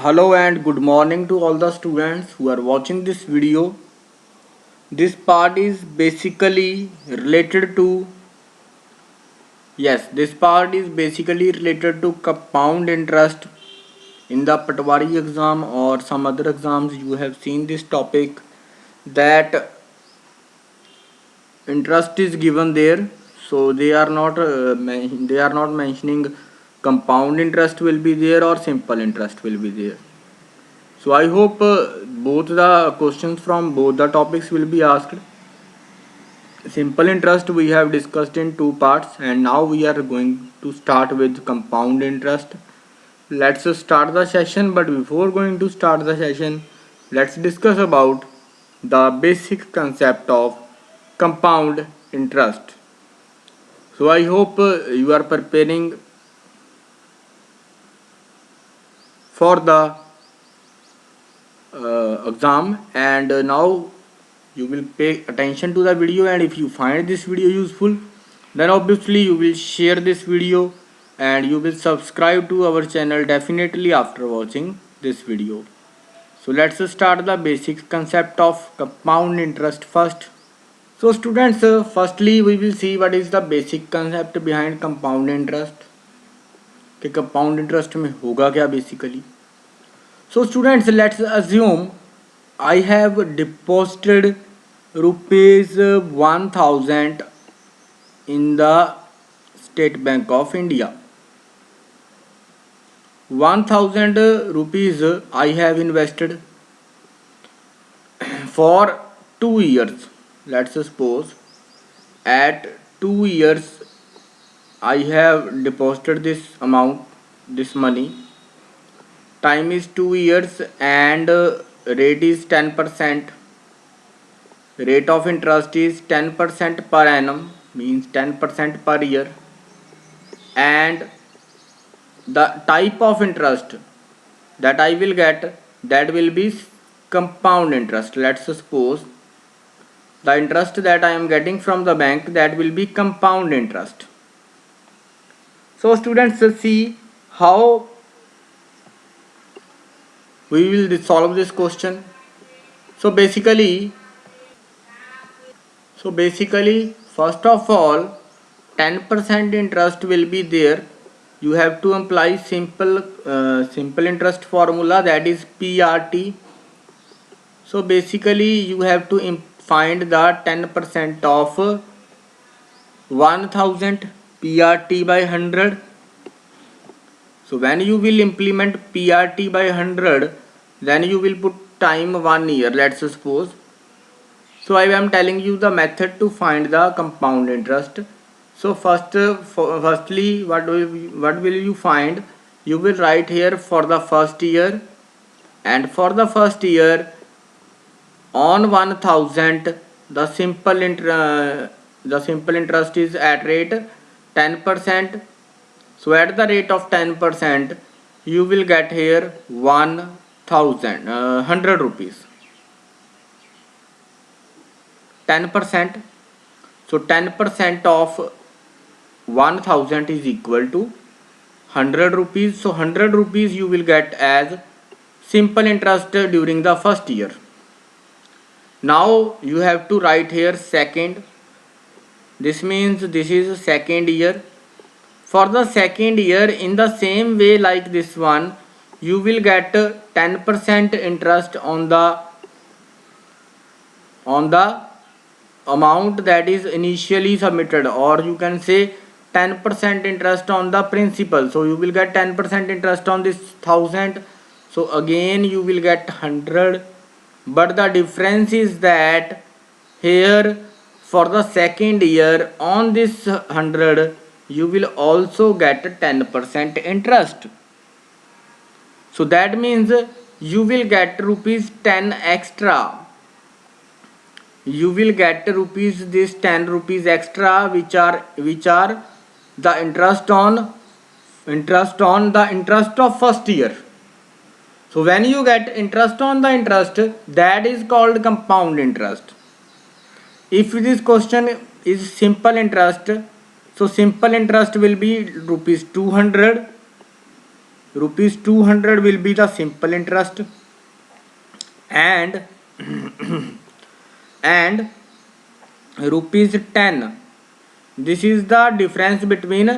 Hello and good morning to all the students who are watching this video. This part is basically related to compound interest. In the Patwari exam or some other exams you have seen this topic, that interest is given there. So they are not mentioning compound interest will be there or simple interest will be there. So I hope both the questions from both the topics will be asked. Simple interest we have discussed in two parts, and now we are going to start with compound interest. Let's start the session, but before going to start the session, let's discuss about the basic concept of compound interest. So I hope you are preparing for the exam, and now you will pay attention to the video, and if you find this video useful, then obviously you will share this video and you will subscribe to our channel definitely after watching this video. So let's start the basic concept of compound interest first. So students, firstly we will see what is the basic concept behind compound interest, कि compound interest में होगा क्या basically. So students, let's assume I have deposited rupees 1000 in the State Bank of India. 1000 rupees I have invested for 2 years. Let's suppose at 2 years I have deposited this amount, this money. Time is 2 years and rate is 10%. Rate of interest is 10% per annum, means 10% per year, and the type of interest that I will get, that will be compound interest. Let's suppose the interest that I am getting from the bank, that will be compound interest. So students, see how we will solve this question. So basically first of all, 10% interest will be there. You have to apply simple interest formula, that is PRT. So basically you have to find the 10% of 1000, PRT by 100. So when you will implement PRT by 100, then you will put time 1 year, let's suppose. So I am telling you the method to find the compound interest. So firstly, what will you find? You will write here for the first year, and for the first year on 1000 the simple interest is at rate 10%. So at the rate of 10%, you will get here 100 rupees. 10%. So 10% of 1000 is equal to 100 rupees. So 100 rupees you will get as simple interest during the first year. Now you have to write here second. This means this is second year. For the second year, in the same way like this one, you will get 10% interest on the amount that is initially submitted, or you can say 10% interest on the principal. So you will get 10% interest on this 1000. So again you will get 100, but the difference is that here for the second year on this 100 you will also get 10% interest. So that means you will get rupees 10 extra. You will get rupees, this 10 rupees extra, which are the interest on the interest of first year. So when you get interest on the interest, that is called compound interest. If this question is simple interest, so simple interest will be rupees 200, rupees 200 will be the simple interest, and and rupees 10, this is the difference between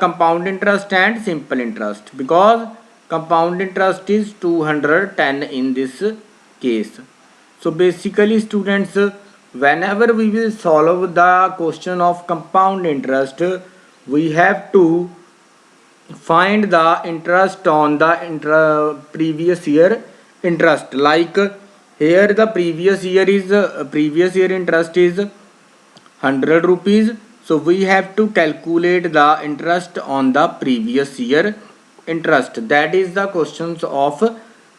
compound interest and simple interest, because compound interest is 210 in this case. So basically students, whenever we will solve the question of compound interest, we have to find the interest on the previous year interest. Like here the previous year interest is 100 rupees, so we have to calculate the interest on the previous year interest. That is the questions of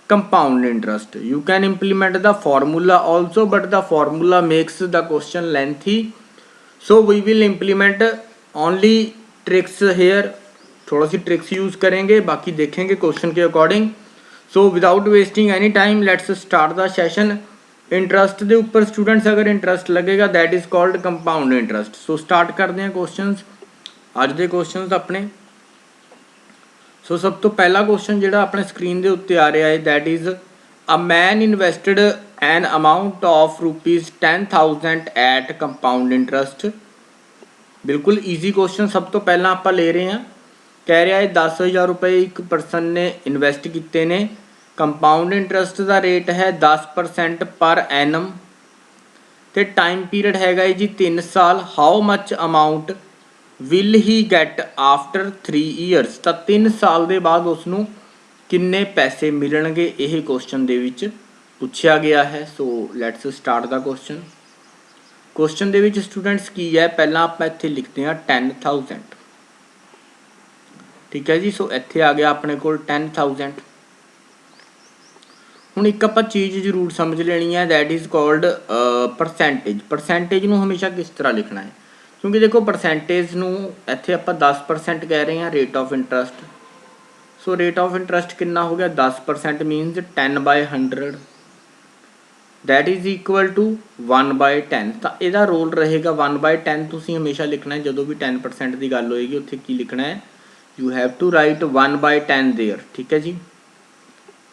compound interest. You can implement the formula also, but the formula makes the question lengthy, so we will implement only tricks here. थोड़ा सी tricks use करेंगे, बाकी देखेंगे question के according. So without wasting any time let's start the session. Interest के उपर students अगर interest लगेगा that is called compound interest. So start करते हैं क्वेश्चन अज के क्वेश्चन अपने. सो सब तो पहला क्वेश्चन जो अपने स्क्रीन के उत्ते आ रहा है that is a man invested an amount of rupees 10,000 at compound interest. बिल्कुल ईजी क्वेश्चन. सब तो पहला आप ले रहे हैं, कह रहा है 10,000 रुपये एक परसन ने इन्वेस्ट किए ने. कंपाउंड इंटरस्ट का रेट है 10% पर एनम, तो टाइम पीरियड है जी 3 साल. How much amount will he get after 3 years. तो 3 साल के बाद उसनों किन्ने पैसे मिलणगे, यह क्वेश्चन दे विच पूछा गया है. So let's start the question. Question दे विच स्टूडेंट्स की है, पहला आप इत्थे लिखते हैं 10,000. ठीक है जी. सो इत्थे आ गया अपने को 10,000. हुण एक आपां चीज़ जरूर समझ लेनी है that is called percentage. Percentage नूं हमेशा किस तरह लिखना है, क्योंकि देखो परसेंटेज नूं इत्थे आपां 10% कह रहे हैं rate of interest. So rate of interest कितना हो गया 10% means 10/100 that is equal to 1/10. तो यदा रोल रहेगा 1/10. तुसीं हमेशा लिखना है जो भी 10% की गल होएगी उत्थे की लिखना है, you have to write 1/10 there. ठीक है जी.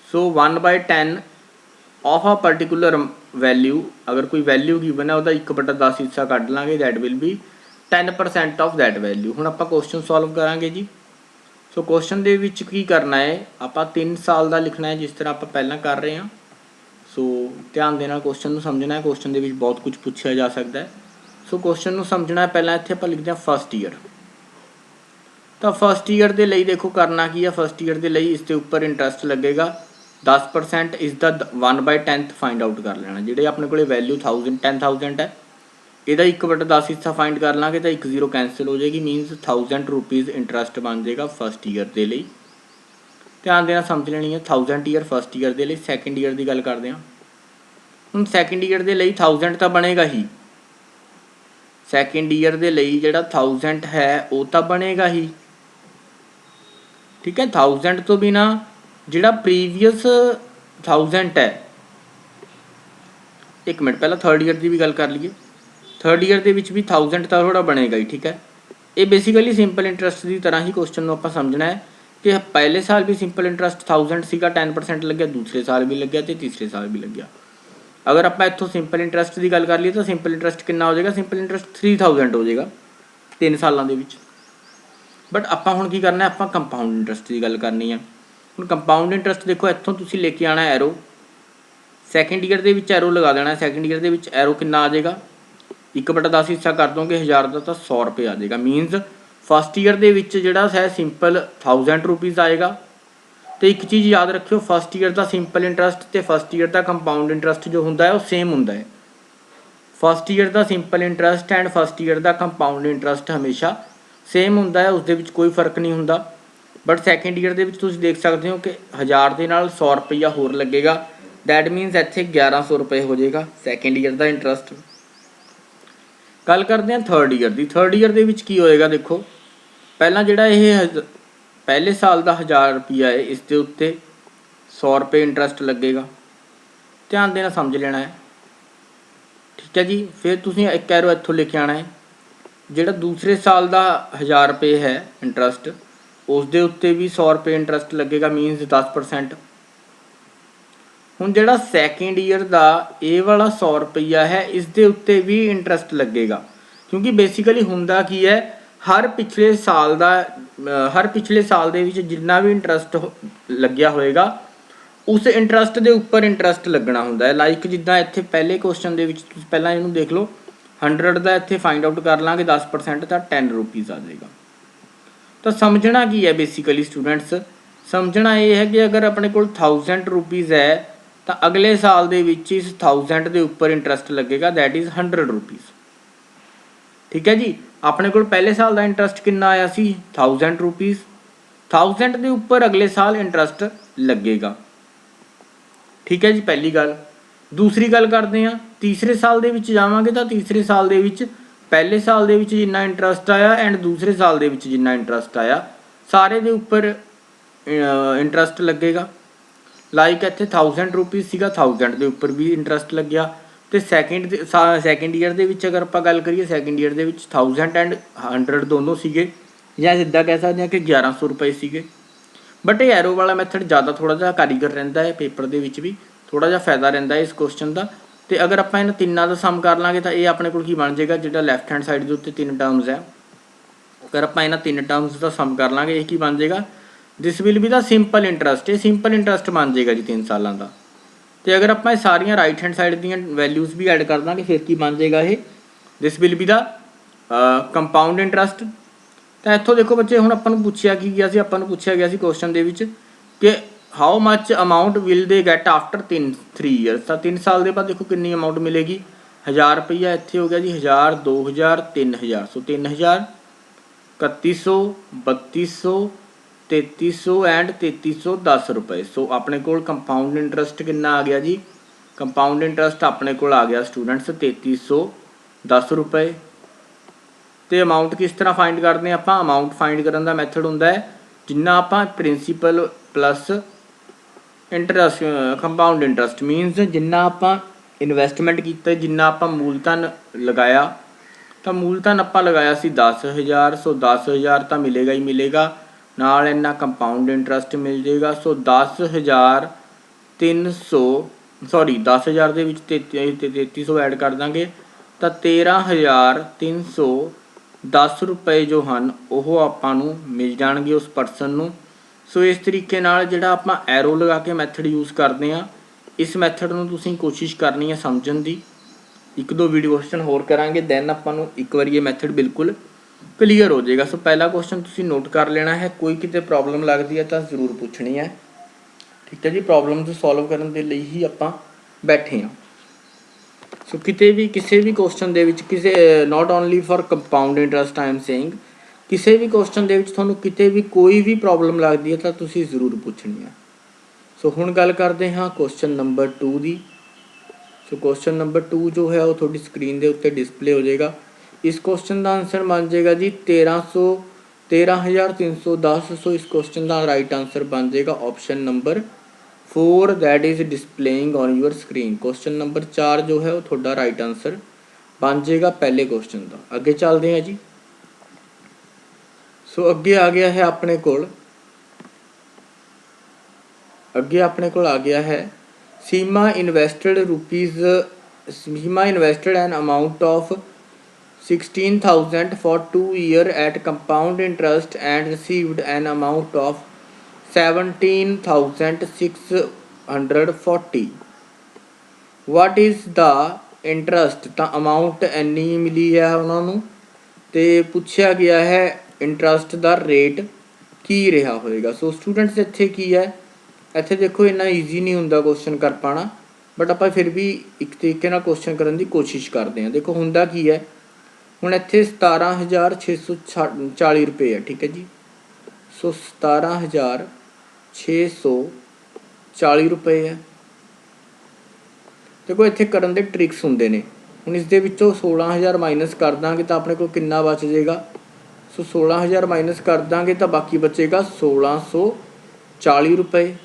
So 1/10 of a particular value, अगर कोई वैल्यू गिवन है वह 1/10 हिस्सा कढ़ लाँगे that will be 10% of that value. हुण आपां क्वेश्चन सॉल्व करांगे जी. सो क्वेश्चन दे विच की करना है, आपां 3 साल का लिखना है जिस तरह आपां पहलां कर रहे हैं. सो ध्यान देना क्वेश्चन समझना है, क्वेश्चन दे विच बहुत कुछ पूछा जा सकता है. सो क्वेश्चन को समझना है, पहला इत्थे आपां लिखते हैं फर्स्ट ईयर. तो फर्स्ट ईयर के लिए देखो करना की है, फर्स्ट ईयर के लिए इसके उपर इंटरस्ट लगेगा 10%. इस द 1/10 फाइंड आउट कर लेना. जिहड़े अपने को वैल्यू 10,000 है, यदा 1/10 हिस्सा फाइंड कर लाँगे तो 1 0 कैंसिल हो जाएगी, मीनस 1000 रुपीज़ इंटरस्ट बन जाएगा फर्स्ट ईयर के लिए. ध्यान देना समझ लेनी है 1000 ईयर फर्स्ट ईयर के लिए. सैकेंड ईयर की गल करते हैं. हम सैकेंड ईयर के लिए 1000 तो बनेगा ही, सैकेंड ईयर के लिए जोड़ा 1000 है वो तो बनेगा ही. ठीक है. 1000 तो बिना जोड़ा प्रीवियस 1000 है, एक मिनट पहला थर्ड ईयर की भी गल कर लीए. थर्ड ईयर के भी 1000 तो थोड़ा बनेगा ही. ठीक है. ये बेसिकली सिंपल इंटरस्ट की तरह ही क्वेश्चन को आप समझना है कि पहले साल भी सिंपल इंटरस्ट 1000 सीगा, 10% लग गया, दूसरे साल भी लग गया तो तीसरे साल भी लग गया. अगर आप इतों सिंपल इंटरस्ट की गल कर लीए तो सिंपल इंटरस्ट कितना हो जाएगा, सिंपल इंटरस्ट 3000 हो जाएगा 3 सालों के. बट आप हुण की करना है, आप कंपाउंड इंटरस्ट की गल करनी है. हुण कंपाउंड इंटरस्ट देखो इतों तुसीं लेके आना एरो, सैकेंड ईयर के एरो लगा देना. सैकेंड ईयर के एरो कितना आ जाएगा, 1/10 हिस्सा कर दोगे 1000 का तो 100 रुपये आ जाएगा. मीनस फस्ट ईयर के जोड़ा है सिंपल 1000 रुपीज़ आएगा. तो एक चीज़ याद रखियो, फस्ट ईयर का सिंपल इंटरस्ट तो फस्ट ईयर का कंपाउंड इंटरस्ट जो होंदा है वो सेम होंदा है. फस्ट ईयर का simple interest and first year का कंपाउंड इंटरस्ट हमेशा सेम होंदा है, उसदे विच कोई फर्क नहीं होंदा. बट सैकेंड ईयर के तुसीं देख सकते हो कि 1000 के नाल 100 रुपया होर लगेगा, दैट मीनस इत्थे 1100 रुपये हो जाएगा सैकेंड ईयर का इंटरस्ट. गल करते हैं थर्ड ईयर की. थर्ड ईयर के की होएगा, देखो पहला जोड़ा ये पहले साल का 1000 रुपया है, इसके उत्ते 100 रुपये इंटरस्ट लगेगा. ध्यान देना समझ लेना है. ठीक है जी. फिर तुसीं एक एरो इत्थों लेके आना है, जोड़ा दूसरे साल का 1000 रुपये है इंटरस्ट उस दे उत्ते भी 100 रुपये इंटरस्ट लगेगा, मीनस 10%। हुण जिहड़ा सैकेंड ईयर का ये वाला 100 रुपया है, इस दे उत्ते भी इंटरस्ट लगेगा, क्योंकि बेसिकली हुंदा की है, हर पिछले साल का हर पिछले साल दे विच जिन्ना भी इंटरस्ट लग्या होएगा उस इंटरस्ट के उपर इंटरस्ट लगना होंदा है। लाइक जिद्दां इत्थे पहले क्वेश्चन दे विच तुसीं पहलां इहनूं देख लो, 100 का इत्थे फाइंड आउट कर लांगे 10% तो 10 रुपीज़ आ जाएगा। तो समझना की है बेसिकली स्टूडेंट्स, समझना ये है कि अगर अपने कोल 1000 रुपीज़ है तो अगले साल दे विच इस 1000 के उपर इंटरस्ट लगेगा, दैट इज़ 100 रुपीज़। ठीक है जी। अपने को पहले साल का इंटरस्ट कितना आया सी 1000 रुपीज़, 1000 के उपर अगले साल इंटरस्ट लगेगा। ठीक है जी, पहली गल। दूसरी गल करते हैं, तीसरे साल दे विच जावांगे तो तीसरे साल दे विच पहले साल दे विच जिन्ना इंटरस्ट आया एंड दूसरे साल दे विच जिन्ना इंटरस्ट आया सारे दे उपर इंटरस्ट लगेगा। लाइक इत्थे 1000 रुपीज़ सीगा, 1000 के उपर भी इंटरस्ट लग्या। तो सैकेंड ईयर के विच अगर आपां गल करिए, सैकेंड ईयर के विच 1000 एंड 100 दोनों सीगे, या सीधा कह सकते हैं कि 1100 रुपये सीगे। बट ये एरो वाला मैथड ज़्यादा थोड़ा जिहा कारीगर रहिंदा है, पेपर दे विच भी थोड़ा जिहा फायदा रहिंदा है इस क्वेश्चन का। तो अगर आप इन तिनों का सम कर लाँगे तो ये अपने को की बन जाएगा, जो लैफ्ट हैंड साइड के उत्ते 3 टर्म्स है, अगर आप इन 3 टर्म्स का सम कर लाँगे ये की बन जाएगा, this will be the simple interest. ये सिंपल इंटरस्ट बन जाएगा जी 3 सालों का। तो अगर आप सारिया राइट हैंड साइड दी वैल्यूज़ भी ऐड कर देंगे फिर की बन जाएगा ये, this will be the compound interest. तो इत्थों देखो बच्चे, हुण आपां नूं पुछया की गया सी, आपां नूं पुछया गया सी क्वेश्चन दे विच कि how much amount will they get after 3 years. तो 3 साल के बाद देखो कितनी अमाउंट मिलेगी, 1000 रुपया इत्थे हो गया जी, 1000, 2000, 3000। सो 3000, 3100, 3200, 3300 एंड 3310 रुपये। सो अपने को कंपाउंड इंटरस्ट कितना आ गया जी, कंपाउंड इंटरस्ट अपने को आ गया स्टूडेंट्स 3310 रुपये। तो अमाउंट किस तरह फाइंड करते हैं आप, अमाउंट फाइंड करने का मैथड होंदा है जिन्ना आप principal plus interest compound interest, means जिन्ना आप इन्वेस्टमेंट किया, जिन्ना आप मूलधन लगाया, तो मूलधन आप लगाया सी 10,000। सो 10,000 तो मिलेगा ही मिलेगा, नाल इन्ना कंपाउंड इंटरस्ट मिल जाएगा। सो 10,300 सॉरी 10,000 के 3300 ऐड कर देंगे तो 13,310 रुपये जो हैं वो आपां नूं मिल जाएंगे उस परसन नूं। सो इस तरीके नाल जिहड़ा आपां एरो लगा के मैथड यूज़ करते हैं, इस मैथड नूं तुसीं कोशिश करनी है समझण दी। एक दो वीडियो क्वेश्चन होर करांगे, दैन आपां नूं एक बार ये मैथड बिल्कुल क्लीयर हो जाएगा। सो पहला क्वेश्चन तुसीं नोट कर लेना है, कोई किते प्रॉब्लम लगती है तो जरूर पूछनी है। ठीक है जी, प्रॉब्लम तो सॉल्व करने के लिए ही आपां बैठे हाँ। सो किते भी किसी भी क्वेश्चन दे विच किसी not only for compound interest I am saying, किसी भी क्वेश्चन दे विच तुहानूं किते भी कोई भी प्रॉब्लम लगती है तो तुसीं जरूर पूछनी है। सो हुण गल करते हाँ क्वेश्चन नंबर 2 की। सो क्वेश्चन नंबर 2 जो है वो थोड़ी स्क्रीन के उत्ते डिस्पले हो जाएगा। इस क्वेश्चन का आंसर बन जाएगा जी 13,310। सो इस क्वेश्चन का राइट आंसर बन जाएगा option number 4, that is displaying on your screen. Question number 4 जो है वो थोड़ा राइट आंसर बन जाएगा पहले क्वेश्चन का। अगे चलते हैं जी। सो अगे आ गया है अपने कोल, अगे अपने को आ गया है Seema invested an amount of 16,000 for 2 year at compound interest and received an amount of 17,640। What is the interest. तो अमाउंट इन्नी मिली है उन्होंने, तो पूछा गया है इंटरस्ट का रेट की रहा होएगा। सो स्टूडेंट्स इत्थे की है, इत्थे देखो इन्ना ईजी नहीं होंदा क्वेश्चन कर पाना, बट आप फिर भी एक तरीके नाल क्वेश्चन करने की कोशिश करते हैं। देखो हुंदा की है, हुण इत्थे 17,640 रुपये है। ठीक है जी। सो 17,640 रुपये है। देखो इत्थे करन दे ट्रिक्स हुंदे ने। हुण इस दे विचों 16,000 माइनस कर दांगे तो अपने को कितना बच जाएगा। सो 16,000 माइनस कर दांगे तो बाकी बचेगा 1,640 रुपये।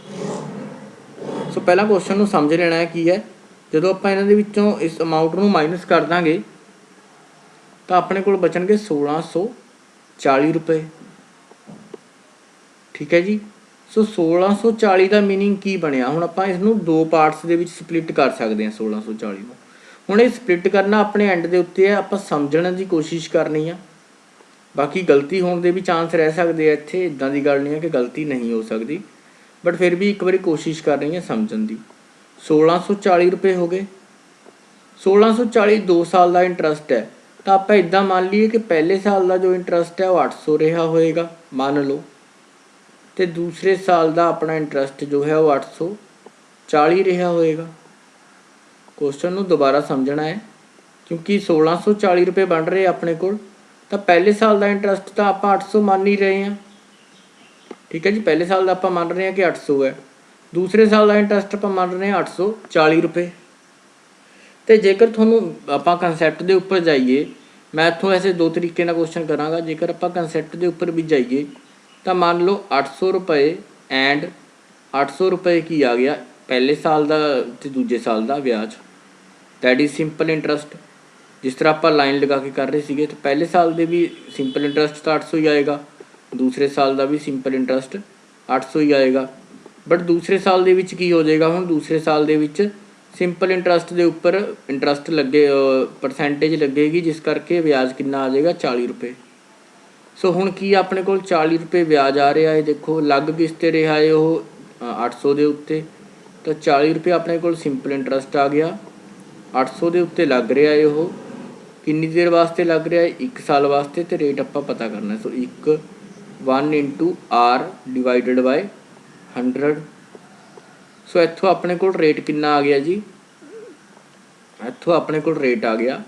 सो पहला क्वेश्चन समझ लेना है की है, जो आप इन्हां दे विचों इस अमाउंट नूं माइनस कर देंगे तो अपने को बचणगे 1,640 रुपये। ठीक है जी। सो 1640 ਦਾ ਮੀਨਿੰਗ ਕੀ ਬਣਿਆ, ਹੁਣ ਆਪਾਂ ਇਸ ਨੂੰ ਦੋ ਪਾਰਟਸ ਦੇ ਵਿੱਚ ਸਪਲਿਟ ਕਰ ਸਕਦੇ ਹਾਂ 1640 ਨੂੰ। ਹੁਣ ਇਹ ਸਪਲਿਟ ਕਰਨਾ ਆਪਣੇ ਐਂਡ ਦੇ ਉੱਤੇ ਹੈ, ਆਪਾਂ ਸਮਝਣ ਦੀ ਕੋਸ਼ਿਸ਼ ਕਰਨੀ ਆ, ਬਾਕੀ ਗਲਤੀ ਹੋਣ ਦੇ ਵੀ ਚਾਂਸ ਰਹਿ ਸਕਦੇ ਆ ਇੱਥੇ, ਇੱਦਾਂ ਦੀ ਗੱਲ ਨਹੀਂ ਹੈ ਕਿ ਗਲਤੀ ਨਹੀਂ ਹੋ ਸਕਦੀ, ਬਟ ਫਿਰ ਵੀ ਇੱਕ ਵਾਰੀ ਕੋਸ਼ਿਸ਼ ਕਰ ਰਹੀ ਹਾਂ ਸਮਝਣ ਦੀ। 1640 ਰੁਪਏ ਹੋ ਗਏ। 1640 2 ਸਾਲ ਦਾ ਇੰਟਰਸਟ ਹੈ, ਤਾਂ ਆਪਾਂ ਇੱਦਾਂ ਮੰਨ ਲਈਏ ਕਿ ਪਹਿਲੇ ਸਾਲ ਦਾ ਜੋ ਇੰਟਰਸਟ ਹੈ ਉਹ 800 ਰਿਹਾ ਹੋਏਗਾ ਮੰਨ ਲਓ, ਤੇ ਦੂਸਰੇ ਸਾਲ ਦਾ ਆਪਣਾ ਇੰਟਰਸਟ ਜੋ ਹੈ ਉਹ 840 ਰਿਹਾ ਹੋਏਗਾ। ਕੁਐਸਚਨ ਨੂੰ ਦੁਬਾਰਾ ਸਮਝਣਾ ਹੈ, ਕਿਉਂਕਿ 1640 ਰੁਪਏ ਬਣ ਰਹੇ ਆਪਣੇ ਕੋਲ, ਤਾਂ ਪਹਿਲੇ ਸਾਲ ਦਾ ਇੰਟਰਸਟ ਤਾਂ ਆਪਾਂ 800 ਮੰਨ ਹੀ ਰਹੇ ਹਾਂ, ਠੀਕ ਹੈ ਜੀ। ਪਹਿਲੇ ਸਾਲ ਦਾ ਆਪਾਂ ਮੰਨ ਰਹੇ ਹਾਂ ਕਿ 800 ਹੈ, ਦੂਸਰੇ ਸਾਲ ਦਾ ਇੰਟਰਸਟ ਆਪਾਂ ਮੰਨ ਰਹੇ ਹਾਂ 840 ਰੁਪਏ। ਤੇ ਜੇਕਰ ਤੁਹਾਨੂੰ ਆਪਾਂ ਕੰਸੈਪਟ ਦੇ ਉੱਪਰ ਜਾਈਏ, ਮੈਂ ਇੱਥੋਂ ਐਸੇ ਦੋ ਤਰੀਕੇ ਨਾਲ ਕੁਐਸਚਨ ਕਰਾਂਗਾ। ਜੇਕਰ ਆਪਾਂ ਕੰਸੈਪਟ ਦੇ ਉੱਪਰ ਵੀ ਜਾਈਏ ਤਾਂ ਮੰਨ ਲਓ 800 ਰੁਪਏ ਐਂਡ 800 ਰੁਪਏ ਕੀ ਆ ਗਿਆ ਪਹਿਲੇ ਸਾਲ ਦਾ ਅਤੇ ਦੂਜੇ ਸਾਲ ਦਾ ਵਿਆਜ, ਦੈਟ ਇਜ਼ ਸਿੰਪਲ ਇੰਟਰਸਟ। ਜਿਸ ਤਰ੍ਹਾਂ ਆਪਾਂ ਲਾਈਨ ਲਗਾ ਕੇ ਕਰ ਰਹੇ ਸੀਗੇ, ਤਾਂ ਪਹਿਲੇ ਸਾਲ ਦੇ ਵੀ ਸਿੰਪਲ ਇੰਟਰਸਟ ਤਾਂ 800 ਹੀ ਆਏਗਾ, ਦੂਸਰੇ ਸਾਲ ਦਾ ਵੀ ਸਿੰਪਲ ਇੰਟਰਸਟ 800 ਹੀ ਆਏਗਾ। ਬਟ ਦੂਸਰੇ ਸਾਲ ਦੇ ਵਿੱਚ ਕੀ ਹੋ ਜਾਏਗਾ, ਹੁਣ ਦੂਸਰੇ ਸਾਲ ਦੇ ਵਿੱਚ ਸਿੰਪਲ ਇੰਟਰਸਟ ਦੇ ਉੱਪਰ ਇੰਟਰਸਟ ਲੱਗੇ ਪਰਸੈਂਟੇਜ ਲੱਗੇਗੀ, ਜਿਸ ਕਰਕੇ ਵਿਆਜ ਕਿੰਨਾ ਆ ਜਾਏਗਾ 40 ਰੁਪਏ। ਸੋ ਹੁਣ ਕੀ ਆਪਣੇ ਕੋਲ 40 ਰੁਪਏ ਵਿਆਜ ਆ ਰਿਹਾ ਹੈ, ਦੇਖੋ ਲੱਗ ਕਿਸ 'ਤੇ ਰਿਹਾ ਹੈ ਉਹ 800 ਦੇ ਉੱਤੇ, ਤਾਂ 40 ਰੁਪਏ ਆਪਣੇ ਕੋਲ ਸਿੰਪਲ ਇੰਟਰਸਟ ਆ ਗਿਆ, 800 ਦੇ ਉੱਤੇ ਲੱਗ ਰਿਹਾ ਹੈ ਉਹ ਕਿੰਨੀ ਦੇਰ ਵਾਸਤੇ ਲੱਗ ਰਿਹਾ ਹੈ 1 ਸਾਲ ਵਾਸਤੇ, ਅਤੇ ਰੇਟ ਆਪਾਂ ਪਤਾ ਕਰਨਾ। ਸੋ 1 into R ਡਿਵਾਈਡਡ ਬਾਏ 100। ਸੋ ਇੱਥੋਂ ਆਪਣੇ ਕੋਲ ਰੇਟ ਕਿੰਨਾ ਆ ਗਿਆ ਜੀ, ਇੱਥੋਂ ਆਪਣੇ ਕੋਲ ਰੇਟ ਆ ਗਿਆ,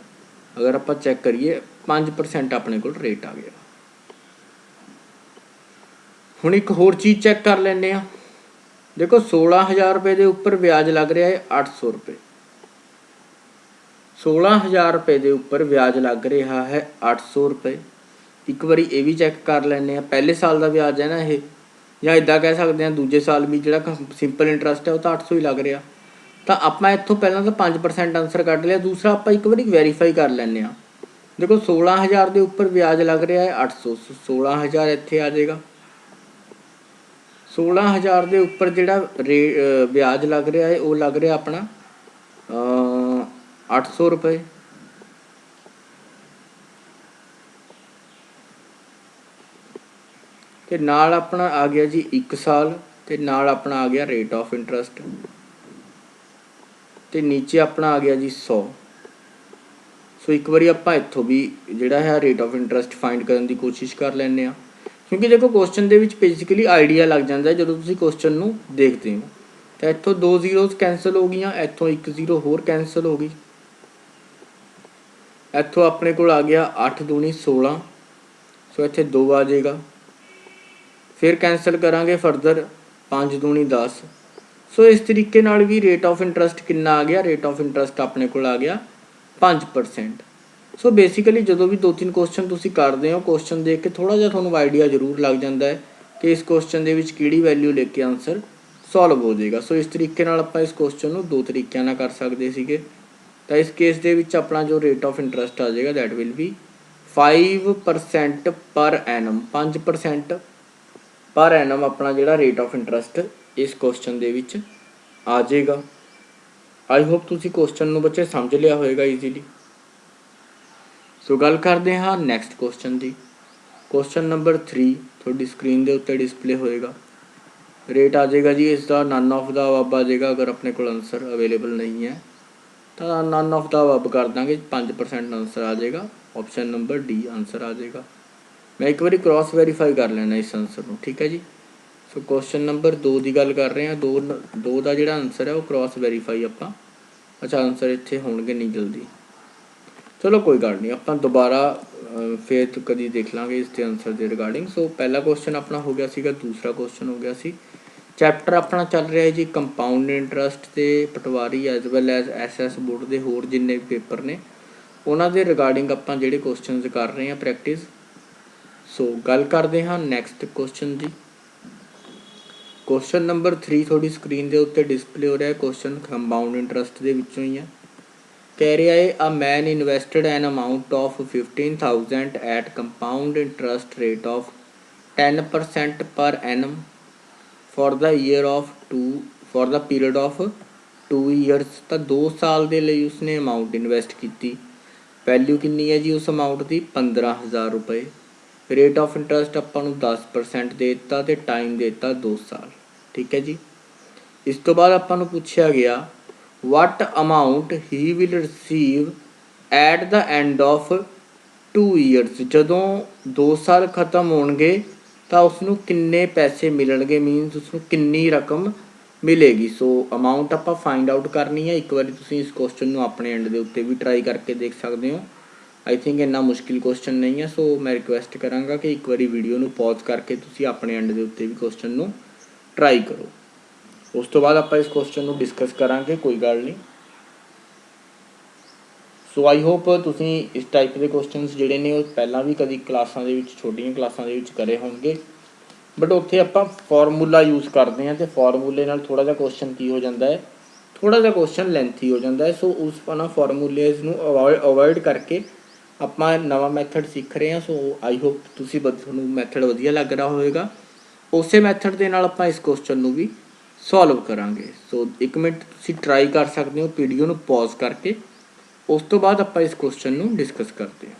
ਅਗਰ ਆਪਾਂ ਚੈੱਕ ਕਰੀਏ 5% ਆਪਣੇ ਕੋਲ ਰੇਟ ਆ ਗਿਆ। ਹੁਣ ਇੱਕ ਹੋਰ ਚੀਜ਼ ਚੈੱਕ ਕਰ ਲੈਂਦੇ ਹਾਂ, ਦੇਖੋ 16000 ਰੁਪਏ ਦੇ ਉੱਪਰ ਵਿਆਜ ਲੱਗ ਰਿਹਾ ਹੈ 800 ਰੁਪਏ, 16000 ਰੁਪਏ ਦੇ ਉੱਪਰ ਵਿਆਜ ਲੱਗ ਰਿਹਾ ਹੈ 800 ਰੁਪਏ। ਇੱਕ ਵਾਰੀ ਇਹ ਵੀ ਚੈੱਕ ਕਰ ਲੈਂਦੇ ਹਾਂ, ਪਹਿਲੇ ਸਾਲ ਦਾ ਵਿਆਜ ਹੈ ਨਾ ਇਹ, ਜਾਂ ਇੱਦਾਂ ਕਹਿ ਸਕਦੇ ਹਾਂ ਦੂਜੇ ਸਾਲ ਵੀ ਜਿਹੜਾ ਸਿੰਪਲ ਇੰਟਰਸਟ ਹੈ ਉਹ ਤਾਂ 800 ਹੀ ਲੱਗ ਰਿਹਾ। ਤਾਂ ਆਪਾਂ ਇੱਥੋਂ ਪਹਿਲਾਂ ਤਾਂ 5% ਆਨਸਰ ਕੱਢ ਲਿਆ, ਦੂਸਰਾ ਆਪਾਂ ਇੱਕ ਵਾਰੀ ਵੈਰੀਫਾਈ ਕਰ ਲੈਂਦੇ ਹਾਂ। ਦੇਖੋ 16000 ਦੇ ਉੱਪਰ ਵਿਆਜ ਲੱਗ ਰਿਹਾ ਹੈ 800, 16000 ਇੱਥੇ ਆ ਜਾਏਗਾ। 16000 ਦੇ ਉੱਪਰ ਜਿਹੜਾ ਵਿਆਜ ਲੱਗ ਰਿਹਾ ਹੈ ਉਹ ਲੱਗ ਰਿਹਾ ਆਪਣਾ 800 ਰੁਪਏ। ਤੇ ਨਾਲ ਆਪਣਾ ਆ ਗਿਆ ਜੀ 1 ਸਾਲ, ਤੇ ਨਾਲ ਆਪਣਾ ਆ ਗਿਆ ਰੇਟ ਆਫ ਇੰਟਰਸਟ, ਤੇ ਨੀਚੇ ਆਪਣਾ ਆ ਗਿਆ ਜੀ 100। ਸੋ ਇੱਕ ਵਾਰੀ ਆਪਾਂ ਇੱਥੋਂ ਵੀ ਜਿਹੜਾ ਹੈ ਰੇਟ ਆਫ ਇੰਟਰਸਟ ਫਾਈਂਡ ਕਰਨ ਦੀ ਕੋਸ਼ਿਸ਼ ਕਰ ਲੈਂਦੇ ਹਾਂ, ਕਿਉਂਕਿ ਦੇਖੋ ਕੁਐਸਚਨ ਦੇ ਵਿੱਚ ਬੇਸਿਕਲੀ ਆਈਡੀਆ ਲੱਗ ਜਾਂਦਾ ਜਦੋਂ ਤੁਸੀਂ ਕੁਐਸਚਨ ਨੂੰ ਦੇਖਦੇ ਹੋ। ਤਾਂ ਇੱਥੋਂ 2 ਜ਼ੀਰੋਜ਼ ਕੈਂਸਲ ਹੋ ਗਈਆਂ, ਇੱਥੋਂ 1 ਜ਼ੀਰੋ ਹੋਰ ਕੈਂਸਲ ਹੋ ਗਈ, ਇੱਥੋਂ ਆਪਣੇ ਕੋਲ ਆ ਗਿਆ 8 ਦੂਣੀ 16, ਸੋ ਇੱਥੇ 2 ਆ ਜਾਏਗਾ। ਫਿਰ ਕੈਂਸਲ ਕਰਾਂਗੇ ਫਰਦਰ 5 ਦੂਣੀ 10। ਸੋ ਇਸ ਤਰੀਕੇ ਨਾਲ ਵੀ ਰੇਟ ਆਫ ਇੰਟਰਸਟ ਕਿੰਨਾ ਆ ਗਿਆ, ਰੇਟ ਆਫ ਇੰਟਰਸਟ ਆਪਣੇ ਕੋਲ ਆ ਗਿਆ 5%। ਸੋ ਬੇਸਿਕਲੀ ਜਦੋਂ ਵੀ 2-3 ਕੁਐਸਚਨ ਤੁਸੀਂ ਕਰਦੇ ਹੋ, ਕੁਐਸਚਨ ਦੇਖ ਕੇ ਥੋੜ੍ਹਾ ਜਿਹਾ ਤੁਹਾਨੂੰ ਆਈਡੀਆ ਜ਼ਰੂਰ ਲੱਗ ਜਾਂਦਾ ਹੈ ਕਿ ਇਸ ਕੁਐਸਚਨ ਦੇ ਵਿੱਚ ਕਿਹੜੀ ਵੈਲਿਊ ਲੈ ਕੇ ਆਨਸਰ ਸੋਲਵ ਹੋ ਜਾਏਗਾ। ਸੋ ਇਸ ਤਰੀਕੇ ਨਾਲ ਆਪਾਂ ਇਸ ਕੁਐਸਚਨ ਨੂੰ 2 ਤਰੀਕਿਆਂ ਨਾਲ ਕਰ ਸਕਦੇ ਸੀਗੇ। ਤਾਂ ਇਸ ਕੇਸ ਦੇ ਵਿੱਚ ਆਪਣਾ ਜੋ ਰੇਟ ਆਫ ਇੰਟਰਸਟ ਆ ਜਾਏਗਾ ਦੈਟ ਵਿਲ ਬੀ 5% ਪਰ ਐਨਮ, 5% ਪਰ ਐਨਮ ਆਪਣਾ ਜਿਹੜਾ ਰੇਟ ਆਫ ਇੰਟਰਸਟ ਇਸ ਕੁਐਸਚਨ ਦੇ ਵਿੱਚ ਆ ਜਾਏਗਾ। ਆਈ ਹੋਪ ਤੁਸੀਂ ਕੁਐਸਚਨ ਨੂੰ ਬੱਚੇ ਸਮਝ ਲਿਆ ਹੋਏਗਾ ਈਜ਼ੀਲੀ। ਸੋ ਗੱਲ ਕਰਦੇ ਹਾਂ ਨੈਕਸਟ ਕੁਐਸਚਨ ਦੀ। ਕੁਐਸਚਨ ਨੰਬਰ 3 ਤੁਹਾਡੀ ਸਕਰੀਨ ਦੇ ਉੱਤੇ ਡਿਸਪਲੇ ਹੋਏਗਾ। ਰੇਟ ਆ ਜਾਏਗਾ ਜੀ ਇਸ ਦਾ ਨਨ ਆਫ ਦਾ ਅਬਵ ਆ ਜਾਏਗਾ, ਅਗਰ ਆਪਣੇ ਕੋਲ ਆਨਸਰ ਅਵੇਲੇਬਲ ਨਹੀਂ ਹੈ ਤਾਂ ਨਨ ਆਫ ਦਾ ਅਬਵ ਕਰ ਦਾਂਗੇ, 5% ਆਨਸਰ ਆ ਜਾਏਗਾ, ਆਪਸ਼ਨ ਨੰਬਰ ਡੀ ਆਨਸਰ ਆ ਜਾਏਗਾ। ਮੈਂ ਇੱਕ ਵਾਰੀ ਕ੍ਰੋਸ ਵੈਰੀਫਾਈ ਕਰ ਲੈਣਾ ਇਸ ਆਨਸਰ ਨੂੰ, ਠੀਕ ਹੈ ਜੀ। ਸੋ ਕੁਐਸਚਨ ਨੰਬਰ 2 ਦੀ ਗੱਲ ਕਰ ਰਹੇ ਹਾਂ, 2 ਦਾ ਜਿਹੜਾ ਆਨਸਰ ਹੈ ਉਹ ਕ੍ਰੋਸ ਵੈਰੀਫਾਈ ਆਪਾਂ, ਅੱਛਾ ਆਨਸਰ ਇੱਥੇ ਹੋਣਗੇ ਨਹੀਂ ਜਲਦੀ, ਚਲੋ ਕੋਈ ਗੱਲ ਨਹੀਂ, ਆਪਾਂ ਦੁਬਾਰਾ ਫਿਰ ਕਦੀ ਦੇਖ ਲਾਂਗੇ ਇਸ ਦੇ ਆਨਸਰ ਦੇ ਰਿਗਾਰਡਿੰਗ। ਸੋ ਪਹਿਲਾ ਕੁਐਸਚਨ ਆਪਣਾ ਹੋ ਗਿਆ ਸੀਗਾ, ਦੂਸਰਾ ਕੁਐਸਚਨ ਹੋ ਗਿਆ ਸੀ। ਚੈਪਟਰ ਆਪਣਾ ਚੱਲ ਰਿਹਾ ਹੈ ਜੀ ਕੰਪਾਊਂਡ ਇੰਟਰਸਟ ਤੇ patwari as well as SS board ਦੇ ਹੋਰ ਜਿੰਨੇ ਵੀ ਪੇਪਰ ਨੇ ਉਹਨਾਂ ਦੇ ਰਿਗਾਰਡਿੰਗ ਆਪਾਂ ਜਿਹੜੇ ਕੁਐਸਚਨਸ ਕਰ ਰਹੇ ਹਾਂ ਪ੍ਰੈਕਟਿਸ। ਸੋ ਗੱਲ ਕਰਦੇ ਹਾਂ ਨੈਕਸਟ ਕੁਐਸਚਨ ਦੀ। ਕੁਐਸਚਨ ਨੰਬਰ 3 ਤੁਹਾਡੀ ਸਕਰੀਨ ਦੇ ਉੱਤੇ ਡਿਸਪਲੇ ਹੋ ਰਿਹਾ, ਕੁਐਸਚਨ ਕੰਪਾਊਂਡ ਇੰਟਰਸਟ ਦੇ ਵਿੱਚੋਂ ਹੀ ਹੈ। ਕਹਿ ਰਿਹਾ ਹੈ a man invested an amount of 15,000 at compound interest rate of 10% per annum for the year of 2 for the period of 2 years. तो 2 साल के लिए उसने अमाउंट इन्वेस्ट की। वैल्यू कितनी है जी उस अमाउंट की 15,000 रुपये। रेट ऑफ इंटरस्ट ਆਪਾਂ ਨੂੰ 10% ਦੇ ਦਿੱਤਾ ਤੇ टाइम ਦੇ ਦਿੱਤਾ 2 साल। ठीक है जी। इस तो बाद ਆਪਾਂ ਨੂੰ ਪੁੱਛਿਆ ਗਿਆ what amount he will receive at the end of 2 years। ਜਦੋਂ 2 साल ਖਤਮ ਹੋਣਗੇ ਤਾਂ ਉਸਨੂੰ ਕਿੰਨੇ ਪੈਸੇ ਮਿਲਣਗੇ, ਮੀਨਸ ਉਸਨੂੰ ਕਿੰਨੀ ਰਕਮ ਮਿਲੇਗੀ। ਸੋ ਅਮਾਊਂਟ ਆਪਾਂ ਫਾਈਂਡ ਆਊਟ ਕਰਨੀ ਹੈ। ਇੱਕ ਵਾਰੀ ਤੁਸੀਂ ਇਸ ਕੁਐਸਚਨ ਨੂੰ ਆਪਣੇ ਐਂਡ ਦੇ ਉੱਤੇ ਵੀ ਟਰਾਈ ਕਰਕੇ ਦੇਖ ਸਕਦੇ ਹੋ। आई थिंक ਇੰਨਾ ਮੁਸ਼ਕਿਲ ਕੁਐਸਚਨ ਨਹੀਂ ਹੈ। ਸੋ ਮੈਂ ਰਿਕੁਐਸਟ ਕਰਾਂਗਾ ਕਿ ਇੱਕ ਵਾਰੀ ਵੀਡੀਓ ਨੂੰ ਪੌਜ਼ ਕਰਕੇ ਤੁਸੀਂ ਆਪਣੇ ਐਂਡ ਦੇ ਉੱਤੇ ਵੀ ਕੁਐਸਚਨ ਨੂੰ ਟਰਾਈ ਕਰੋ। ਉਸ ਤੋਂ ਬਾਅਦ ਆਪਾਂ ਇਸ ਕੁਐਸਚਨ ਨੂੰ ਡਿਸਕਸ ਕਰਾਂਗੇ, ਕੋਈ ਗੱਲ ਨਹੀਂ। ਸੋ ਆਈ ਹੋਪ ਤੁਸੀਂ ਇਸ ਟਾਈਪ ਦੇ ਕੁਐਸਚਨਸ ਜਿਹੜੇ ਨੇ ਉਹ ਪਹਿਲਾਂ ਵੀ ਕਦੀ ਕਲਾਸਾਂ ਦੇ ਵਿੱਚ, ਛੋਟੀਆਂ ਕਲਾਸਾਂ ਦੇ ਵਿੱਚ ਕਰੇ ਹੋਣਗੇ, ਬਟ ਉੱਥੇ ਆਪਾਂ ਫਾਰਮੂਲਾ ਯੂਜ਼ ਕਰਦੇ ਹਾਂ ਅਤੇ ਫਾਰਮੂਲੇ ਨਾਲ ਥੋੜ੍ਹਾ ਜਿਹਾ ਕੁਐਸਚਨ ਕੀ ਹੋ ਜਾਂਦਾ ਹੈ, ਥੋੜ੍ਹਾ ਜਿਹਾ ਕੁਐਸਚਨ ਲੈਂਥੀ ਹੋ ਜਾਂਦਾ ਹੈ। ਸੋ ਉਸ ਫਾਰਮੂਲੇਜ਼ ਨੂੰ ਅਵੋਇਡ ਕਰਕੇ ਆਪਾਂ ਨਵਾਂ ਮੈਥਡ ਸਿੱਖ ਰਹੇ ਹਾਂ। ਸੋ ਆਈ ਹੋਪ ਤੁਹਾਨੂੰ ਮੈਥਡ ਵਧੀਆ ਲੱਗ ਰਿਹਾ ਹੋਵੇਗਾ। ਉਸੇ ਮੈਥਡ ਦੇ ਨਾਲ ਆਪਾਂ ਇਸ ਕੁਐਸਚਨ ਨੂੰ ਵੀ ਸੋਲਵ ਕਰਾਂਗੇ। ਸੋ 1 ਮਿੰਟ ਤੁਸੀਂ ਟਰਾਈ ਕਰ ਸਕਦੇ ਹੋ ਵੀਡੀਓ ਨੂੰ ਪੌਜ਼ ਕਰਕੇ। ਉਸ ਤੋਂ ਬਾਅਦ ਆਪਾਂ ਇਸ ਕੁਐਸਚਨ ਨੂੰ ਡਿਸਕਸ ਕਰਦੇ ਹਾਂ।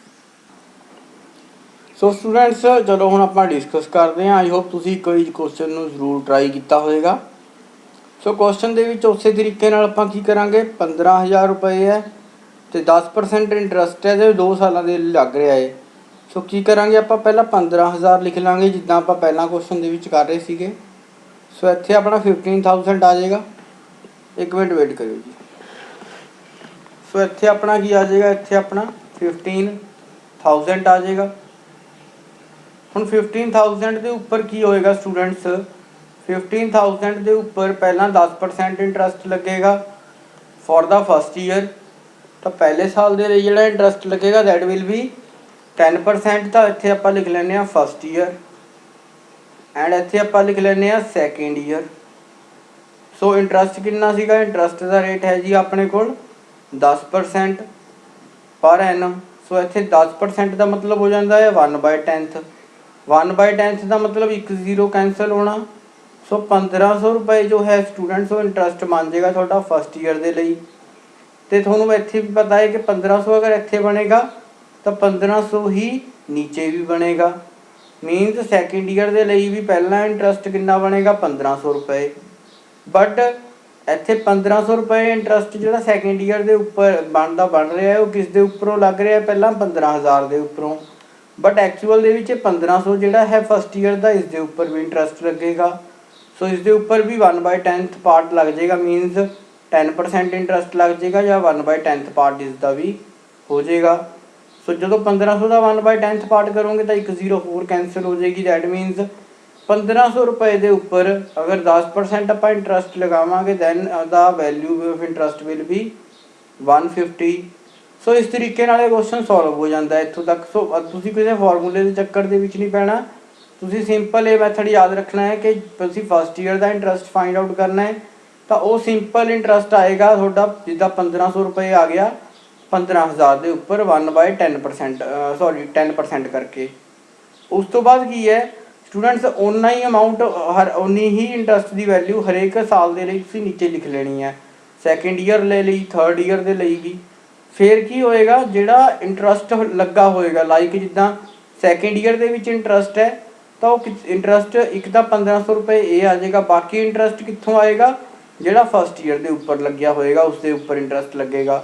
ਸੋ ਸਟੂਡੈਂਟਸ ਚਲੋ ਹੁਣ ਆਪਾਂ ਡਿਸਕਸ ਕਰਦੇ ਹਾਂ। ਆਈ ਹੋਪ ਤੁਸੀਂ ਕੋਈ ਕੁਐਸਚਨ ਨੂੰ ਜ਼ਰੂਰ ਟਰਾਈ ਕੀਤਾ ਹੋਵੇਗਾ। ਸੋ ਕੁਐਸਚਨ ਦੇ ਵਿੱਚ ਉਸੇ ਤਰੀਕੇ ਨਾਲ ਆਪਾਂ ਕੀ ਕਰਾਂਗੇ, 15,000 ਰੁਪਏ ਹੈ ਅਤੇ 10% ਇੰਟਰਸਟ ਹੈ ਅਤੇ 2 ਸਾਲਾਂ ਦੇ ਲੱਗ ਰਿਹਾ ਹੈ। ਸੋ ਕੀ ਕਰਾਂਗੇ ਆਪਾਂ, ਪਹਿਲਾਂ 15,000 ਲਿਖ ਲਾਂਗੇ ਜਿੱਦਾਂ ਆਪਾਂ ਪਹਿਲਾਂ ਕੁਐਸਚਨ ਦੇ ਵਿੱਚ ਕਰ ਰਹੇ ਸੀਗੇ। ਸੋ ਇੱਥੇ ਆਪਣਾ 15,000 ਆ ਜਾਏਗਾ। 1 ਮਿੰਟ ਵੇਟ ਕਰਿਓ ਜੀ। ਸੋ ਇੱਥੇ ਆਪਣਾ ਕੀ ਆ ਜਾਏਗਾ, ਇੱਥੇ ਆਪਣਾ 15,000 ਆ ਜਾਏਗਾ। ਹੁਣ 15,000 ਦੇ ਉੱਪਰ ਕੀ ਹੋਏਗਾ ਸਟੂਡੈਂਟਸ, 15,000 ਦੇ ਉੱਪਰ ਪਹਿਲਾਂ 10% ਇੰਟਰਸਟ ਲੱਗੇਗਾ ਫॉर द फर्स्ट ईयर। ਤਾਂ ਪਹਿਲੇ ਸਾਲ ਦੇ ਲਈ ਜਿਹੜਾ ਇੰਟਰਸਟ ਲੱਗੇਗਾ ਦੈਟ ਵਿਲ ਬੀ 10%। ਤਾਂ ਇੱਥੇ ਆਪਾਂ ਲਿਖ ਲੈਂਦੇ ਹਾਂ ਫਸਟ ਈਅਰ ਐਂਡ ਇੱਥੇ ਆਪਾਂ ਲਿਖ ਲੈਂਦੇ ਹਾਂ ਸੈਕਿੰਡ ਈਅਰ। ਸੋ ਇੰਟਰਸਟ ਕਿੰਨਾ ਸੀਗਾ, ਇੰਟਰਸਟ ਦਾ ਰੇਟ ਹੈ ਜੀ ਆਪਣੇ ਕੋਲ 10% ਪਰ ਐਨਮ। ਸੋ ਇੱਥੇ 10% ਦਾ ਮਤਲਬ ਹੋ ਜਾਂਦਾ ਹੈ 1/10। 1/10 ਦਾ ਮਤਲਬ 1 0 ਕੈਂਸਲ ਹੋਣਾ। ਸੋ 1500 ਰੁਪਏ ਜੋ ਹੈ ਸਟੂਡੈਂਟਸ ਉਹ ਇੰਟਰਸਟ ਬਣ ਜਾਏਗਾ ਤੁਹਾਡਾ ਫਸਟ ਈਅਰ ਦੇ ਲਈ। ਅਤੇ ਤੁਹਾਨੂੰ ਇੱਥੇ ਵੀ ਪਤਾ ਹੈ ਕਿ 1500 ਅਗਰ ਇੱਥੇ ਬਣੇਗਾ ਤਾਂ 1500 ਹੀ ਨੀਚੇ ਵੀ ਬਣੇਗਾ। ਮੀਨਸ ਸੈਕਿੰਡ ਈਅਰ ਦੇ ਲਈ ਵੀ ਪਹਿਲਾਂ ਇੰਟਰਸਟ ਕਿੰਨਾ ਬਣੇਗਾ, 1500 ਰੁਪਏ। ਬਟ ਇੱਥੇ 1500 ਰੁਪਏ ਇੰਟਰਸਟ ਜਿਹੜਾ ਸੈਕਿੰਡ ਈਅਰ ਦੇ ਉੱਪਰ ਬਣ ਰਿਹਾ ਹੈ ਉਹ ਕਿਸ ਦੇ ਉੱਪਰੋਂ ਲੱਗ ਰਿਹਾ, ਪਹਿਲਾਂ 15,000 ਦੇ ਉੱਪਰੋਂ। ਬਟ ਐਕਚੁਅਲ ਦੇ ਵਿੱਚ 1500 ਜਿਹੜਾ ਹੈ ਫਸਟ ਈਅਰ ਦਾ, ਇਸ ਦੇ ਉੱਪਰ ਵੀ ਇੰਟਰਸਟ ਲੱਗੇਗਾ। ਸੋ ਇਸ ਦੇ ਉੱਪਰ ਵੀ 1/10 ਪਾਰਟ ਲੱਗ ਜਾਏਗਾ, ਮੀਨਸ 10% ਇੰਟਰਸਟ ਲੱਗ ਜਾਏਗਾ ਜਾਂ 1/10 ਪਾਰਟ ਇਸ ਦਾ ਵੀ ਹੋ ਜਾਏਗਾ। ਸੋ ਜਦੋਂ 1500 ਦਾ 1/10 ਪਾਰਟ ਕਰੋਗੇ ਤਾਂ 1 0 ਹੋਰ ਕੈਂਸਲ ਹੋ ਜਾਏਗੀ। ਦੈਟ ਮੀਨਸ 1500 ਰੁਪਏ ਦੇ ਉੱਪਰ ਅਗਰ 10% ਆਪਾਂ ਇੰਟਰਸਟ ਲਗਾਵਾਂਗੇ then the value of interest will be 150। So ਇਸ ਤਰੀਕੇ ਨਾਲ ਇਹ ਕੁਐਸਚਨ ਸੋਲਵ ਹੋ ਜਾਂਦਾ ਇੱਥੋਂ ਤੱਕ। ਸੋ ਤੁਸੀਂ ਕਿਸੇ ਫਾਰਮੂਲੇ ਦੇ ਚੱਕਰ ਦੇ ਵਿੱਚ ਨਹੀਂ ਪੈਣਾ। ਤੁਸੀਂ ਸਿੰਪਲ ਇਹ ਮੈਥਡ ਯਾਦ ਰੱਖਣਾ ਹੈ ਕਿ ਤੁਸੀਂ ਫਸਟ ਈਅਰ ਦਾ ਇੰਟਰਸਟ ਫਾਈਂਡ ਆਊਟ ਕਰਨਾ ਹੈ ਤਾਂ ਉਹ ਸਿੰਪਲ ਇੰਟਰਸਟ ਆਏਗਾ ਤੁਹਾਡਾ, ਜਿੱਦਾਂ 1500 ਰੁਪਏ ਆ ਗਿਆ 15,000 ਦੇ ਉੱਪਰ 1/10% 10% ਕਰਕੇ। ਉਸ ਤੋਂ ਬਾਅਦ ਕੀ ਹੈ ਸਟੂਡੈਂਟਸ, ਓਨਾ ਹੀ ਅਮਾਊਂਟ ਓਨੀ ਹੀ ਇੰਟਰਸਟ ਦੀ ਵੈਲਿਊ ਹਰੇਕ ਸਾਲ ਦੇ ਲਈ ਤੁਸੀਂ ਨੀਚੇ ਲਿਖ ਲੈਣੀ ਹੈ, ਸੈਕਿੰਡ ਈਅਰ ਦੇ ਲਈ, ਥਰਡ ਈਅਰ ਦੇ ਲਈ ਵੀ। ਫਿਰ ਕੀ ਹੋਏਗਾ, ਜਿਹੜਾ ਇੰਟਰਸਟ ਲੱਗਾ ਹੋਏਗਾ ਲਾਈਕ ਜਿੱਦਾਂ ਸੈਕਿੰਡ ਈਅਰ ਦੇ ਵਿੱਚ ਇੰਟਰਸਟ ਹੈ ਤਾਂ ਉਹ ਇੰਟਰਸਟ ਇੱਕ ਤਾਂ 1500 ਰੁਪਏ ਇਹ ਆ ਜਾਏਗਾ, ਬਾਕੀ ਇੰਟਰਸਟ ਕਿੱਥੋਂ ਆਏਗਾ, ਜਿਹੜਾ ਫਸਟ ਈਅਰ ਦੇ ਉੱਪਰ ਲੱਗਿਆ ਹੋਏਗਾ ਉਸ ਦੇ ਉੱਪਰ ਇੰਟਰਸਟ ਲੱਗੇਗਾ।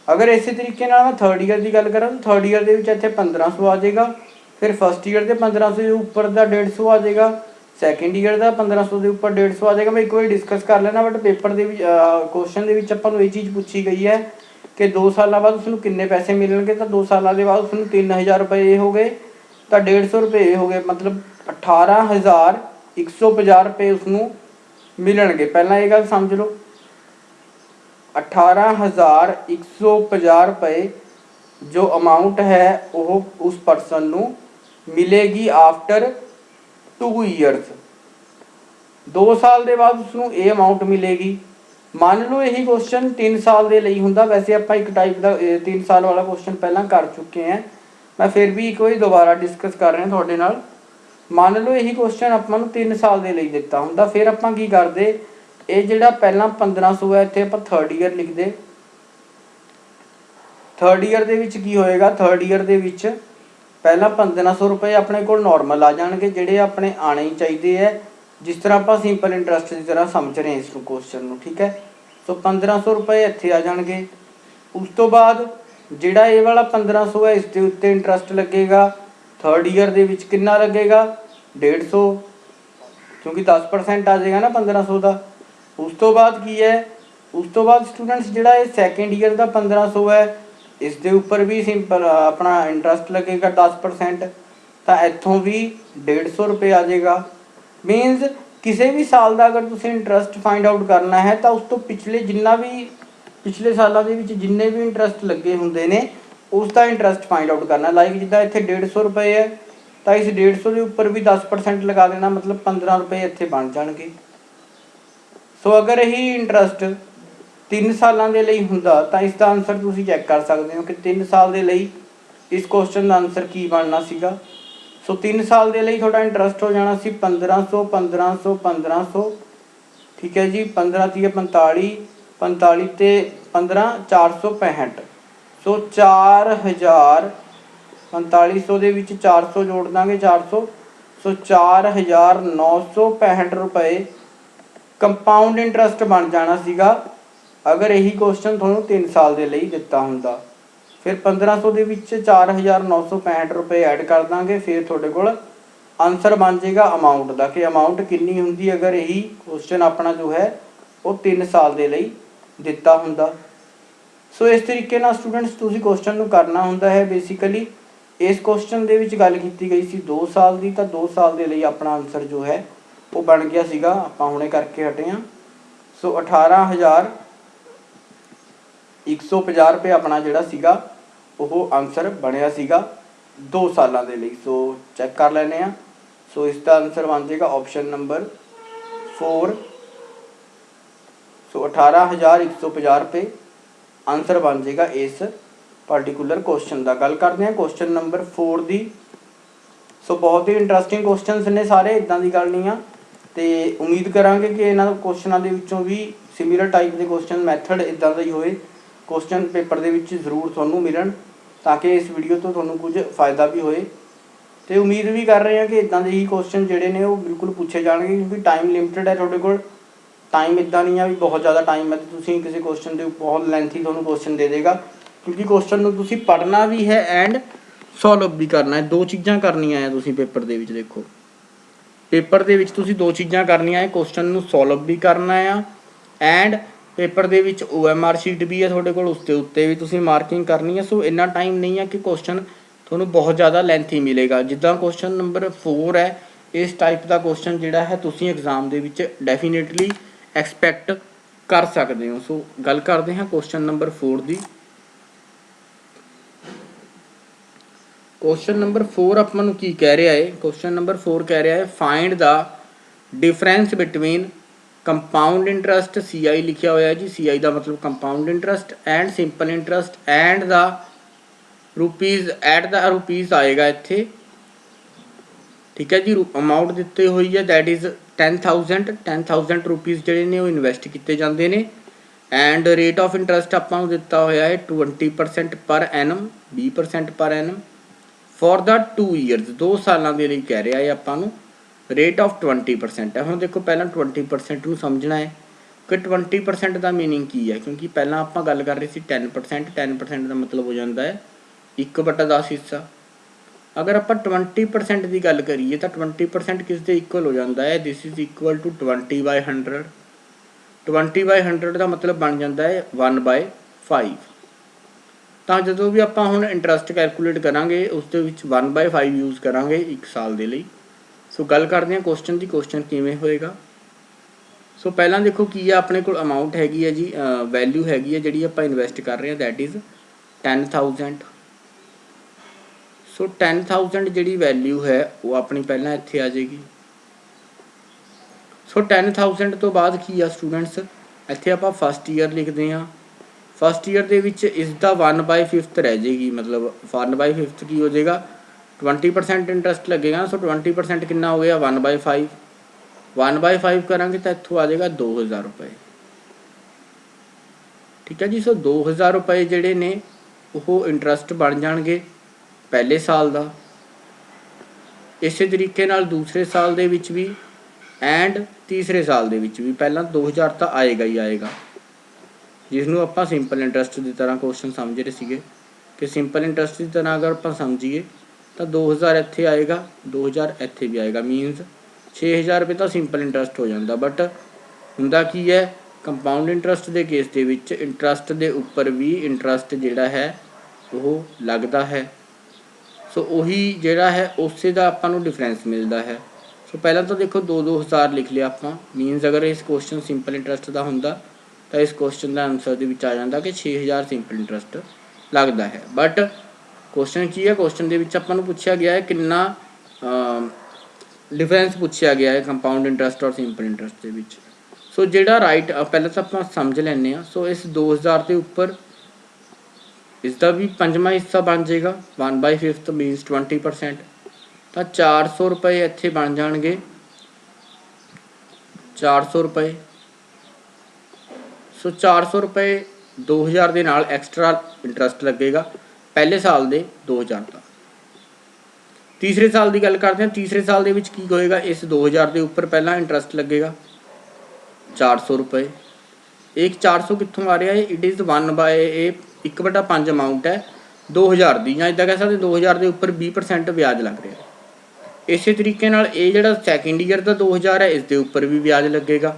ਅਗਰ ਇਸੇ ਤਰੀਕੇ ਨਾਲ ਮੈਂ ਥਰਡ ਈਅਰ ਦੀ ਗੱਲ ਕਰਾਂ ਤਾਂ ਥਰਡ ਈਅਰ ਦੇ ਵਿੱਚ ਇੱਥੇ 1500 ਆ ਜਾਏਗਾ, ਫਿਰ ਫਸਟ ਈਅਰ ਦੇ 1500 ਦੇ ਉੱਪਰ ਦਾ 150 ਆ ਜਾਏਗਾ, ਸੈਕਿੰਡ ਈਅਰ ਦਾ 1500 ਦੇ ਉੱਪਰ 150 ਆ ਜਾਏਗਾ। ਮੈਂ ਇੱਕ ਵਾਰੀ ਡਿਸਕਸ ਕਰ ਲੈਣਾ, ਬਟ ਪੇਪਰ ਦੇ ਵਿੱਚ ਕੁਐਸਚਨ ਦੇ ਵਿੱਚ ਆਪਾਂ ਨੂੰ ਇਹ ਚੀਜ਼ ਪੁੱਛੀ ਗਈ ਹੈ ਕਿ 2 ਸਾਲਾਂ ਬਾਅਦ ਉਸਨੂੰ ਕਿੰਨੇ ਪੈਸੇ ਮਿਲਣਗੇ, ਤਾਂ 2 ਸਾਲਾਂ ਦੇ ਬਾਅਦ ਉਸਨੂੰ 3000 ਰੁਪਏ ਹੋ ਗਏ ਤਾਂ 150 ਰੁਪਏ ਹੋ ਗਏ, ਮਤਲਬ 18,150 ਰੁਪਏ ਉਸਨੂੰ ਮਿਲਣਗੇ। ਪਹਿਲਾਂ ਇਹ ਗੱਲ ਸਮਝ ਲਓ, 18,150 ਰੁਪਏ ਜੋ ਅਮਾਊਂਟ ਹੈ ਉਹ ਉਸ ਪਰਸਨ ਨੂੰ ਮਿਲੇਗੀ ਆਫਟਰ 2 ਈਅਰਸ। 2 ਸਾਲ ਦੇ ਬਾਅਦ ਉਸਨੂੰ ਇਹ ਅਮਾਊਂਟ ਮਿਲੇਗੀ। ਮੰਨ ਲਓ ਇਹੀ ਕੁਐਸਚਨ 3 ਸਾਲ ਦੇ ਲਈ ਹੁੰਦਾ, ਵੈਸੇ ਆਪਾਂ ਇੱਕ ਟਾਈਪ ਦਾ 3 ਸਾਲ ਵਾਲਾ ਕੁਐਸਚਨ ਪਹਿਲਾਂ ਕਰ ਚੁੱਕੇ ਹਾਂ, ਮੈਂ ਫਿਰ ਵੀ ਇੱਕ ਵਾਰੀ ਦੁਬਾਰਾ ਡਿਸਕਸ ਕਰ ਰਿਹਾ ਤੁਹਾਡੇ ਨਾਲ। ਮੰਨ ਲਓ ਇਹੀ ਕੁਐਸਚਨ ਆਪਾਂ ਨੂੰ 3 ਸਾਲ ਦੇ ਲਈ ਦਿੱਤਾ ਹੁੰਦਾ, ਫਿਰ ਆਪਾਂ ਕੀ ਕਰਦੇ, ਇਹ ਜਿਹੜਾ ਪਹਿਲਾਂ 1500 ਹੈ ਇੱਥੇ ਆਪਾਂ ਥਰਡ ਈਅਰ ਲਿਖਦੇ। ਥਰਡ ਈਅਰ ਦੇ ਵਿੱਚ ਕੀ ਹੋਏਗਾ, ਥਰਡ ਈਅਰ ਦੇ ਵਿੱਚ ਪਹਿਲਾਂ 1500 ਰੁਪਏ ਆਪਣੇ ਕੋਲ ਨੋਰਮਲ ਆ ਜਾਣਗੇ, ਜਿਹੜੇ ਆਪਣੇ ਆਣੇ ਹੀ ਚਾਹੀਦੇ ਹੈ, ਜਿਸ ਤਰ੍ਹਾਂ ਆਪਾਂ ਸਿੰਪਲ ਇੰਟਰਸਟ ਦੀ ਤਰ੍ਹਾਂ ਸਮਝ ਰਹੇ ਇਸ ਕੁਐਸਚਨ ਨੂੰ, ਠੀਕ ਹੈ। ਸੋ 1500 ਰੁਪਏ ਇੱਥੇ ਆ ਜਾਣਗੇ। ਉਸ ਤੋਂ ਬਾਅਦ ਜਿਹੜਾ ਇਹ ਵਾਲਾ 1500 ਹੈ, ਇਸ ਦੇ ਉੱਤੇ ਇੰਟਰਸਟ ਲੱਗੇਗਾ। ਥਰਡ ਈਅਰ ਦੇ ਵਿੱਚ ਕਿੰਨਾ ਲੱਗੇਗਾ, 150, ਕਿਉਂਕਿ 10% ਆ ਜਾਏਗਾ ਨਾ 1500 ਦਾ। ਉਸ ਤੋਂ ਬਾਅਦ ਕੀ ਹੈ, ਉਸ ਤੋਂ ਬਾਅਦ ਸਟੂਡੈਂਟਸ ਜਿਹੜਾ ਇਹ ਸੈਕਿੰਡ ਈਅਰ ਦਾ 1500 ਹੈ, ਇਸ ਦੇ ਉੱਪਰ ਵੀ ਸਿੰਪਲ ਆਪਣਾ ਇੰਟਰਸਟ ਲੱਗੇਗਾ 10%, ਤਾਂ ਇੱਥੋਂ ਵੀ 150 ਰੁਪਏ ਆ ਜਾਏਗਾ। ਮੀਨਸ ਕਿਸੇ ਵੀ ਸਾਲ ਦਾ ਅਗਰ ਤੁਸੀਂ ਇੰਟਰਸਟ ਫਾਈਂਡ ਆਊਟ ਕਰਨਾ ਹੈ ਤਾਂ ਉਸ ਤੋਂ ਪਿਛਲੇ ਸਾਲਾਂ ਦੇ ਵਿੱਚ ਜਿੰਨੇ ਵੀ ਇੰਟਰਸਟ ਲੱਗੇ ਹੁੰਦੇ ਨੇ ਉਸ ਦਾ ਇੰਟਰਸਟ ਫਾਈਂਡ ਆਊਟ ਕਰਨਾ। ਲਾਈਕ ਜਿੱਦਾਂ ਇੱਥੇ 150 ਰੁਪਏ ਹੈ ਤਾਂ ਇਸ 150 ਦੇ ਉੱਪਰ ਵੀ 10% ਲਗਾ ਦੇਣਾ, ਮਤਲਬ 15 ਰੁਪਏ ਇੱਥੇ ਬਣ ਜਾਣਗੇ। ਸੋ ਅਗਰ ਇਹੀ ਇੰਟਰਸਟ 3 ਸਾਲਾਂ ਦੇ ਲਈ ਹੁੰਦਾ ਤਾਂ ਇਸ ਦਾ ਆਨਸਰ ਤੁਸੀਂ ਚੈੱਕ ਕਰ ਸਕਦੇ ਹੋ ਕਿ 3 ਸਾਲ ਦੇ ਲਈ ਇਸ ਕੁਐਸਚਨ ਦਾ ਆਨਸਰ ਕੀ ਬਣਨਾ ਸੀਗਾ। ਸੋ 3 ਸਾਲ ਦੇ ਲਈ ਤੁਹਾਡਾ ਇੰਟਰਸਟ ਹੋ ਜਾਣਾ ਸੀ 1500 1500 1500, ਠੀਕ ਹੈ ਜੀ। 15 ਤੀਏ 45, 45 ਤੇ 15 465। ਸੋ 4000, 4500 ਦੇ ਵਿੱਚ 400 ਜੋੜ ਦਾਂਗੇ 400, ਸੋ 4965 ਰੁਪਏ ਕੰਪਾਊਂਡ ਇੰਟਰਸਟ ਬਣ ਜਾਣਾ ਸੀਗਾ ਅਗਰ ਇਹੀ ਕੁਐਸਚਨ ਤੁਹਾਨੂੰ 3 ਸਾਲ ਦੇ ਲਈ ਦਿੱਤਾ ਹੁੰਦਾ। ਫਿਰ 1500 ਦੇ ਵਿੱਚ 4965 ਰੁਪਏ ਐਡ ਕਰ ਦਾਂਗੇ, ਫਿਰ ਤੁਹਾਡੇ ਕੋਲ ਆਨਸਰ ਬਣ ਜਾਏਗਾ ਅਮਾਊਂਟ ਦਾ, ਕਿ ਅਮਾਊਂਟ ਕਿੰਨੀ ਹੁੰਦੀ ਅਗਰ ਇਹੀ ਕੁਐਸਚਨ ਆਪਣਾ ਜੋ ਹੈ ਉਹ 3 ਸਾਲ ਦੇ ਲਈ ਦਿੱਤਾ ਹੁੰਦਾ। ਸੋ ਇਸ ਤਰੀਕੇ ਨਾਲ ਸਟੂਡੈਂਟਸ ਤੁਸੀਂ ਕੁਐਸਚਨ ਨੂੰ ਕਰਨਾ ਹੁੰਦਾ ਹੈ। ਬੇਸਿਕਲੀ ਇਸ ਕੁਐਸਚਨ ਦੇ ਵਿੱਚ ਗੱਲ ਕੀਤੀ ਗਈ ਸੀ 2 ਸਾਲ ਦੀ, ਤਾਂ 2 ਸਾਲ ਦੇ ਲਈ ਆਪਣਾ ਆਨਸਰ ਜੋ ਹੈ ਉਹ ਬਣ ਗਿਆ ਸੀਗਾ, ਆਪਾਂ ਹੁਣੇ ਕਰਕੇ ਹਟੇ ਹਾਂ। ਸੋ 18,150 ਰੁਪਏ ਆਪਣਾ ਜਿਹੜਾ ਸੀਗਾ ਉਹ ਆਨਸਰ ਬਣਿਆ ਸੀਗਾ 2 ਸਾਲਾਂ ਦੇ ਲਈ। ਸੋ ਚੈੱਕ ਕਰ ਲੈਂਦੇ ਹਾਂ। ਸੋ ਇਸ ਦਾ ਆਨਸਰ ਬਣ ਜਾਏਗਾ ਆਪਸ਼ਨ ਨੰਬਰ 4। ਸੋ 18,150 ਰੁਪਏ ਆਨਸਰ ਬਣ ਜਾਏਗਾ ਇਸ ਪਾਰਟੀਕੂਲਰ ਕੁਐਸਚਨ ਦਾ। ਗੱਲ ਕਰਦੇ ਹਾਂ ਕੁਐਸਚਨ ਨੰਬਰ 4 ਦੀ। ਸੋ ਬਹੁਤ ਹੀ ਇੰਟਰਸਟਿੰਗ ਕੁਐਸਚਨਸ ਨੇ ਸਾਰੇ, ਇੱਦਾਂ ਦੀ ਗੱਲ ਨਹੀਂ ਆ, ਤੇ ਉਮੀਦ ਕਰਾਂਗੇ ਕਿ ਇਹਨਾਂ ਕੁਐਸਚਨਾਂ ਦੇ ਵਿੱਚੋਂ ਵੀ ਸਿਮਿਲਰ ਟਾਈਪ ਦੇ ਕੁਐਸਚਨ ਮੈਥਡ ਇੱਦਾਂ ਦਾ ਹੀ ਹੋਏ, ਕੁਐਸਚਨ ਪੇਪਰ ਦੇ ਵਿੱਚ ਜ਼ਰੂਰ ਤੁਹਾਨੂੰ ਮਿਲਣ, ਤਾਂ ਕਿ ਇਸ ਵੀਡੀਓ ਤੋਂ ਤੁਹਾਨੂੰ ਕੁਝ ਫਾਇਦਾ ਵੀ ਹੋਏ। ਤੇ ਉਮੀਦ ਵੀ ਕਰ ਰਹੇ ਹਾਂ ਕਿ ਇੱਦਾਂ ਦੇ ਹੀ ਕੁਐਸਚਨ ਜਿਹੜੇ ਨੇ ਉਹ ਬਿਲਕੁਲ ਪੁੱਛੇ ਜਾਣਗੇ, ਕਿਉਂਕਿ ਟਾਈਮ ਲਿਮਿਟਡ ਹੈ ਤੁਹਾਡੇ ਕੋਲ। ਟਾਈਮ ਇੱਦਾਂ ਨਹੀਂ ਆ ਵੀ ਬਹੁਤ ਜ਼ਿਆਦਾ ਟਾਈਮ ਹੈ ਤੇ ਤੁਸੀਂ ਕਿਸੇ ਕੁਐਸਚਨ ਦੇ ਬਹੁਤ ਲੈਂਥੀ ਤੁਹਾਨੂੰ ਕੁਐਸਚਨ ਦੇ ਦੇਗਾ, ਕਿਉਂਕਿ ਕੁਐਸਚਨ ਨੂੰ ਤੁਸੀਂ ਪੜ੍ਹਨਾ ਵੀ ਹੈ ਐਂਡ ਸੋਲਵ ਵੀ ਕਰਨਾ ਹੈ। 2 ਚੀਜ਼ਾਂ ਕਰਨੀਆਂ ਹੈ ਤੁਸੀਂ ਪੇਪਰ ਦੇ ਵਿੱਚ। ਦੇਖੋ ਪੇਪਰ ਦੇ ਵਿੱਚ ਤੁਸੀਂ 2 ਚੀਜ਼ਾਂ ਕਰਨੀਆਂ ਹੈ, ਕੁਐਸਚਨ ਨੂੰ ਸੋਲਵ ਵੀ ਕਰਨਾ ਆ ਐਂਡ ਪੇਪਰ ਦੇ ਵਿੱਚ OMR ਸ਼ੀਟ ਵੀ ਹੈ ਤੁਹਾਡੇ ਕੋਲ, ਉਸ ਦੇ ਉੱਤੇ ਵੀ ਤੁਸੀਂ ਮਾਰਕਿੰਗ ਕਰਨੀ ਹੈ। ਸੋ ਇੰਨਾ ਟਾਈਮ ਨਹੀਂ ਹੈ ਕਿ ਕੁਐਸਚਨ ਤੁਹਾਨੂੰ ਬਹੁਤ ਜ਼ਿਆਦਾ ਲੈਂਥੀ ਮਿਲੇਗਾ। ਜਿੱਦਾਂ ਕੁਐਸਚਨ ਨੰਬਰ 4 ਹੈ, ਇਸ ਟਾਈਪ ਦਾ ਕੁਐਸਚਨ ਜਿਹੜਾ ਹੈ ਤੁਸੀਂ ਐਗਜ਼ਾਮ ਦੇ ਵਿੱਚ ਡੈਫੀਨੇਟਲੀ ਐਕਸਪੈਕਟ ਕਰ ਸਕਦੇ ਹੋ। ਸੋ ਗੱਲ ਕਰਦੇ ਹਾਂ ਕੁਐਸਚਨ ਨੰਬਰ 4 ਦੀ। ਕੁਐਸਚਨ ਨੰਬਰ 4 ਆਪਾਂ ਨੂੰ ਕੀ ਕਹਿ ਰਿਹਾ ਹੈ, ਕੁਐਸਚਨ ਨੰਬਰ 4 ਕਹਿ ਰਿਹਾ ਹੈ find the difference between compound interest, CI ਲਿਖਿਆ ਹੋਇਆ ਜੀ, CI ਦਾ ਮਤਲਬ compound interest, and simple interest and the rupees, at the rupees ਆਏਗਾ ਇੱਥੇ, ਠੀਕ ਹੈ ਜੀ। ਅਮਾਊਂਟ ਦਿੱਤੀ ਹੋਈ ਹੈ ਦੈਟ ਇਜ਼ 10,000 ਰੁਪੀਜ਼ ਜਿਹੜੇ ਨੇ ਉਹ ਇਨਵੈਸਟ ਕੀਤੇ ਜਾਂਦੇ ਨੇ। ਐਂਡ ਰੇਟ ਆਫ ਇੰਟਰਸਟ ਆਪਾਂ ਨੂੰ ਦਿੱਤਾ ਹੋਇਆ ਹੈ 20% ਪਰ ਐਨਮ, 20% ਪਰ ਐਨਮ ਫॉर ਦਾ 2 ਈਅਰਸ, 2 ਸਾਲਾਂ ਦੇ ਲਈ ਕਹਿ ਰਿਹਾ ਹੈ ਆਪਾਂ ਨੂੰ। ਰੇਟ ਆਫ 20% ਹੈ। ਹੁਣ ਦੇਖੋ ਪਹਿਲਾਂ 20% ਨੂੰ ਸਮਝਣਾ ਹੈ ਕਿ 20% ਦਾ ਮੀਨਿੰਗ ਕੀ ਹੈ, ਕਿਉਂਕਿ ਪਹਿਲਾਂ ਆਪਾਂ ਗੱਲ ਕਰ ਰਹੇ ਸੀ 10%। 10% ਦਾ ਮਤਲਬ ਹੋ ਜਾਂਦਾ ਹੈ 1/10 ਹਿੱਸਾ। ਅਗਰ ਆਪਾਂ 20% ਦੀ ਗੱਲ ਕਰੀਏ ਤਾਂ 20% ਕਿਸ ਦੇ ਇਕੁਅਲ ਹੋ ਜਾਂਦਾ ਹੈ, ਦਿਸ ਇਜ਼ ਇਕੁਅਲ ਟੂ 20/100। 20/100 ਦਾ ਮਤਲਬ ਬਣ ਜਾਂਦਾ ਹੈ 1/5। ਤਾਂ ਜਦੋਂ ਵੀ ਆਪਾਂ ਹੁਣ ਇੰਟਰਸਟ ਕੈਲਕੂਲੇਟ ਕਰਾਂਗੇ ਉਸ ਦੇ ਵਿੱਚ 1/5 ਯੂਜ਼ ਕਰਾਂਗੇ 1 ਸਾਲ ਦੇ ਲਈ। ਸੋ ਗੱਲ ਕਰਦੇ ਹਾਂ ਕੁਐਸਚਨ ਦੀ, ਕੁਐਸਚਨ ਕਿਵੇਂ ਹੋਏਗਾ। ਸੋ ਪਹਿਲਾਂ ਦੇਖੋ ਕੀ ਹੈ ਆਪਣੇ ਕੋਲ ਅਮਾਊਂਟ ਹੈਗੀ ਹੈ ਜੀ, ਵੈਲਿਊ ਹੈਗੀ ਹੈ ਜਿਹੜੀ ਆਪਾਂ ਇਨਵੈਸਟ ਕਰ ਰਹੇ ਹਾਂ ਦੈਟ ਇਜ਼ 10,000। ਸੋ 10,000 ਜਿਹੜੀ ਵੈਲਿਊ ਹੈ ਉਹ ਆਪਣੀ ਪਹਿਲਾਂ ਇੱਥੇ ਆ ਜਾਏਗੀ। ਸੋ 10,000 ਤੋਂ ਬਾਅਦ ਕੀ ਆ ਸਟੂਡੈਂਟਸ, ਇੱਥੇ ਆਪਾਂ ਫਸਟ ਈਅਰ ਲਿਖਦੇ ਹਾਂ। ਫਸਟ ਈਅਰ ਦੇ ਵਿੱਚ ਇਸ ਦਾ 1/5 ਰਹਿ ਜਾਏਗੀ, ਮਤਲਬ 1/5 ਕੀ ਹੋ ਜਾਏਗਾ 20% इंटरस्ट लगेगा, सो 20% कितना हो गया 1/5। 1/5 करांगे तो इत्थों आ जाएगा 2000 रुपये। ठीक है जी। सो 2000 रुपये ਜਿਹੜੇ ਨੇ ਉਹ ਇੰਟਰਸਟ ਬਣ ਜਾਣਗੇ ਪਹਿਲੇ ਸਾਲ ਦਾ। ਇਸੇ ਤਰੀਕੇ ਨਾਲ ਦੂਸਰੇ ਸਾਲ ਦੇ ਵਿੱਚ ਵੀ ਐਂਡ ਤੀਸਰੇ ਸਾਲ ਦੇ ਵਿੱਚ ਵੀ ਪਹਿਲਾਂ 2000 ਤਾਂ ਆਏਗਾ ਹੀ ਆਏਗਾ, ਜਿਸ ਨੂੰ ਆਪਾਂ ਸਿੰਪਲ ਇੰਟਰਸਟ ਦੀ ਤਰ੍ਹਾਂ ਕੁਐਸਚਨ ਸਮਝ ਰਹੇ ਸੀਗੇ ਕਿ ਸਿੰਪਲ ਇੰਟਰਸਟ ਦੀ ਤਰ੍ਹਾਂ ਅਗਰ ਆਪਾਂ ਸਮਝੀਏ ਤਾਂ 2000 ਇੱਥੇ ਆਏਗਾ, 2000 ਇੱਥੇ ਵੀ ਆਏਗਾ, ਮੀਨਸ 6000 ਰੁਪਏ ਤਾਂ ਸਿੰਪਲ ਇੰਟਰਸਟ ਹੋ ਜਾਂਦਾ। ਬਟ ਹੁੰਦਾ ਕੀ ਹੈ, ਕੰਪਾਊਂਡ ਇੰਟਰਸਟ ਦੇ ਕੇਸ ਦੇ ਵਿੱਚ ਇੰਟਰਸਟ ਦੇ ਉੱਪਰ ਵੀ ਇੰਟਰਸਟ ਜਿਹੜਾ ਹੈ ਉਹ ਲੱਗਦਾ ਹੈ। ਸੋ ਉਹੀ ਜਿਹੜਾ ਹੈ ਉਸੇ ਦਾ ਆਪਾਂ ਨੂੰ ਡਿਫਰੈਂਸ ਮਿਲਦਾ ਹੈ। ਸੋ ਪਹਿਲਾਂ ਤਾਂ ਦੇਖੋ 2-2000 ਲਿਖ ਲਿਆ ਆਪਾਂ, ਮੀਨਸ ਅਗਰ ਇਸ ਕੁਐਸਚਨ ਸਿੰਪਲ ਇੰਟਰਸਟ ਦਾ ਹੁੰਦਾ ਤਾਂ ਇਸ ਕੁਐਸਚਨ ਦਾ ਆਨਸਰ ਦੇ ਵਿੱਚ ਆ ਜਾਂਦਾ ਕਿ 6000 ਸਿੰਪਲ ਇੰਟਰਸਟ ਲੱਗਦਾ ਹੈ। ਬਟ ਕੁਐਸਚਨ ਕੀ ਹੈ, ਕੁਐਸਚਨ ਦੇ ਵਿੱਚ ਆਪਾਂ ਨੂੰ ਪੁੱਛਿਆ ਗਿਆ ਹੈ ਕਿੰਨਾ ਡਿਫਰੈਂਸ ਪੁੱਛਿਆ ਗਿਆ ਹੈ ਕੰਪਾਊਂਡ ਇੰਟਰਸਟ ਔਰ ਸਿੰਪਲ ਇੰਟਰਸਟ ਦੇ ਵਿੱਚ। ਸੋ ਜਿਹੜਾ ਰਾਈਟ ਪਹਿਲਾਂ ਤਾਂ ਆਪਾਂ ਸਮਝ ਲੈਂਦੇ ਹਾਂ। ਸੋ ਇਸ 2000 ਦੇ ਉੱਪਰ ਇਸ ਦਾ ਵੀ ਪੰਜਵਾਂ ਹਿੱਸਾ ਬਣ ਜਾਏਗਾ 1/5 ਮੀਨਸ 20%, ਤਾਂ 400 ਰੁਪਏ ਇੱਥੇ ਬਣ ਜਾਣਗੇ 400 ਰੁਪਏ। ਸੋ 400 ਰੁਪਏ 2000 ਦੇ ਨਾਲ ਐਕਸਟਰਾ ਇੰਟਰਸਟ ਲੱਗੇਗਾ ਪਹਿਲੇ ਸਾਲ ਦੇ 2000 ਦਾ। ਤੀਸਰੇ ਸਾਲ ਦੀ ਗੱਲ ਕਰਦੇ ਹਾਂ। ਤੀਸਰੇ ਸਾਲ ਦੇ ਵਿੱਚ ਕੀ ਹੋਏਗਾ, ਇਸ 2000 ਦੇ ਉੱਪਰ ਪਹਿਲਾਂ ਇੰਟਰਸਟ ਲੱਗੇਗਾ 400 ਰੁਪਏ। ਇਹ 400 ਕਿੱਥੋਂ ਆ ਰਿਹਾ ਹੈ, ਇਟ ਇਜ਼ 1/5 ਅਮਾਊਂਟ ਹੈ 2000 ਦੀ, ਜਾਂ ਇੱਦਾਂ ਕਹਿ ਸਕਦੇ 2000 ਦੇ ਉੱਪਰ 20% ਵਿਆਜ ਲੱਗ ਰਿਹਾ। ਇਸੇ ਤਰੀਕੇ ਨਾਲ ਇਹ ਜਿਹੜਾ ਸੈਕਿੰਡ ਈਅਰ ਦਾ 2000 ਹੈ ਇਸ ਦੇ ਉੱਪਰ ਵੀ ਵਿਆਜ ਲੱਗੇਗਾ।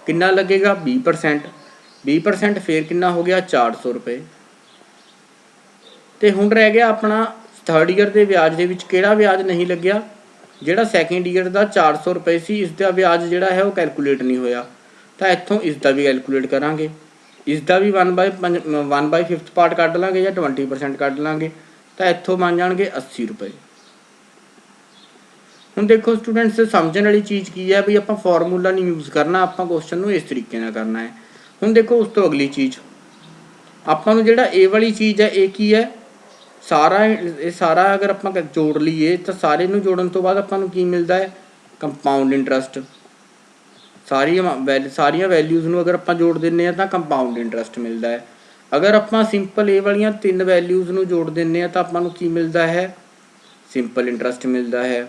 ਕਿੰਨਾ ਲੱਗੇਗਾ 20%। 20% ਫਿਰ ਕਿੰਨਾ ਹੋ ਗਿਆ 400 ਰੁਪਏ। ਅਤੇ ਹੁਣ ਰਹਿ ਗਿਆ ਆਪਣਾ ਥਰਡ ਈਅਰ ਦੇ ਵਿਆਜ ਦੇ ਵਿੱਚ ਕਿਹੜਾ ਵਿਆਜ ਨਹੀਂ ਲੱਗਿਆ, ਜਿਹੜਾ ਸੈਕਿੰਡ ਈਅਰ ਦਾ 400 ਰੁਪਏ ਸੀ ਇਸ ਦਾ ਵਿਆਜ ਜਿਹੜਾ ਹੈ ਉਹ ਕੈਲਕੂਲੇਟ ਨਹੀਂ ਹੋਇਆ, ਤਾਂ ਇੱਥੋਂ ਇਸ ਦਾ ਵੀ ਕੈਲਕੂਲੇਟ ਕਰਾਂਗੇ। ਇਸ ਦਾ ਵੀ 1/5 ਪਾਰਟ ਕੱਢ ਲਾਂਗੇ ਜਾਂ 20% ਕੱਢ ਲਾਂਗੇ, ਤਾਂ ਇੱਥੋਂ ਬਣ ਜਾਣਗੇ 80 ਰੁਪਏ। ਹੁਣ ਦੇਖੋ ਸਟੂਡੈਂਟਸ, ਸਮਝਣ ਵਾਲੀ ਚੀਜ਼ ਕੀ ਹੈ ਵੀ ਆਪਾਂ ਫਾਰਮੂਲਾ ਨਹੀਂ ਯੂਜ਼ ਕਰਨਾ, ਆਪਾਂ ਕੁਐਸਚਨ ਨੂੰ ਇਸ ਤਰੀਕੇ ਨਾਲ ਕਰਨਾ ਹੈ। ਹੁਣ ਦੇਖੋ ਉਸ ਤੋਂ ਅਗਲੀ ਚੀਜ਼ ਆਪਾਂ ਨੂੰ ਜਿਹੜਾ ਇਹ ਵਾਲੀ ਚੀਜ਼ ਹੈ ਇਹ ਕੀ ਹੈ, ਇਹ ਸਾਰਾ ਅਗਰ ਆਪਾਂ ਜੋੜ ਲਈਏ ਤਾਂ ਸਾਰੇ ਨੂੰ ਜੋੜਨ ਤੋਂ ਬਾਅਦ ਆਪਾਂ ਨੂੰ ਕੀ ਮਿਲਦਾ ਹੈ, ਕੰਪਾਊਂਡ ਇੰਟਰਸਟ। ਸਾਰੀਆਂ ਵੈਲਿਊਜ਼ ਨੂੰ ਅਗਰ ਆਪਾਂ ਜੋੜ ਦਿੰਦੇ ਹਾਂ ਤਾਂ ਕੰਪਾਊਂਡ ਇੰਟਰਸਟ ਮਿਲਦਾ ਹੈ। ਅਗਰ ਆਪਾਂ ਸਿੰਪਲ ਇਹ ਵਾਲੀਆਂ 3 ਵੈਲਿਊਜ਼ ਨੂੰ ਜੋੜ ਦਿੰਦੇ ਹਾਂ ਤਾਂ ਆਪਾਂ ਨੂੰ ਕੀ ਮਿਲਦਾ ਹੈ, ਸਿੰਪਲ ਇੰਟਰਸਟ ਮਿਲਦਾ ਹੈ।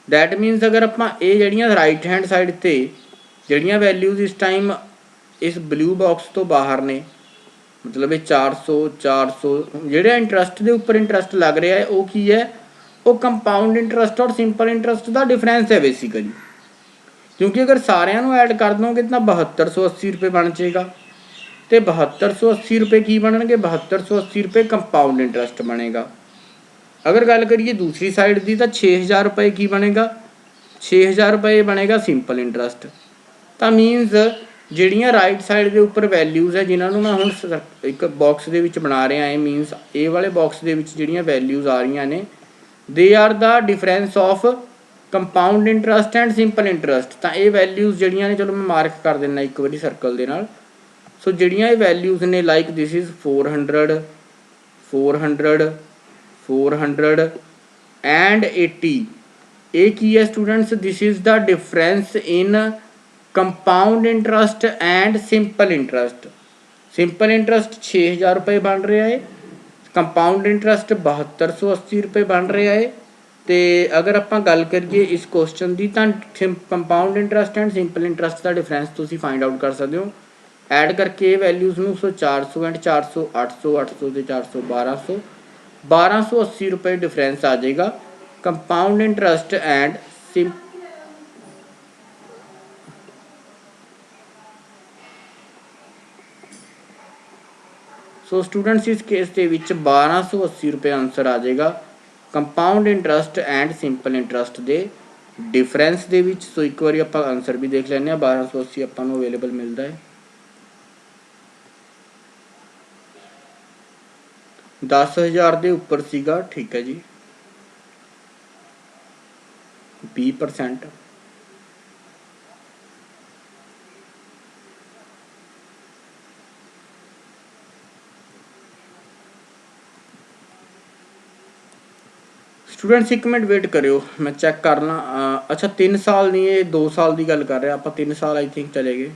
ਦੈਟ ਮੀਨਸ ਅਗਰ ਆਪਾਂ ਇਹ ਜਿਹੜੀਆਂ ਰਾਈਟ ਹੈਂਡ ਸਾਈਡ 'ਤੇ ਜਿਹੜੀਆਂ ਵੈਲਿਊਜ਼ ਇਸ ਟਾਈਮ ਇਸ ਬਲੂ ਬਾਕਸ ਤੋਂ ਬਾਹਰ ਨੇ, ਮਤਲਬ ਇਹ 400 ਜਿਹੜਾ ਇੰਟਰਸਟ ਦੇ ਉੱਪਰ ਇੰਟਰਸਟ ਲੱਗ ਰਿਹਾ ਹੈ ਉਹ ਕੀ ਹੈ, ਉਹ ਕੰਪਾਊਂਡ ਇੰਟਰਸਟ ਔਰ ਸਿੰਪਲ ਇੰਟਰਸਟ ਦਾ ਡਿਫਰੈਂਸ ਹੈ ਬੇਸਿਕਲੀ। ਕਿਉਂਕਿ ਅਗਰ ਸਾਰਿਆਂ ਨੂੰ ਐਡ ਕਰ ਦੋਗੇ ਤਾਂ 7280 ਰੁਪਏ ਬਣ ਜਾਏਗਾ, ਅਤੇ 7280 ਰੁਪਏ ਕੀ ਬਣਨਗੇ, 7280 ਰੁਪਏ ਕੰਪਾਊਂਡ ਇੰਟਰਸਟ ਬਣੇਗਾ। ਅਗਰ ਗੱਲ ਕਰੀਏ ਦੂਸਰੀ ਸਾਈਡ ਦੀ ਤਾਂ 6000 ਰੁਪਏ ਕੀ ਬਣੇਗਾ, 6000 ਰੁਪਏ ਬਣੇਗਾ ਸਿੰਪਲ ਇੰਟਰਸਟ। ਤਾਂ ਮੀਨਸ ਜਿਹੜੀਆਂ ਰਾਈਟ ਸਾਈਡ ਦੇ ਉੱਪਰ ਵੈਲਿਊਜ਼ ਹੈ ਜਿਨ੍ਹਾਂ ਨੂੰ ਮੈਂ ਹੁਣ ਇੱਕ ਬਾਕਸ ਦੇ ਵਿੱਚ ਬਣਾ ਰਿਹਾ ਹੈ, ਮੀਨਸ ਇਹ ਵਾਲੇ ਬਾਕਸ ਦੇ ਵਿੱਚ ਜਿਹੜੀਆਂ ਵੈਲਿਊਜ਼ ਆ ਰਹੀਆਂ ਨੇ they are the difference of compound interest and simple interest. ਤਾਂ ਇਹ ਵੈਲਿਊਜ਼ ਜਿਹੜੀਆਂ ਨੇ, ਚਲੋ ਮੈਂ ਮਾਰਕ ਕਰ ਦਿੰਦਾ ਇੱਕ ਵਾਰੀ ਸਰਕਲ ਦੇ ਨਾਲ। ਸੋ ਜਿਹੜੀਆਂ ਇਹ ਵੈਲਿਊਜ਼ ਨੇ ਲਾਈਕ ਦਿਸ ਇਜ਼ 400 ਐਂਡ 80, ਇਹ ਕੀ ਹੈ students, this is the difference in compound interest and simple interest. Simple interest 6000 ਰੁਪਏ ਬਣ ਰਿਹਾ ਹੈ, ਕੰਪਾਊਂਡ ਇੰਟਰਸਟ 7280 ਰੁਪਏ ਬਣ ਰਿਹਾ ਹੈ। ਅਤੇ ਅਗਰ ਆਪਾਂ ਗੱਲ ਕਰੀਏ ਇਸ ਕੁਐਸਚਨ ਦੀ ਤਾਂ compound interest and simple interest the difference ਤੁਸੀਂ ਫਾਈਂਡ ਆਊਟ ਕਰ ਸਕਦੇ ਹੋ ਐਡ ਕਰਕੇ ਇਹ ਵੈਲਿਊਜ਼ ਨੂੰ। ਸੋ 400 ਐਂਡ 400 800, 800 ਅਤੇ 400 1280 ਰੁਪਏ ਡਿਫਰੈਂਸ ਆ ਜਾਏਗਾ compound interest and so students ਇਸ ਕੇਸ ਦੇ ਵਿੱਚ 1280 ਰੁਪਏ ਆਨਸਰ ਆ ਜਾਏਗਾ compound interest and simple interest ਦੇ ਡਿਫਰੈਂਸ ਦੇ ਵਿੱਚ। ਸੋ ਇੱਕ ਵਾਰੀ ਆਪਾਂ ਆਨਸਰ ਵੀ ਦੇਖ ਲੈਂਦੇ ਹਾਂ। 1280 ਆਪਾਂ ਨੂੰ ਅਵੇਲੇਬਲ ਮਿਲਦਾ ਹੈ 10000 ਦੇ ਉੱਪਰ ਸੀਗਾ, ਠੀਕ ਹੈ ਜੀ, 20%। स्टूडेंट्स एक मिनट वेट करियो, मैं चैक कर ला। अच्छा 3 साल नहीं, ये 2 साल की गल कर रहे, आप 3 साल आई थिंक चले गए।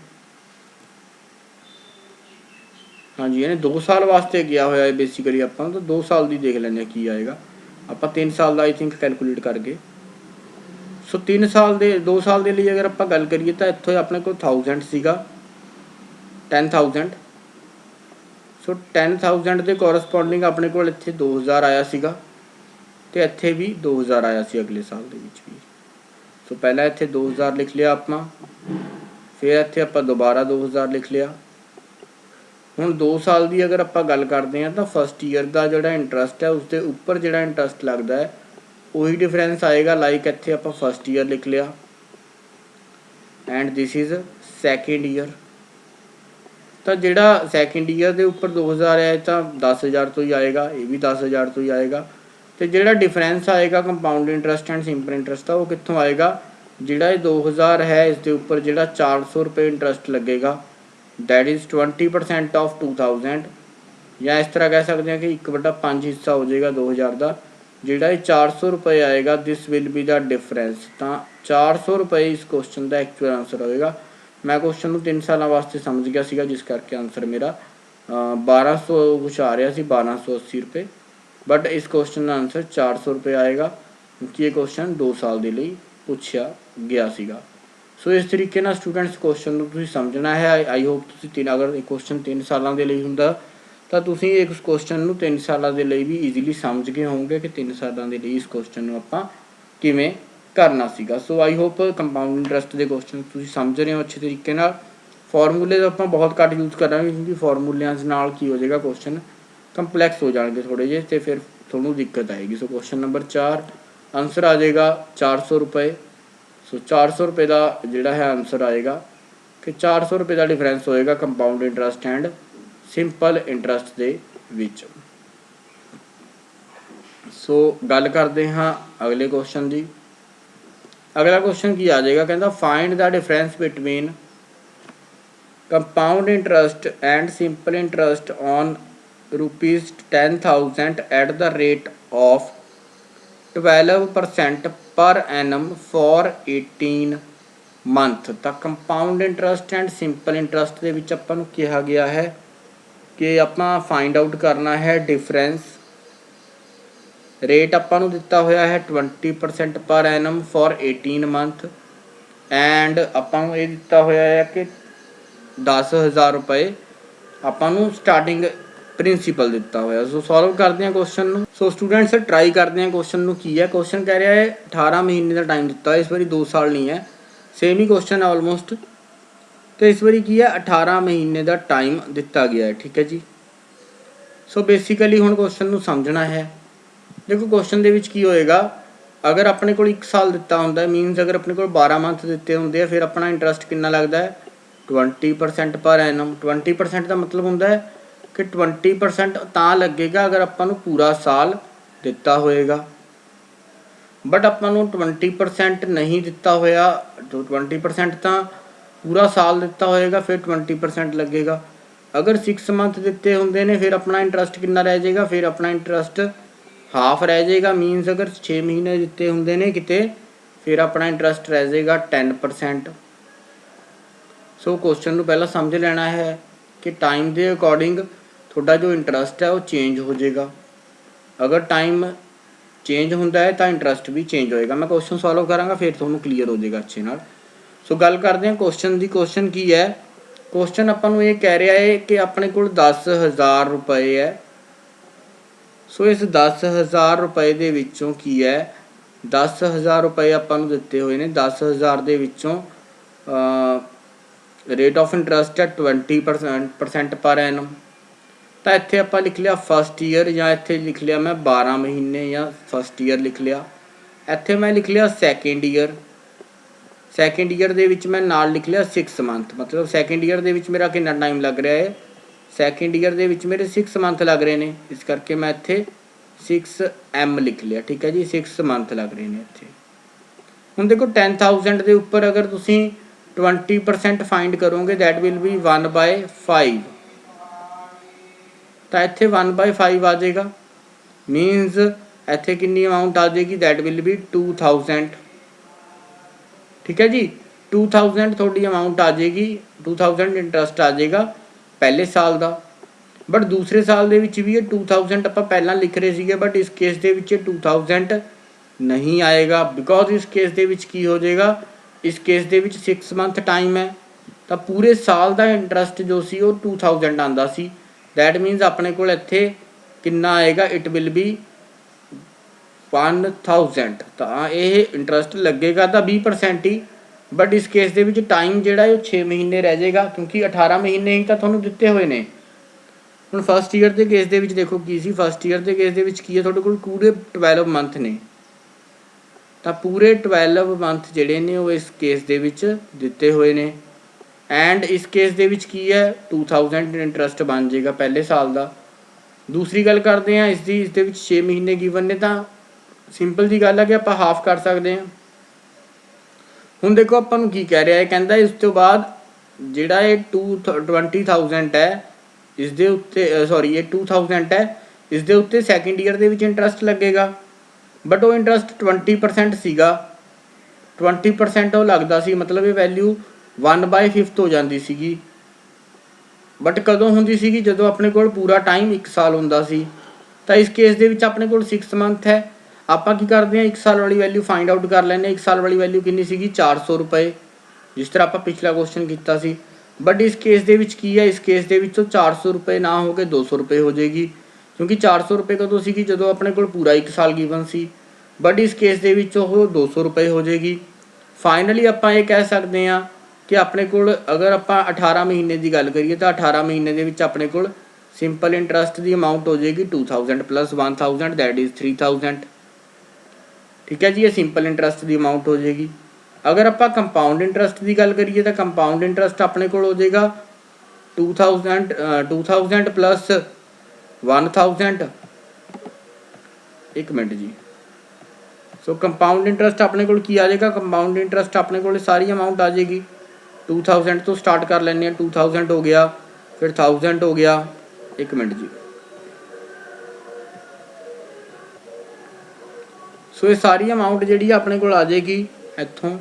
हाँ जी, ਇਹਨੇ 2 ਸਾਲ ਵਾਸਤੇ ਗਿਆ ਹੋਇਆ ਹੈ ਬੇਸਿਕਲੀ। ਆਪਾਂ ਤਾਂ 2 ਸਾਲ ਦੀ ਦੇਖ ਲੈਂਦੇ ਕੀ ਆਏਗਾ। ਆਪਾਂ 3 ਸਾਲ ਦਾ ਆਈ ਥਿੰਕ ਕੈਲਕੂਲੇਟ ਕਰ ਗਏ। ਸੋ 3 ਸਾਲ ਦੇ 2 ਸਾਲ ਦੇ ਲਈ ਅਗਰ ਆਪਾਂ ਗੱਲ ਕਰੀਏ ਤਾਂ ਇੱਥੇ ਆਪਣੇ ਕੋਲ 1000 ਸੀਗਾ, 10000। ਸੋ 10000 ਦੇ ਕੋਰਸਪੋਂਡਿੰਗ ਆਪਣੇ ਕੋਲ ਇੱਥੇ 2000 ਆਇਆ ਸੀਗਾ, ਤੇ ਇੱਥੇ ਵੀ 2000 ਆਇਆ ਸੀ ਅਗਲੇ ਸਾਲ ਦੇ ਵਿੱਚ ਵੀ। ਸੋ ਪਹਿਲਾਂ ਇੱਥੇ 2000 ਲਿਖ ਲਿਆ ਆਪਾਂ, ਫਿਰ ਇੱਥੇ ਆਪਾਂ ਦੁਬਾਰਾ 2000 ਲਿਖ ਲਿਆ। ਹੁਣ 2 ਸਾਲ ਦੀ ਅਗਰ ਆਪਾਂ ਗੱਲ ਕਰਦੇ ਹਾਂ ਤਾਂ ਫਸਟ ਈਅਰ ਦਾ ਜਿਹੜਾ ਇੰਟਰਸਟ ਹੈ ਉਸਦੇ ਉੱਪਰ ਜਿਹੜਾ ਇੰਟਰਸਟ ਲੱਗਦਾ ਹੈ ਉਹੀ ਡਿਫਰੈਂਸ ਆਏਗਾ। ਲਾਈਕ ਇੱਥੇ ਆਪਾਂ ਫਸਟ ਈਅਰ ਲਿਖ ਲਿਆ and this is second year. ਤਾਂ ਜਿਹੜਾ ਸੈਕਿੰਡ ਈਅਰ ਦੇ ਉੱਪਰ 2000 ਹੈ ਤਾਂ 10000 ਤੋਂ ਹੀ ਆਏਗਾ, ਇਹ ਵੀ 10000 ਤੋਂ ਹੀ ਆਏਗਾ। ਤੇ ਜਿਹੜਾ ਡਿਫਰੈਂਸ ਆਏਗਾ compound interest and simple interest ਦਾ, ਉਹ ਕਿੱਥੋਂ ਆਏਗਾ? ਜਿਹੜਾ ਇਹ 2000 ਹੈ ਇਸ ਦੇ ਉੱਪਰ ਜਿਹੜਾ 400 ਰੁਪਏ ਇੰਟਰਸਟ ਲੱਗੇਗਾ, that is 20% of 2000, ਜਾਂ ਇਸ ਤਰ੍ਹਾਂ ਕਹਿ ਸਕਦੇ ਹਾਂ ਕਿ 1/5 ਹਿੱਸਾ ਹੋ ਜਾਏਗਾ 2000 ਦਾ। ਜਿਹੜਾ ਇਹ 400 ਰੁਪਏ ਆਏਗਾ this will be the difference. ਤਾਂ 400 ਰੁਪਏ ਇਸ ਕੁਐਸਚਨ ਦਾ ਐਕਚੁਅਲ ਆਂਸਰ ਹੋਏਗਾ। ਮੈਂ ਕੁਐਸਚਨ ਨੂੰ 3 ਸਾਲਾਂ ਵਾਸਤੇ ਸਮਝ ਗਿਆ ਸੀਗਾ, ਜਿਸ ਕਰਕੇ ਆਂਸਰ ਮੇਰਾ 1200 ਕੁਛ ਆ ਰਿਹਾ ਸੀ, 1280 ਰੁਪਏ। ਬਟ ਇਸ ਕੁਐਸਚਨ ਦਾ ਆਂਸਰ 400 ਰੁਪਏ ਆਏਗਾ, ਕਿਉਂਕਿ ਇਹ ਕੁਐਸਚਨ 2 ਸਾਲ ਦੇ ਲਈ ਪੁੱਛਿਆ ਗਿਆ ਸੀਗਾ। ਸੋ ਇਸ ਤਰੀਕੇ ਨਾਲ ਸਟੂਡੈਂਟਸ ਕੁਐਸਚਨ ਨੂੰ ਤੁਸੀਂ ਸਮਝਣਾ ਹੈ। ਆਈ ਹੋਪ ਤੁਸੀਂ ਅਗਰ ਇਹ ਕੁਐਸਚਨ 3 ਸਾਲਾਂ ਦੇ ਲਈ ਹੁੰਦਾ ਤਾਂ ਤੁਸੀਂ ਇਸ ਕੁਐਸਚਨ ਨੂੰ 3 ਸਾਲਾਂ ਦੇ ਲਈ ਵੀ ਈਜ਼ੀਲੀ ਸਮਝ ਗਏ ਹੋਵੋਗੇ ਕਿ 3 ਸਾਲਾਂ ਦੇ ਲਈ ਇਸ ਕੁਐਸਚਨ ਨੂੰ ਆਪਾਂ ਕਿਵੇਂ ਕਰਨਾ ਸੀਗਾ। ਸੋ ਆਈ ਹੋਪ ਕੰਪਾਊਂਡ ਇੰਟਰਸਟ ਦੇ ਕੁਐਸਚਨ ਤੁਸੀਂ ਸਮਝ ਰਹੇ ਹੋ ਅੱਛੇ ਤਰੀਕੇ ਨਾਲ। ਫਾਰਮੂਲੇ ਆਪਾਂ ਬਹੁਤ ਘੱਟ ਯੂਜ਼ ਕਰਾਂਗੇ, ਕਿਉਂਕਿ ਫਾਰਮੂਲਿਆਂ ਨਾਲ ਕੀ ਹੋ ਜਾਏਗਾ, ਕੁਐਸਚਨ ਕੰਪਲੈਕਸ ਹੋ ਜਾਣਗੇ ਥੋੜ੍ਹੇ ਜਿਹੇ, ਅਤੇ ਫਿਰ ਤੁਹਾਨੂੰ ਦਿੱਕਤ ਆਏਗੀ। ਸੋ ਕੁਐਸਚਨ ਨੰਬਰ 4 ਆਂਸਰ ਆ ਜਾਏਗਾ 400 ਰੁਪਏ। ਸੋ 400 ਰੁਪਏ ਦਾ ਜਿਹੜਾ ਹੈ ਆਂਸਰ ਆਏਗਾ ਕਿ 400 ਰੁਪਏ ਦਾ ਡਿਫਰੈਂਸ ਹੋਏਗਾ compound interest and simple interest ਦੇ ਵਿੱਚ। ਸੋ ਗੱਲ ਕਰਦੇ ਹਾਂ ਅਗਲੇ ਕੁਐਸਚਨ ਦੀ। ਅਗਲਾ ਕੁਐਸਚਨ ਕੀ ਆ ਜਾਏਗਾ, ਕਹਿੰਦਾ find the difference between compound interest and simple interest on ₹10,000 at the rate of 12% ਪਰ ਐਨਮ ਫॉर 18 ਮੰਥ। ਤਾਂ compound interest and simple interest ਦੇ ਵਿੱਚ ਆਪਾਂ ਨੂੰ ਕਿਹਾ ਗਿਆ ਹੈ ਕਿ ਆਪਾਂ ਫਾਈਂਡ ਆਊਟ ਕਰਨਾ ਹੈ ਡਿਫਰੈਂਸ। ਰੇਟ ਆਪਾਂ ਨੂੰ ਦਿੱਤਾ ਹੋਇਆ ਹੈ 20% ਪਰ ਐਨਮ ਫॉर 18 ਮੰਥ, ਐਂਡ ਆਪਾਂ ਨੂੰ ਇਹ ਦਿੱਤਾ ਹੋਇਆ ਹੈ ਕਿ 10,000 ਰੁਪਏ ਆਪਾਂ ਨੂੰ ਸਟਾਰਟਿੰਗ ਪ੍ਰਿੰਸੀਪਲ ਦਿੱਤਾ ਹੋਇਆ। ਸੋ ਸੋਲਵ ਕਰਦੇ ਹਾਂ ਕੁਐਸਚਨ ਨੂੰ। ਸੋ ਸਟੂਡੈਂਟਸ ਟਰਾਈ ਕਰਦੇ ਹਾਂ ਕੁਐਸਚਨ ਨੂੰ ਕੀ ਹੈ। ਕੁਐਸਚਨ ਕਹਿ ਰਿਹਾ ਹੈ 18 ਮਹੀਨੇ ਦਾ ਟਾਈਮ ਦਿੱਤਾ ਹੈ, ਇਸ ਵਾਰੀ 2 ਸਾਲ ਨਹੀਂ ਹੈ, ਸੇਮ ਹੀ ਕੁਐਸਚਨ ਹੈ ਆਲਮੋਸਟ। ਤੇ ਇਸ ਵਾਰੀ ਕੀ ਹੈ 18 ਮਹੀਨੇ ਦਾ ਟਾਈਮ ਦਿੱਤਾ ਗਿਆ ਹੈ, ਠੀਕ ਹੈ ਜੀ। ਸੋ ਬੇਸਿਕਲੀ ਹੁਣ ਕੁਐਸਚਨ ਨੂੰ ਸਮਝਣਾ ਹੈ। ਦੇਖੋ ਕੁਐਸਚਨ ਦੇ ਵਿੱਚ ਕੀ ਹੋਏਗਾ, ਅਗਰ ਆਪਣੇ ਕੋਲ 1 ਸਾਲ ਦਿੱਤਾ ਹੁੰਦਾ ਮੀਨਸ ਅਗਰ ਆਪਣੇ ਕੋਲ 12 ਮੰਥ ਦਿੱਤੇ ਹੁੰਦੇ ਆ, ਫਿਰ ਆਪਣਾ ਇੰਟਰਸਟ ਕਿੰਨਾ ਲੱਗਦਾ ਹੈ 20% ਪਰ ਐਨਮ। 20% ਦਾ ਮਤਲਬ ਹੁੰਦਾ ਹੈ ਕਿ 20% ਤਾਂ ਲੱਗੇਗਾ ਅਗਰ ਆਪਾਂ ਨੂੰ ਪੂਰਾ ਸਾਲ ਦਿੱਤਾ ਹੋਏਗਾ, ਬਟ ਆਪਾਂ ਨੂੰ 20% ਨਹੀਂ ਦਿੱਤਾ ਹੋਇਆ। 20% ਤਾਂ ਪੂਰਾ ਸਾਲ ਦਿੱਤਾ ਹੋਏਗਾ, ਫਿਰ 20% ਲੱਗੇਗਾ। ਅਗਰ 6 ਮੰਥ ਦਿੱਤੇ ਹੁੰਦੇ ਨੇ ਫਿਰ ਆਪਣਾ ਇੰਟਰਸਟ ਕਿੰਨਾ ਰਹਿ ਜਾਏਗਾ, ਫਿਰ ਆਪਣਾ ਇੰਟਰਸਟ ਹਾਫ ਰਹਿ ਜਾਏਗਾ। ਮੀਨਸ ਅਗਰ 6 ਮਹੀਨੇ ਦਿੱਤੇ ਹੁੰਦੇ ਨੇ ਕਿਤੇ, ਫਿਰ ਆਪਣਾ ਇੰਟਰਸਟ ਰਹਿ ਜਾਏਗਾ 10%। ਸੋ ਕੁਐਸਚਨ ਨੂੰ ਪਹਿਲਾਂ ਸਮਝ ਲੈਣਾ ਹੈ ਕਿ ਟਾਈਮ ਦੇ ਅਕੋਰਡਿੰਗ ਤੁਹਾਡਾ ਜੋ ਇੰਟਰਸਟ ਹੈ ਉਹ ਚੇਂਜ ਹੋ ਜਾਏਗਾ। ਅਗਰ ਟਾਈਮ ਚੇਂਜ ਹੁੰਦਾ ਹੈ ਤਾਂ ਇੰਟਰਸਟ ਵੀ ਚੇਂਜ ਹੋਏਗਾ। ਮੈਂ ਕੁਐਸਚਨ ਸੋਲਵ ਕਰਾਂਗਾ ਫਿਰ ਤੁਹਾਨੂੰ ਕਲੀਅਰ ਹੋ ਜਾਏਗਾ ਅੱਛੇ ਨਾਲ। ਸੋ ਗੱਲ ਕਰਦੇ ਹਾਂ ਕੁਐਸਚਨ ਦੀ। ਕੁਐਸਚਨ ਕੀ ਹੈ, ਕੁਐਸਚਨ ਆਪਾਂ ਨੂੰ ਇਹ ਕਹਿ ਰਿਹਾ ਹੈ ਕਿ ਆਪਣੇ ਕੋਲ 10,000 ਰੁਪਏ ਹੈ। ਸੋ ਇਸ 10,000 ਰੁਪਏ ਦੇ ਵਿੱਚੋਂ ਕੀ ਹੈ, 10,000 ਰੁਪਏ ਆਪਾਂ ਨੂੰ ਦਿੱਤੇ ਹੋਏ ਨੇ। 10,000 ਦੇ ਵਿੱਚੋਂ ਰੇਟ ਆਫ ਇੰਟਰਸਟ ਹੈ 20% ਪਰ ਐਨਮ। ਤਾਂ ਇੱਥੇ ਆਪਾਂ ਲਿਖ ਲਿਆ ਫਸਟ ਈਅਰ, ਜਾਂ ਇੱਥੇ ਲਿਖ ਲਿਆ ਮੈਂ 12 ਮਹੀਨੇ ਜਾਂ ਫਸਟ ਈਅਰ ਲਿਖ ਲਿਆ। ਇੱਥੇ ਮੈਂ ਲਿਖ ਲਿਆ ਸੈਕਿੰਡ ਈਅਰ। ਸੈਕਿੰਡ ਈਅਰ ਦੇ ਵਿੱਚ ਮੈਂ ਨਾਲ ਲਿਖ ਲਿਆ 6 ਮੰਥ, ਮਤਲਬ ਸੈਕਿੰਡ ਈਅਰ ਦੇ ਵਿੱਚ ਮੇਰਾ ਕਿੰਨਾ ਟਾਈਮ ਲੱਗ ਰਿਹਾ ਹੈ, ਸੈਕਿੰਡ ਈਅਰ ਦੇ ਵਿੱਚ ਮੇਰੇ 6 ਮੰਥ ਲੱਗ ਰਹੇ ਨੇ, ਇਸ ਕਰਕੇ ਮੈਂ ਇੱਥੇ 6M ਲਿਖ ਲਿਆ, ਠੀਕ ਹੈ ਜੀ। 6 ਮੰਥ ਲੱਗ ਰਹੇ ਨੇ ਇੱਥੇ। ਹੁਣ ਦੇਖੋ 10,000 ਦੇ ਉੱਪਰ ਅਗਰ ਤੁਸੀਂ 20% ਫਾਈਂਡ ਕਰੋਗੇ ਦੈਟ ਵਿਲ ਬੀ 1/5। ਤਾਂ ਇੱਥੇ 1/5 ਆ ਜਾਏਗਾ। ਮੀਨਸ ਇੱਥੇ ਕਿੰਨੀ ਅਮਾਊਂਟ ਆ ਜਾਏਗੀ, ਦੈਟ ਵਿਲ ਬੀ 2000। ਠੀਕ ਹੈ ਜੀ, 2000 ਤੁਹਾਡੀ ਅਮਾਊਂਟ ਆ ਜਾਏਗੀ, 2000 ਇੰਟਰਸਟ ਆ ਜਾਏਗਾ ਪਹਿਲੇ ਸਾਲ ਦਾ। ਬਟ ਦੂਸਰੇ ਸਾਲ ਦੇ ਵਿੱਚ ਵੀ ਇਹ 2000 ਆਪਾਂ ਪਹਿਲਾਂ ਲਿਖ ਰਹੇ ਸੀਗੇ, ਬਟ ਇਸ ਕੇਸ ਦੇ ਵਿੱਚ 2000 ਨਹੀਂ ਆਏਗਾ, ਬਿਕੋਜ਼ ਇਸ ਕੇਸ ਦੇ ਵਿੱਚ ਕੀ ਹੋ ਜਾਏਗਾ, ਇਸ ਕੇਸ ਦੇ ਵਿੱਚ 6 ਮੰਥ ਟਾਈਮ ਹੈ, ਤਾਂ ਪੂਰੇ ਸਾਲ ਦਾ ਇੰਟਰਸਟ ਜੋ ਸੀ ਉਹ 2000 ਆਉਂਦਾ ਸੀ। ਦੈਟ ਮੀਨਸ ਆਪਣੇ ਕੋਲ ਇੱਥੇ ਕਿੰਨਾ ਆਏਗਾ, ਇਟ ਵਿਲ ਬੀ 1000। ਤਾਂ ਇਹ ਇੰਟਰਸਟ ਲੱਗੇਗਾ ਤਾਂ 20% ਹੀ, ਬਟ ਇਸ ਕੇਸ ਦੇ ਵਿੱਚ ਟਾਈਮ ਜਿਹੜਾ ਉਹ 6 ਮਹੀਨੇ ਰਹਿ ਜਾਏਗਾ, ਕਿਉਂਕਿ 18 ਮਹੀਨੇ ਹੀ ਤਾਂ ਤੁਹਾਨੂੰ ਦਿੱਤੇ ਹੋਏ ਨੇ। ਹੁਣ ਫਸਟ ਈਅਰ ਦੇ ਕੇਸ ਦੇ ਵਿੱਚ ਦੇਖੋ ਕੀ ਸੀ, ਫਸਟ ਈਅਰ ਦੇ ਕੇਸ ਦੇ ਵਿੱਚ ਕੀ ਹੈ, ਤੁਹਾਡੇ ਕੋਲ ਪੂਰੇ 12 ਮੰਥ ਨੇ, ਤਾਂ ਪੂਰੇ 12 ਮੰਥ ਜਿਹੜੇ ਨੇ ਉਹ ਇਸ ਕੇਸ ਦੇ ਵਿੱਚ ਦਿੱਤੇ ਹੋਏ ਨੇ। ਐਂਡ ਇਸ ਕੇਸ ਦੇ ਵਿੱਚ ਕੀ ਹੈ, 2000 ਇੰਟਰਸਟ ਬਣ ਜਾਏਗਾ ਪਹਿਲੇ ਸਾਲ ਦਾ। ਦੂਸਰੀ ਗੱਲ ਕਰਦੇ ਹਾਂ ਇਸਦੀ, ਇਸ ਦੇ ਵਿੱਚ 6 ਮਹੀਨੇ ਗਿਵਨ ਨੇ, ਤਾਂ ਸਿੰਪਲ ਜੀ ਗੱਲ ਹੈ ਕਿ ਆਪਾਂ ਹਾਫ ਕਰ ਸਕਦੇ ਹਾਂ। ਹੁਣ ਦੇਖੋ ਆਪਾਂ ਨੂੰ ਕੀ ਕਹਿ ਰਿਹਾ ਹੈ, ਕਹਿੰਦਾ ਇਸ ਤੋਂ ਬਾਅਦ ਜਿਹੜਾ ਇਹ 20,000 ਹੈ ਇਸ ਦੇ ਉੱਤੇ, ਸੌਰੀ ਇਹ 2000 ਹੈ, ਇਸ ਦੇ ਉੱਤੇ ਸੈਕਿੰਡ ਈਅਰ ਦੇ ਵਿੱਚ ਇੰਟਰਸਟ ਲੱਗੇਗਾ, ਬਟ ਉਹ ਇੰਟਰਸਟ 20% ਸੀਗਾ, 20% ਉਹ ਲੱਗਦਾ ਸੀ, ਮਤਲਬ ਇਹ ਵੈਲਿਊ 1/5 ਹੋ ਜਾਂਦੀ ਸੀਗੀ। ਬਟ ਕਦੋਂ ਹੁੰਦੀ ਸੀਗੀ, ਜਦੋਂ ਆਪਣੇ ਕੋਲ ਪੂਰਾ ਟਾਈਮ 1 ਸਾਲ ਹੁੰਦਾ ਸੀ। ਤਾਂ ਇਸ ਕੇਸ ਦੇ ਵਿੱਚ ਆਪਣੇ ਕੋਲ 6 ਮੰਥ ਹੈ, ਆਪਾਂ ਕੀ ਕਰਦੇ ਹਾਂ, 1 ਸਾਲ ਵਾਲੀ ਵੈਲਿਊ ਫਾਈਂਡ ਆਊਟ ਕਰ ਲੈਂਦੇ ਹਾਂ। 1 ਸਾਲ ਵਾਲੀ ਵੈਲਿਊ ਕਿੰਨੀ ਸੀਗੀ, 400 ਰੁਪਏ, ਜਿਸ ਤਰ੍ਹਾਂ ਆਪਾਂ ਪਿਛਲਾ ਕੁਐਸਚਨ ਕੀਤਾ ਸੀ। ਬਟ ਇਸ ਕੇਸ ਦੇ ਵਿੱਚ ਕੀ ਹੈ, ਇਸ ਕੇਸ ਦੇ ਵਿੱਚ ਉਹ 400 ਰੁਪਏ ਨਾ ਹੋ ਕੇ 200 ਰੁਪਏ ਹੋ ਜਾਏਗੀ, ਕਿਉਂਕਿ 400 ਰੁਪਏ ਕਦੋਂ ਸੀਗੀ, ਜਦੋਂ ਆਪਣੇ ਕੋਲ ਪੂਰਾ 1 ਸਾਲ ਗਿਵਨ ਸੀ। ਬਟ ਇਸ ਕੇਸ ਦੇ ਵਿੱਚ ਉਹ 200 ਰੁਪਏ ਹੋ ਜਾਏਗੀ। ਫਾਈਨਲੀ ਆਪਾਂ ਇਹ ਕਹਿ ਸਕਦੇ ਹਾਂ ਕਿ ਆਪਣੇ ਕੋਲ ਅਗਰ ਆਪਾਂ 18 ਮਹੀਨੇ ਦੀ ਗੱਲ ਕਰੀਏ, ਤਾਂ 18 ਮਹੀਨੇ ਦੇ ਵਿੱਚ ਆਪਣੇ ਕੋਲ ਸਿੰਪਲ ਇੰਟਰਸਟ ਦੀ ਅਮਾਊਂਟ ਹੋ ਜਾਏਗੀ 2000 ਪਲੱਸ 1000, ਦੈਟ ਇਜ਼ 3000। ਠੀਕ ਹੈ ਜੀ, ਇਹ ਸਿੰਪਲ ਇੰਟਰਸਟ ਦੀ ਅਮਾਊਂਟ ਹੋ ਜਾਏਗੀ। ਅਗਰ ਆਪਾਂ ਕੰਪਾਊਂਡ ਇੰਟਰਸਟ ਦੀ ਗੱਲ ਕਰੀਏ, ਤਾਂ ਕੰਪਾਊਂਡ ਇੰਟਰਸਟ ਆਪਣੇ ਕੋਲ ਹੋ ਜਾਏਗਾ 2000 ਪਲੱਸ 1000। ਇੱਕ ਮਿੰਟ ਜੀ, ਸੋ ਕੰਪਾਊਂਡ ਇੰਟਰਸਟ ਆਪਣੇ ਕੋਲ ਕੀ ਆ ਜਾਏਗਾ, ਕੰਪਾਊਂਡ ਇੰਟਰਸਟ ਆਪਣੇ ਕੋਲ ਸਾਰੀ ਅਮਾਊਂਟ ਆ ਜਾਏਗੀ। 2000 ਤੋਂ ਸਟਾਰਟ ਕਰ ਲੈਂਦੇ ਹਾਂ, 2000 ਹੋ ਗਿਆ, ਫਿਰ 1000 ਹੋ ਗਿਆ। ਇੱਕ ਮਿੰਟ ਜੀ, ਸੋ ਇਹ ਸਾਰੀ ਅਮਾਊਂਟ ਜਿਹੜੀ ਆਪਣੇ ਕੋਲ ਆ ਜਾਏਗੀ, ਇੱਥੋਂ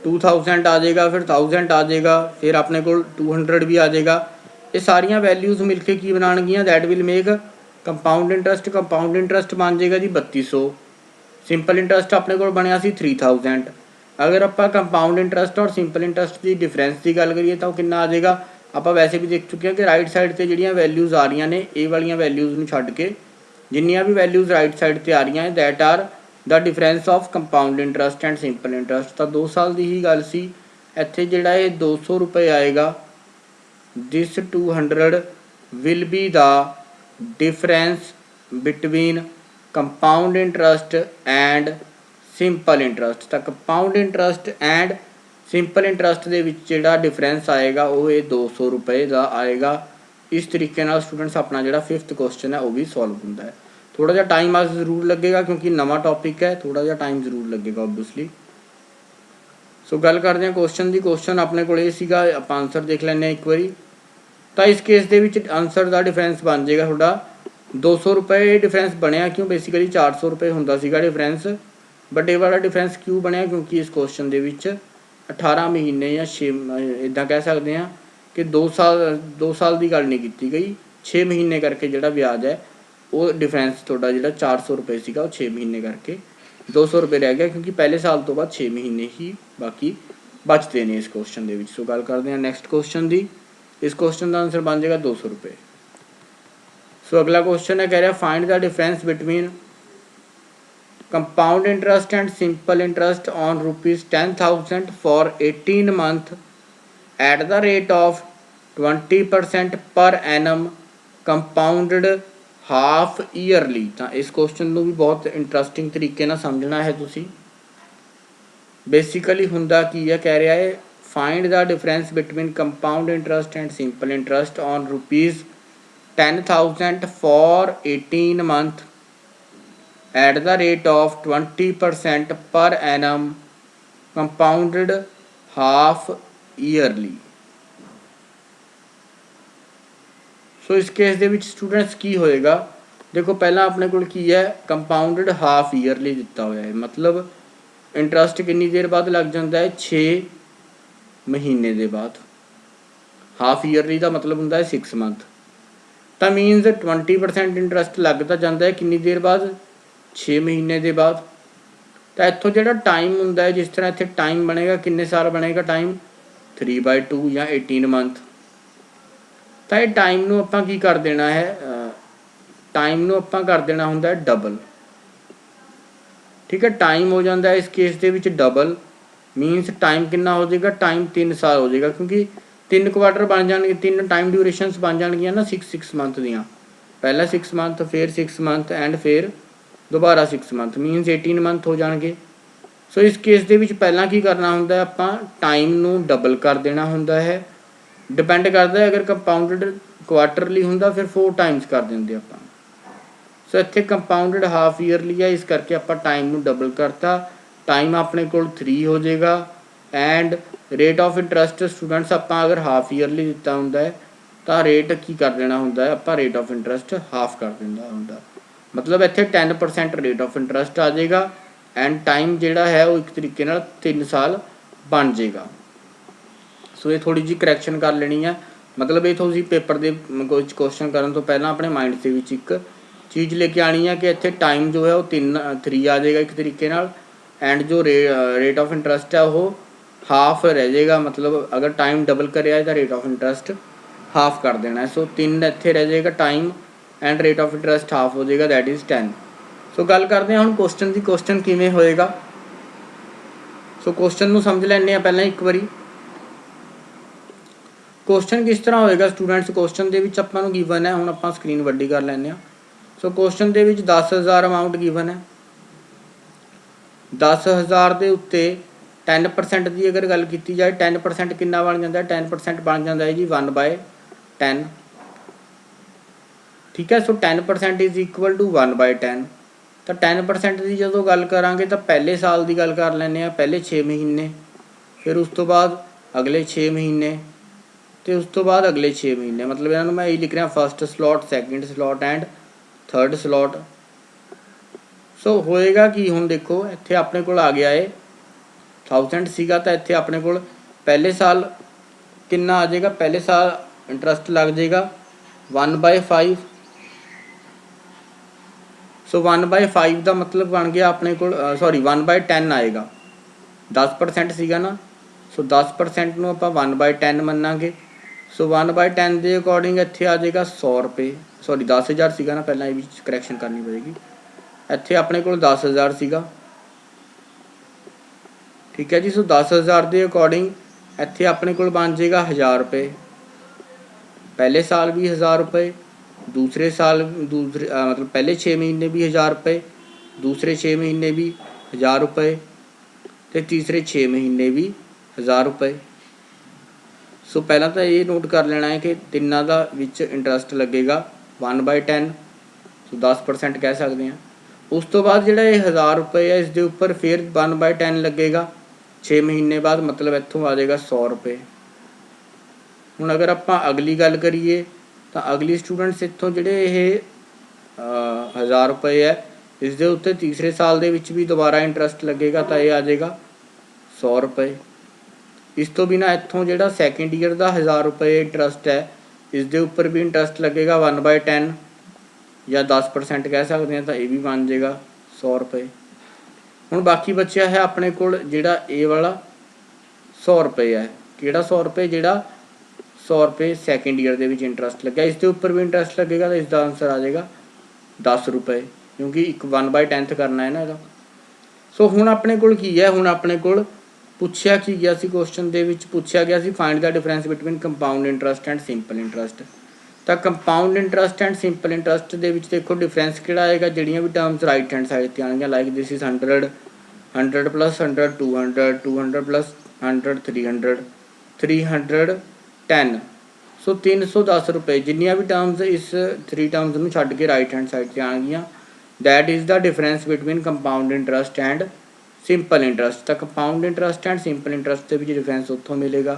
2000 ਆ ਜਾਏਗਾ, ਫਿਰ 1000 ਆ ਜਾਏਗਾ, ਫਿਰ ਆਪਣੇ ਕੋਲ 200 ਵੀ ਆ ਜਾਏਗਾ। ਇਹ ਸਾਰੀਆਂ ਵੈਲਿਊਜ਼ ਮਿਲ ਕੇ ਕੀ ਬਣਾਉਣਗੀਆਂ, that will make compound interest. Compound interest ਬਣ ਜਾਏਗਾ ਜੀ 3200। ਸਿੰਪਲ ਇੰਟਰਸਟ ਆਪਣੇ ਕੋਲ ਬਣਿਆ ਸੀ 3000। ਅਗਰ ਆਪਾਂ ਕੰਪਾਊਂਡ ਇੰਟਰਸਟ ਔਰ ਸਿੰਪਲ ਇੰਟਰਸਟ ਦੀ ਡਿਫਰੈਂਸ ਦੀ ਗੱਲ ਕਰੀਏ, ਤਾਂ ਉਹ ਕਿੰਨਾ ਆ ਜਾਏਗਾ। ਆਪਾਂ ਵੈਸੇ ਵੀ ਦੇਖ ਚੁੱਕੇ ਹਾਂ ਕਿ ਰਾਈਟ ਸਾਈਡ 'ਤੇ ਜਿਹੜੀਆਂ ਵੈਲਿਊਜ਼ ਆ ਰਹੀਆਂ ਨੇ, ਇਹ ਵਾਲੀਆਂ ਵੈਲਿਊਜ਼ ਨੂੰ ਛੱਡ ਕੇ ਜਿੰਨੀਆਂ ਵੀ ਵੈਲਿਊਜ਼ ਰਾਈਟ ਸਾਈਡ 'ਤੇ ਆ ਰਹੀਆਂ, that R the difference of compound interest and simple interest. ਤਾਂ 2 ਸਾਲ ਦੀ ਹੀ ਗੱਲ ਸੀ। ਇੱਥੇ ਜਿਹੜਾ ਇਹ 200 ਰੁਪਏ ਆਏਗਾ, this 200 will be the difference between compound interest and simple interest. ਤਾਂ compound interest and simple interest ਦੇ ਵਿੱਚ ਜਿਹੜਾ ਡਿਫਰੈਂਸ ਆਏਗਾ, ਉਹ ਇਹ 200 ਰੁਪਏ ਦਾ ਆਏਗਾ। ਇਸ ਤਰੀਕੇ ਨਾਲ ਸਟੂਡੈਂਟਸ ਆਪਣਾ ਜਿਹੜਾ 5th ਕੁਐਸਚਨ ਹੈ ਉਹ ਵੀ ਸੋਲਵ ਹੁੰਦਾ ਹੈ। ਥੋੜਾ ਜਿਹਾ ਟਾਈਮ ਅੱਜ ਜ਼ਰੂਰ ਲੱਗੇਗਾ, ਕਿਉਂਕਿ ਨਵਾਂ ਟੌਪਿਕ ਹੈ, ਥੋੜਾ ਜਿਹਾ ਟਾਈਮ ਜ਼ਰੂਰ ਲੱਗੇਗਾ ਓਬਵੀਅਸਲੀ। ਸੋ ਗੱਲ ਕਰਦੇ ਹਾਂ ਕੁਐਸਚਨ ਦੀ। ਕੁਐਸਚਨ ਆਪਣੇ ਕੋਲ ਇਹ ਸੀਗਾ, ਆਪਾਂ ਆਨਸਰ ਦੇਖ ਲੈਂਦੇ ਹਾਂ ਇੱਕ ਵਾਰੀ। ਤਾਂ ਇਸ ਕੇਸ ਦੇ ਵਿੱਚ ਆਨਸਰ ਦਾ ਡਿਫਰੈਂਸ ਬਣ ਜਾਏਗਾ ਤੁਹਾਡਾ 200 ਰੁਪਏ। ਡਿਫਰੈਂਸ ਬਣਿਆ ਕਿਉਂ, ਬੇਸਿਕਲੀ 400 ਰੁਪਏ ਹੁੰਦਾ ਸੀਗਾ ਡਿਫਰੈਂਸ, ਬਟ ਇਹ ਵਾਲਾ ਡਿਫਰੈਂਸ ਕਿਉਂ ਬਣਿਆ, ਕਿਉਂਕਿ ਇਸ ਕੁਐਸਚਨ ਦੇ ਵਿੱਚ 18 ਮਹੀਨੇ ਜਾਂ 6 ਇੱਦਾਂ ਕਹਿ ਸਕਦੇ ਹਾਂ ਕਿ 2 ਸਾਲ ਦੀ ਗੱਲ ਨਹੀਂ ਕੀਤੀ ਗਈ, 6 ਮਹੀਨੇ ਕਰਕੇ ਜਿਹੜਾ ਵਿਆਜ ਹੈ ਉਹ ਡਿਫਰੈਂਸ ਤੁਹਾਡਾ ਜਿਹੜਾ 400 ਰੁਪਏ ਸੀਗਾ, ਉਹ 6 ਮਹੀਨੇ ਕਰਕੇ 200 ਰੁਪਏ ਰਹਿ ਗਿਆ, ਕਿਉਂਕਿ ਪਹਿਲੇ ਸਾਲ ਤੋਂ ਬਾਅਦ 6 ਮਹੀਨੇ ਹੀ ਬਾਕੀ ਬਚਦੇ ਨੇ ਇਸ ਕੁਐਸਚਨ ਦੇ ਵਿੱਚ। ਸੋ ਗੱਲ ਕਰਦੇ ਹਾਂ ਨੈਕਸਟ ਕੁਐਸਚਨ ਦੀ। ਇਸ ਕੁਐਸਚਨ ਦਾ ਆਨਸਰ ਬਣ ਜਾਏਗਾ 200 ਰੁਪਏ। ਸੋ ਅਗਲਾ ਕੁਐਸਚਨ ਹੈ, ਕਹਿ ਰਿਹਾ find the difference between compound interest and simple interest on ₹10,000 for 18 month at the rate of 20% per annum कंपाउंडड half yearly. तो इस क्वेश्चन को भी बहुत इंटरस्टिंग तरीके ਨਾਲ समझना है तुसी। बेसिकली हुंदा की है, कह रहा है find the difference between compound interest and simple interest on ₹10,000 for 18 month at the rate of 20% per annum compounded half yearly। सो इस केस ਦੇ ਵਿੱਚ स्टूडेंट्स की होएगा, देखो पहला अपने कोल की है कंपाउंडेड हाफ ईयरली दिता हुआ है, मतलब इंटरस्ट कितनी देर बाद लग जाता है 6 महीने के बाद। हाफ ईयरली का मतलब होंगे है 6 मंथ। तो मीनस 20% इंटरस्ट लग तो जाता है कितनी देर बाद 6 महीने के बाद। तो इतों जो टाइम होंगे है जिस तरह इतने टाइम बनेगा किन्ने साल बनेगा टाइम 3/2 या 18 मंथ। तो ये टाइम में आप की कर देना है, टाइम में आप कर देना होंगे डबल। ठीक है, टाइम हो जाता है इस केस के डबल। मीनस टाइम कितना हो जाएगा, टाइम 3 साल हो जाएगा, क्योंकि 3 क्वार्टर बन जाएंगे, 3 टाइम ड्यूरेशनस बन जाएगियाँ ना 6 मंथ दियाँ। पहला 6 मंथ, फिर 6 मंथ एंड फिर दोबारा 6 मंथ, मीनस 18 मंथ हो जाएंगे। सो इस केस के पहला की करना होंगे आप टाइम में डबल कर देना होंगे है। डिपेंड करता है अगर कंपाउंडेड क्वार्टरली होंगे फिर 4 टाइम्स कर देंगे आप। सो इतने कंपाउंडेड हाफ ईयरली है, इस करके आप टाइम में डबल करता। टाइम अपने को 3 हो जाएगा and rate of interest students आप अगर हाफ ईयरली दिता होंगे तो रेट की कर देना होंगे आप रेट ऑफ इंटरस्ट हाफ कर देना होंगे, मतलब इतने 10% रेट ऑफ इंटरस्ट आ जाएगा एंड टाइम जोड़ा है वो एक तरीके 3 साल बन जाएगा। सो ये थोड़ी जी करैक्शन कर लेनी है, मतलब ये थोड़ी पेपर के कुछ क्वेश्चन करने तो पहला अपने माइंड से एक चीज़ लेके आनी है कि इतने टाइम जो है वो 3 आ जाएगा एक तरीके एंड जो रेट ऑफ इंटरस्ट है वो हाफ रह जाएगा, मतलब अगर टाइम डबल करे तो रेट ऑफ इंटरस्ट हाफ कर देना है। सो 3 इतने रह जाएगा time and rate of interest half हो जाएगा, दैट इज़ 10। सो गल करते हैं हम क्वेश्चन की, क्वेश्चन किमें होएगा। सो क्वेश्चन को समझ लैंने पहले एक बारी। क्वेश्चन किस तरह होएगा स्टूडेंट्स, क्वेश्चन के अपना गिवन है, हम आप स्क्रीन वड्डी कर लैंने। सो क्वेश्चन के 10,000 अमाउंट गिवन है। 10,000 के उत्ते 10% की अगर गल की जाए 10% कितना बन जाता है, 10% बन जाता है जी 1/10। ठीक है, सो 10% इज इक्वल टू 1/10। तो 10% की जो गल करा तो पहले साल की गल कर लैंने, पहले 6 महीने, फिर उस तो बाद अगले 6 महीने, तो उस तो बाद अगले 6 महीने, मतलब इन्होंने मैं यही लिख रहा first slot, second slot and third slot. So होएगा कि हुण देखो इत्थे अपने को आ गया है 1000 सीगा, तो इत्थे अपने को पहले साल कितना आ जाएगा, पहले साल इंटरस्ट लग जाएगा 1/5। सो 1/5 का मतलब बन गया अपने को, सॉरी 1/10 आएगा। 10% सीगा ना, सो 10% में आप 1/10 मनांगे। सो 1/10 के अकॉर्डिंग इत्थे आ जाएगा 100 रुपये, सॉरी 10,000 सीगा ना, पहला ये भी करैक्शन करनी पड़ेगी। इत्थे अपने को 10,000 सीगा, ठीक है जी। सो 10,000 के अकॉर्डिंग इत्थे अपने को बन जाएगा 1,000 रुपये। पहले साल भी 1,000 रुपये, दूसरे साल मतलब पहले 6 महीने भी 1,000 रुपये, दूसरे 6 महीने भी 1,000 रुपये, तो तीसरे 6 महीने भी 1,000 रुपये। सो पहला तो ये नोट कर लेना है कि तिना का विच इंटरस्ट लगेगा 1/10, सो 10% कह सकते हैं। उस तो बाद जो 1,000 रुपये है इसके उपर फिर 1/10 लगेगा 6 महीने बाद, मतलब इतों आ जाएगा 100 रुपये। हुण अगर आप अगली गल करिए तो अगली स्टूडेंट्स इतों जोड़े 1,000 रुपये है इसके उत्ते तीसरे साल के भी दोबारा इंटरस्ट लगेगा, तो यह आ जाएगा 100 रुपये। इस तो बिना इतों जो सैकेंड ईयर का 1,000 रुपये इंटरस्ट है इसके उपर भी इंटरस्ट लगेगा 1/10 या 10% कह सकते हैं, तो यह भी बन जाएगा 100 रुपये। हुण बाकी बच्चा है अपने को जोड़ा ए वाला 100 रुपये है, कि 100 रुपये जोड़ा 100 रुपये सैकेंड ईयर के इंटरस्ट लगे, इसके उपर भी इंटरस्ट लगेगा, तो इसका आंसर आ जाएगा 10 रुपये, क्योंकि एक 1/10 करना है ना इसका। सो हुण अपने को की है, हुण अपने को पूछा की गया सी क्वेश्चन के पूछा गया सी find the difference between compound interest and simple interest. तो compound interest and simple interest के देखो डिफरेंस किहड़ा आएगा, जिहड़ियां भी टर्म्स राइट हैंड साइड ते आएंगियां, लाइक दिस इज 100, 100 + 100 200, 200 + 100 300, 310। सो 310 रुपये जिन्नियां भी टर्म्स इस 3 टर्म्स में छड्ड के राइट हैंड साइड से आएंगियां, that is the difference between compound interest and simple interest. तो compound interest and simple interest के डिफरेंस उत्थों मिलेगा।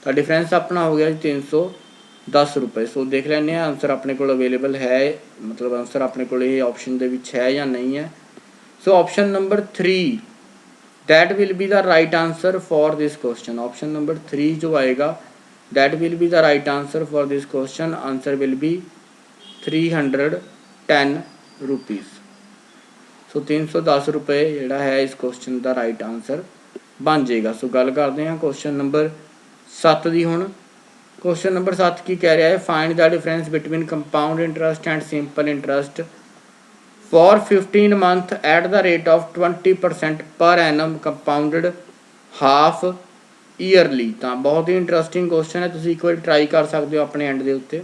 तो डिफरेंस अपना हो गया 310 10 रुपए। सो देख लैंदे आं आंसर अपने को अवेलेबल है, मतलब आंसर अपने को ऑप्शन दे विच है या नहीं है। So option number 3 that will be the right answer for this question. Option number 3 जो आएगा that will be the right answer for this question. Answer will be 310 rupees. So 310 रुपये जोड़ा है इस क्वेश्चन का राइट आंसर बन जाएगा। सो गल करते हैं क्वेश्चन नंबर 7 की हुण। क्वेश्चन नंबर 7 की कह रहा है find the difference between compound interest and simple interest for 15 month eight the rate of 20% per annum कंपाउंडड half yearly. तो बहुत ही इंटरस्टिंग क्वेश्चन है, तुम एक बार ट्राई कर सकते हो अपने एंड के उत्ते।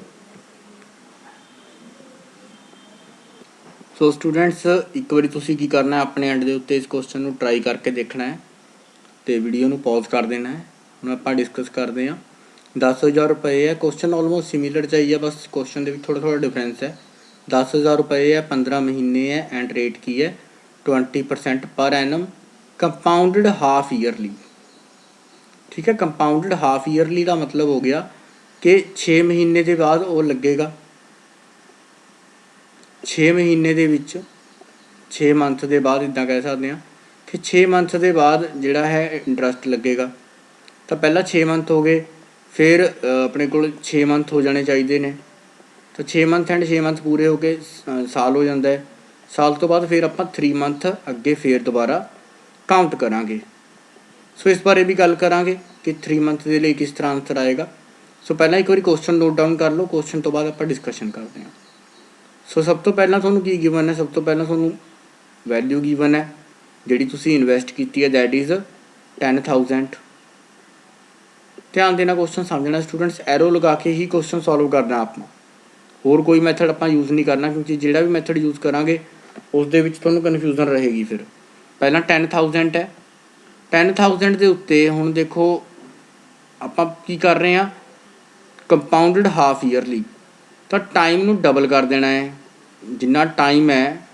सो स्टूडेंट्स एक बार तुम की करना है अपने एंड के उत्ते इस क्वेश्चन को ट्राई करके देखना है, तो वीडियो को पॉज कर देना है। हम आप डिस्कस करते हैं। 10,000 रुपये है, क्वेश्चन ऑलमोस्ट सिमिलर चाहिए, बस क्वेश्चन के थोड़ा थोड़ा डिफरेंस है। 10,000 रुपये है, 15 महीने है, एंड रेट की है 20% पर एनम कंपाउंडड हाफ ईयरली। ठीक है, कंपाउंडड हाफ ईयरली का मतलब हो गया कि 6 महीने के बाद वो लगेगा, 6 महीने के विच 6 मंथ के बाद इदा कह सकते हैं कि 6 मंथ के बाद जोड़ा है इंटरस्ट लगेगा। तो पहला 6 मंथ हो गए, फिर अपने को 6 मंथ हो जाने चाहिए ने, तो 6 मंथ एंड 6 मंथ पूरे हो गए, साल हो जाता है। साल तो बाद फिर आप 3 मंथ अगे फिर दोबारा काउंट करांगे। सो इस बारे भी गल करांगे कि 3 मंथ के लिए किस तरह आंसर आएगा। सो पहला एक बार क्वेश्चन नोट डाउन कर लो, क्वेश्चन तो बाद आप डिस्कशन करते हैं। सो सब तो पहला थोनों की गिवन है, सब तो पहला थोनों वैल्यू गिवन है जी तुसी इन्वेस्ट की है, दैट इज़ 10,000। ध्यान देना, क्वेश्चन समझना स्टूडेंट्स, एरो लगा के ही क्वेश्चन सॉल्व करना आप, होर कोई मैथड आप यूज़ नहीं करना, क्योंकि जोड़ा भी मैथड यूज़ करांगे उस दे विच तुहानूं कन्फ्यूजन रहेगी। फिर पहला 10,000 है, 10,000 के उत्ते हुण देखो आप की कर रहे हैं कंपाउंडड हाफ ईयरली, तो टाइम नूं डबल कर देना है। जिन्ना टाइम है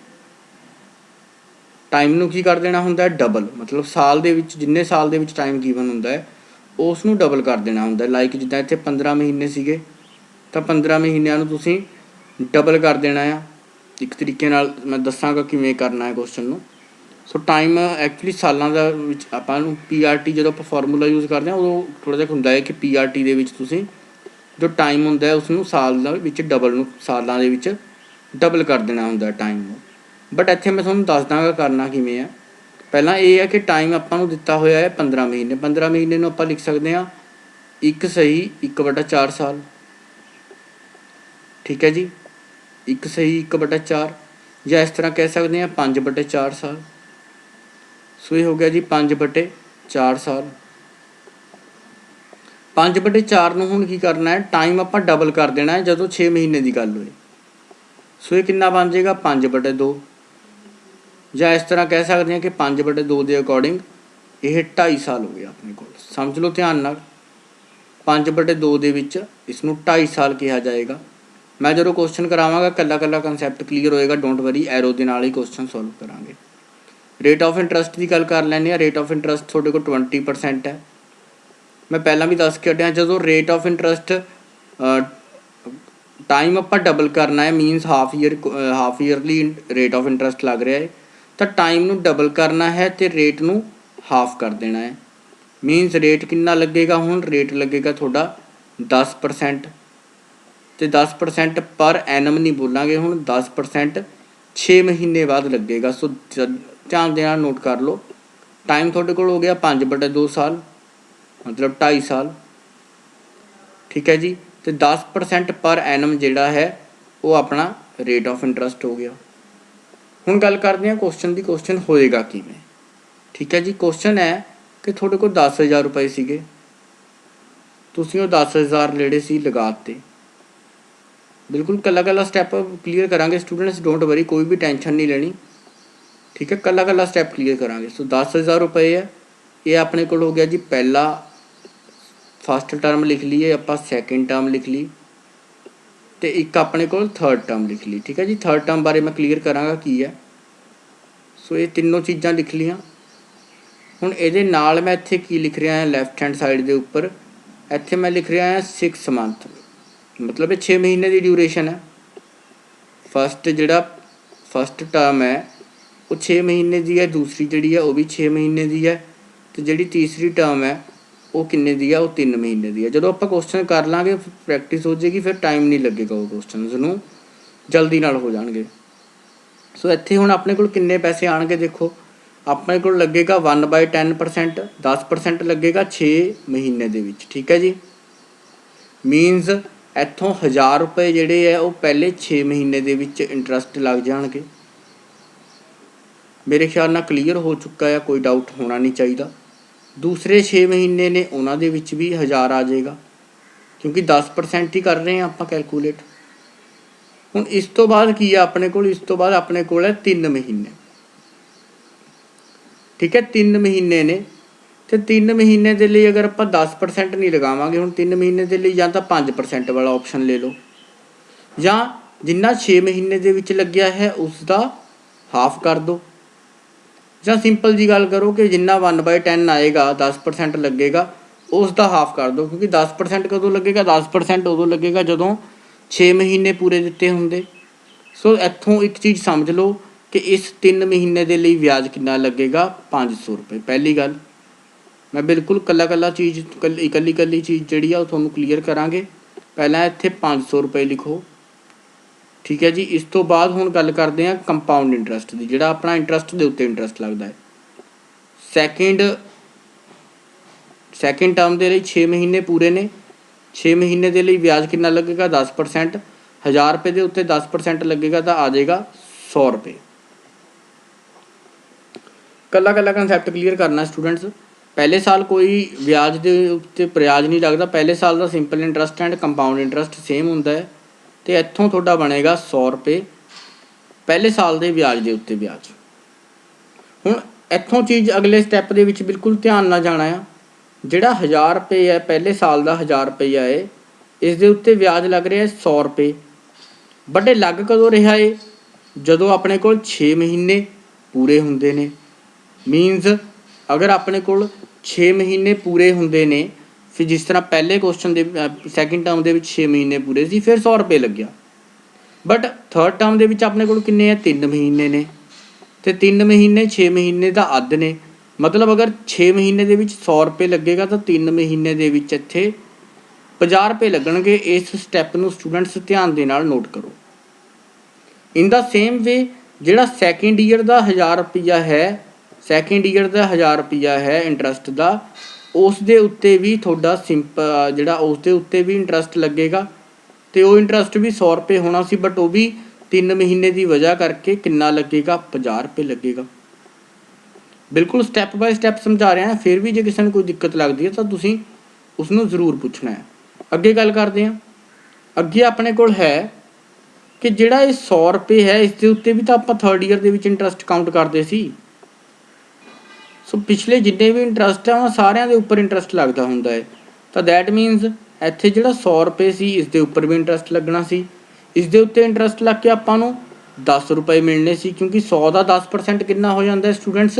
टाइम नूं की कर देना हुंदा है डबल, मतलब साल दे विच जिन्ने साल दे विच टाइम गिवन हुंदा है उसनूं डबल कर देना हुंदा है। लाइक जिद्दां इत्थे 15 महीने सीगे तो 15 महीनों नूं तुसीं डबल कर देना है। एक तरीके नाल मैं दसांगा किवें करना है क्वेश्चन नूं। सो टाइम एक्चुअली सालां दा विच आपां नूं PRT जदों आपां फॉर्मूला यूज़ करते हैं उदों थोड़ा जिहा हुंदा है कि PRT दे विच तुसीं जो टाइम हुंदा है उसनूं साल दे विच डबल नूं सालां दे विच डबल कर देना हुंदा है टाइम नूं। बट इत्थे मैं तुहानूं दस दांगा करना किवें है। पहला ये है कि टाइम आपां नूं दित्ता होया है 15 महीने, 15 महीने नूं आपां लिख सकते हैं 1 सही 1/4 साल। ठीक है जी, 1 सही 1/4, या इस तरह कह सकते हैं 5/4 साल। सो ये हो गया जी 5/4 साल। 5/4 नूं हुण की करना है, टाइम आपां डबल कर देना है जदों 6 महीने की गल होए। सो ये कितना बन जाएगा 5/2, या इस तरह कह सकते हैं कि 5/2 के अकॉर्डिंग यह 2.5 साल हो गया अपने को। समझ लो ध्यान नाल, 5/2 दे विच इसनूं 2.5 साल कहा जाएगा। मैं जो क्वेश्चन करावांगा कला कला कंसैप्ट क्लीयर होएगा, डोंट वरी, एरो दे नाल ही क्वेश्चन सॉल्व करांगे। रेट ऑफ इंटरस्ट की गल कर लैंदे, रेट ऑफ इंटरस्ट थोड़े को 20% है। मैं पहला भी दस के हटिया, जो रेट ऑफ इंटरस्ट टाइम आप डबल करना है, मीनस half yearly rate of interest लग रहा है, तो टाइम नूं डबल करना है तो रेट नूं हाफ कर देना है। मीनस रेट कितना लगेगा, हुण रेट लगेगा थोड़ा 10%, तो 10% पर एनम नहीं बोलांगे, हुण 10% 6 महीने बाद लगेगा। सो ध्यान देना, नोट कर लो, टाइम थोड़े को हो गया 5/2 साल, मतलब 2.5 साल। ठीक है जी, तो 10% पर एनम जोड़ा है वो अपना रेट ऑफ इंटरस्ट हो गया। हुण गल करते हैं क्वेश्चन की, क्वेश्चन होएगा किवें। ठीक है जी, क्वेश्चन है कि थोड़े को 10,000 रुपये सीगे, तुसीं वो 10,000 लेड़े सी लगाते। बिल्कुल कला कला स्टैप क्लीयर करांगे स्टूडेंट्स, डोंट वरी, कोई भी टेंशन नहीं लेनी। ठीक है, कला कला स्टैप क्लीयर करांगे। सो 10,000 रुपये है, ये अपने को हो गया जी पहला फस्ट टर्म लिख लीए, आप सैकेंड टर्म लिख ली, तो एक अपने को थर्ड टर्म लिख ली। ठीक है जी, थर्ड टर्म बारे मैं क्लीयर करांगा की है। सो ये तीनों चीज़ां लिख लियां। हुण इहदे नाल मैं इत्थे की लिख रहा है, लैफ्ट हैंड साइड के उपर इत्थे मैं लिख रहा है 6 मंथ। मतलब ये 6 महीने की ड्यूरेशन है। फस्ट टर्म है वो 6 महीने की है, दूसरी जी है वो भी 6 महीने की है, तो जी तीसरी टर्म है वो किन्ने दी है, वो 3 महीने की है। जो आप क्वेश्चन कर लाँगे प्रैक्टिस हो जाएगी, फिर टाइम नहीं लगेगा, वो क्वेश्चन नूं जल्दी नाल हो जाएंगे। सो इत्थे हुण अपने कोल किन्ने पैसे आएंगे, देखो अपने को लगेगा 1/10%, 10% लगेगा 6 महीने दे विच, ठीक है जी। मीनस इत्थों 1000 रुपये जिहड़े है वो पहले 6 महीने दे विच इंटरस्ट लग जाएंगे। मेरे ख्याल नाल क्लीयर हो चुका है, कोई डाउट होना नहीं चाहिए। दूसरे 6 महीने ने उन्हां दे विच भी 1000 आ जाएगा, क्योंकि 10% ही कर रहे हैं आप कैलकुलेट। हुण इस तो बाद की है अपने कोल, इस तो बाद अपने कोल है 3 महीने, ठीक है। 3 महीने ने तो 3 महीने के लिए अगर आप 10% नहीं लगावांगे, हुण 3 महीने के लिए या तो 5% वाला ऑप्शन ले लो, या जिन्ना 6 महीने के विच लग्या है उसका हाफ कर दो, या सिंपल जी गल करो कि जिन्ना 1/10 आएगा 10% लगेगा उसका हाफ कर दो, क्योंकि 10% कदों लगेगा, 10% उदों लगेगा जदों 6 महीने पूरे दिते होंदे। सो इत्थों एक चीज़ समझ लो कि इस 3 महीने के लिए ब्याज कितना लगेगा, 500 रुपये। पहली गल मैं बिल्कुल कला चीज़ कली चीज़ जी थोनों क्लीयर करा। पहला इत्थे 500 रुपये लिखो, ठीक है जी। इस तो बाद हुण गल करते हैं कंपाउंड इंटरस्ट की, जिहड़ा अपना इंटरस्ट के उत्ते इंटरस्ट लगता है। सैकेंड टर्म के लिए 6 महीने पूरे ने, 6 महीने के लिए ब्याज कितना लगेगा, 10%। 1000 रुपये के उत्ते 10% लगेगा तो आ जाएगा 100 रुपये। कला कंसैप्ट क्लीयर करना स्टूडेंट्स। पहले साल कोई ब्याज के उत्ते ब्याज नहीं लगता, पहले साल का simple interest and compound interest same होंदा है, तो इत्थों तुहाडा बनेगा 100 रुपये पहले साल के ब्याज के उत्ते ब्याज। हुण इत्थों चीज़ अगले स्टैप के विच बिल्कुल ध्यान ना जाना है। जिहड़ा 1000 रुपये है पहले साल का 1000 रुपया है, इस दे उत्ते ब्याज लग रहा है 100 रुपये, बट ये लग कदों रहा है, जदों अपने कोल 6 महीने पूरे होंदे ने। मीनस अगर अपने कोल 6 महीने पूरे होंदे ने, फिर जिस तरह पहले क्वेश्चन के सैकेंड टर्म के 6 महीने पूरे सी, फिर 100 रुपये लग्या। बट थर्ड टर्म के अपने कोल किन्ने है, 3 महीने ने, तो 3 महीने 6 महीने का अद्ध ने। मतलब अगर 6 महीने के 100 रुपये लगेगा तो 3 महीने के इत्थे 50 रुपये लगणगे। इस स्टैप नूं स्टूडेंट्स ध्यान दे नाल नोट करो। इन द सेम वे जिहड़ा सैकेंड ईयर का 1000 रुपया है, सैकेंड ईयर का 1000 रुपया है इंटरस्ट का, उस दे उत्ते भी थोड़ा सिंपल जिहड़ा उस दे उत्ते भी इंटरस्ट लगेगा, तो वो इंटरस्ट भी 100 रुपये होना सी, बट वो भी 3 महीने की वजह करके कितना लगेगा, 50 रुपये लगेगा। बिल्कुल स्टैप बाय स्टैप समझा रहा है। फिर भी जो किसी को कोई दिक्कत लगती है तो तुसीं उसनूं जरूर पूछना है। अगे गल करते हैं। अगे अपने कोल है कि जिहड़ा ये 100 रुपये है, इसके उत्ते भी तो आप थर्ड ईयर के इंटरस्ट काउंट करते सी। सो पिछले जिन्ने भी इंटरस्ट है उन्होंने सारिਆਂ के उपर इंटरस्ट लगता होंदा है, तो दैट मीनस इत्थे जिहड़ा 100 रुपये सी, इस दे उपर भी इंटरस्ट लगना सी। इस दे उत्ते इंटरस्ट लग के आपां नूं 10 रुपये मिलने सी, क्योंकि 100 का 10% कितना हो जाता है स्टूडेंट्स,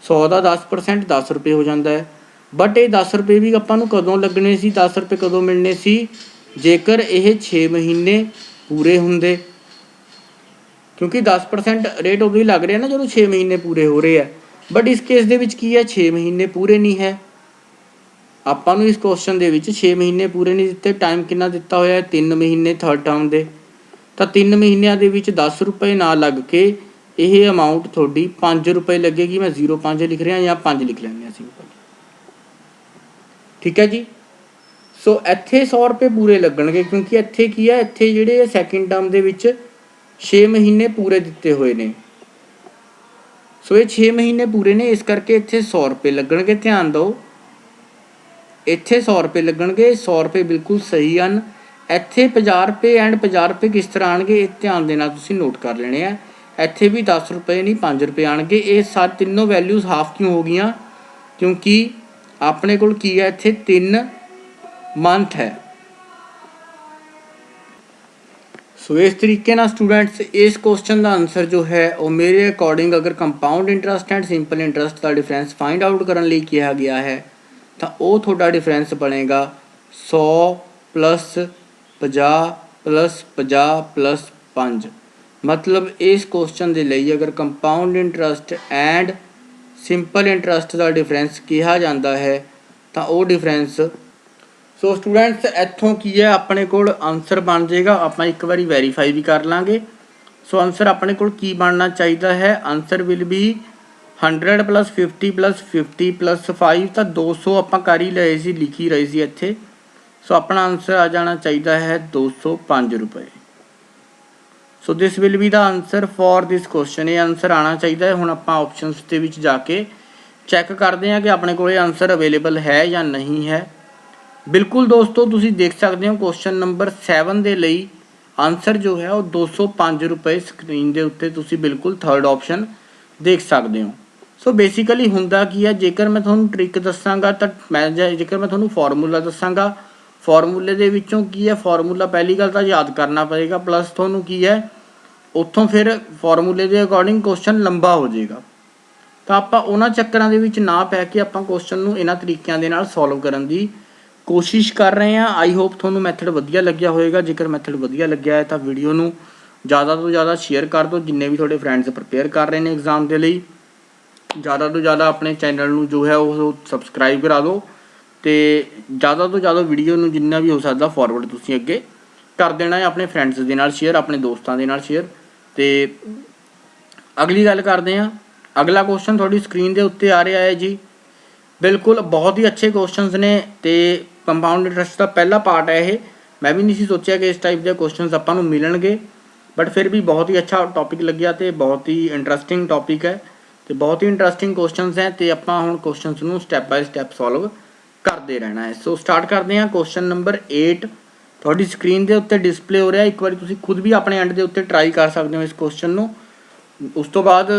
100 का 10% 10 रुपये हो जाता है। बट ये 10 रुपये भी आपां नूं कदों लगने सी, 10 रुपये कदों मिलने सी, जेकर ये 6 महीने पूरे होंदे, क्योंकि 10% रेट उदों ही लग रहा है ना जो 6 महीने पूरे हो रहे हैं। बट इस केस दे विच की है, 6 महीने पूरे नहीं है। आपां नूं इस क्वेश्चन दे विच 6 महीने पूरे नहीं दिते, टाइम कितना दिता होया है, 3 महीने थर्ड टर्म दे। तो 3 महीनों के 10 रुपये ना लग के यह अमाउंट थोड़ी 5 रुपये लगेगी। मैं 0.5 लिख रहा या 5 लिख लेंगे सिंपल, ठीक है जी। सो इत्थे 100 रुपये पूरे लगणगे, क्योंकि इत्थे की है, इत्थे जिहड़े सैकेंड टर्म दे विच 6 महीने पूरे दिते हुए ने। सो ये 6 महीने पूरे ने, इस करके इत्थे 100 रुपये लगणगे। ध्यान दो, इत्थे 100 रुपये लगणगे, 100 रुपये बिल्कुल सही हैं। इत्थे 50 रुपये एंड 50 रुपये किस तरह आएंगे, ध्यान देना, तुसीं नोट कर लेने हैं। इत्थे भी 10 रुपये नहीं 5 रुपये आएंगे। ये सारे तीनों वैल्यूज़ हाफ क्यों हो गई, क्योंकि अपने कोल की है, इत्थे 3 मंथ है। सो इस तरीके ना स्टूडेंट्स इस क्वेश्चन का आंसर जो है वो मेरे अकॉर्डिंग, अगर compound interest and simple interest का डिफरेंस फाइंड आउट करने लिए किया गया है, तो वो थोड़ा डिफरेंस बनेगा 100 प्लस 50 प्लस 50 प्लस 5 मतलब इस क्वेश्चन के लिए अगर compound interest and simple interest का डिफरेंस कहा जाता है तो वो डिफरेंस सो स्टूडेंट्स इत्थों की है अपने कोल आंसर बन जाएगा। आप एक बार वैरीफाई भी कर लाँगे। सो आंसर अपने कोल की बनना चाहिए है, answer will B 100 plus 50 plus 50 plus 5 तो 200 आप कर ही रहे सी, लिख ही रहे सी इत्थे। सो अपना आंसर आ जाना चाहिए है 205 रुपये। So this will be the answer for this question. ये आंसर आना चाहिए है। हुण आपां ऑप्शनस दे विच जाके चैक करते हैं कि अपने को आंसर अवेलेबल है या नहीं है। बिल्कुल दोस्तों तुसीं देख सकते हो क्वेश्चन नंबर 7 के लिए आंसर जो है वो 205 रुपये स्क्रीन के उत्ते तुसीं बिल्कुल थर्ड ऑप्शन देख सकते हो। सो बेसिकली हुंदा की है, जेकर मैं तुहानूं ट्रिक दसांगा तो मैं जेकर मैं तुहानूं फॉर्मूला दसांगा, फॉर्मूले दे विचों की है, फॉर्मूला पहली गल तो याद करना पएगा, प्लस तुहानूं की है उत्थों फिर फॉर्मूले के अकॉर्डिंग क्वेश्चन लंबा हो जाएगा। तो आपां उन्हां चक्करां दे विच ना पै के आपां क्वेश्चन नूं इन्हां तरीकिਆਂ ਦੇ ਨਾਲ सॉल्व करन दी कोशिश कर रहे हैं। आई होप थोनों मैथड वधिया लग्या होएगा। जेकर मैथड वधिया लग्या है तो वीडियो नूं ज़्यादा तो ज़्यादा शेयर कर दो। जिन्ने भी थोड़े फ्रेंड्स प्रिपेयर कर रहे हैं एग्जाम के लिए, ज़्यादा तो ज़्यादा अपने चैनल नूं जो है वो सबसक्राइब करा दो तो ज़्यादा तो ज़्यादा वीडियो नूं जिन्ना भी हो सकता फॉरवर्ड तुसीं अगे कर देना है अपने फ्रेंड्स के नाल शेयर, अपने दोस्तों के नाल शेयर। तो अगली गल करते हैं। अगला क्वेश्चन थोड़ी स्क्रीन के उत्ते आ रहा है जी। बिल्कुल बहुत ही अच्छे क्वेश्चनस ने तो कंपाउंड इंटरस्ट का पहला पार्ट है ये। मैं भी नहीं सी सोचा कि इस टाइप के क्वेश्चनस आपां नूं मिलणगे, बट फिर भी बहुत ही अच्छा टॉपिक लग्या तो बहुत ही इंटरस्टिंग टॉपिक है तो बहुत ही इंटरस्टिंग क्वेश्चनस हैं। तो आपां हुण क्वेश्चनस नूं स्टैप बाय स्टैप सॉल्व करते रहना है। सो स्टार्ट करते हैं। क्वेश्चन नंबर 8 थोड़ी स्क्रीन के उत्ते डिस्पले हो रहा है। एक बार तुसीं खुद भी अपने एंड के उत्ते ट्राई कर सकते हो इस क्वेश्चन नूं। उस तो बाद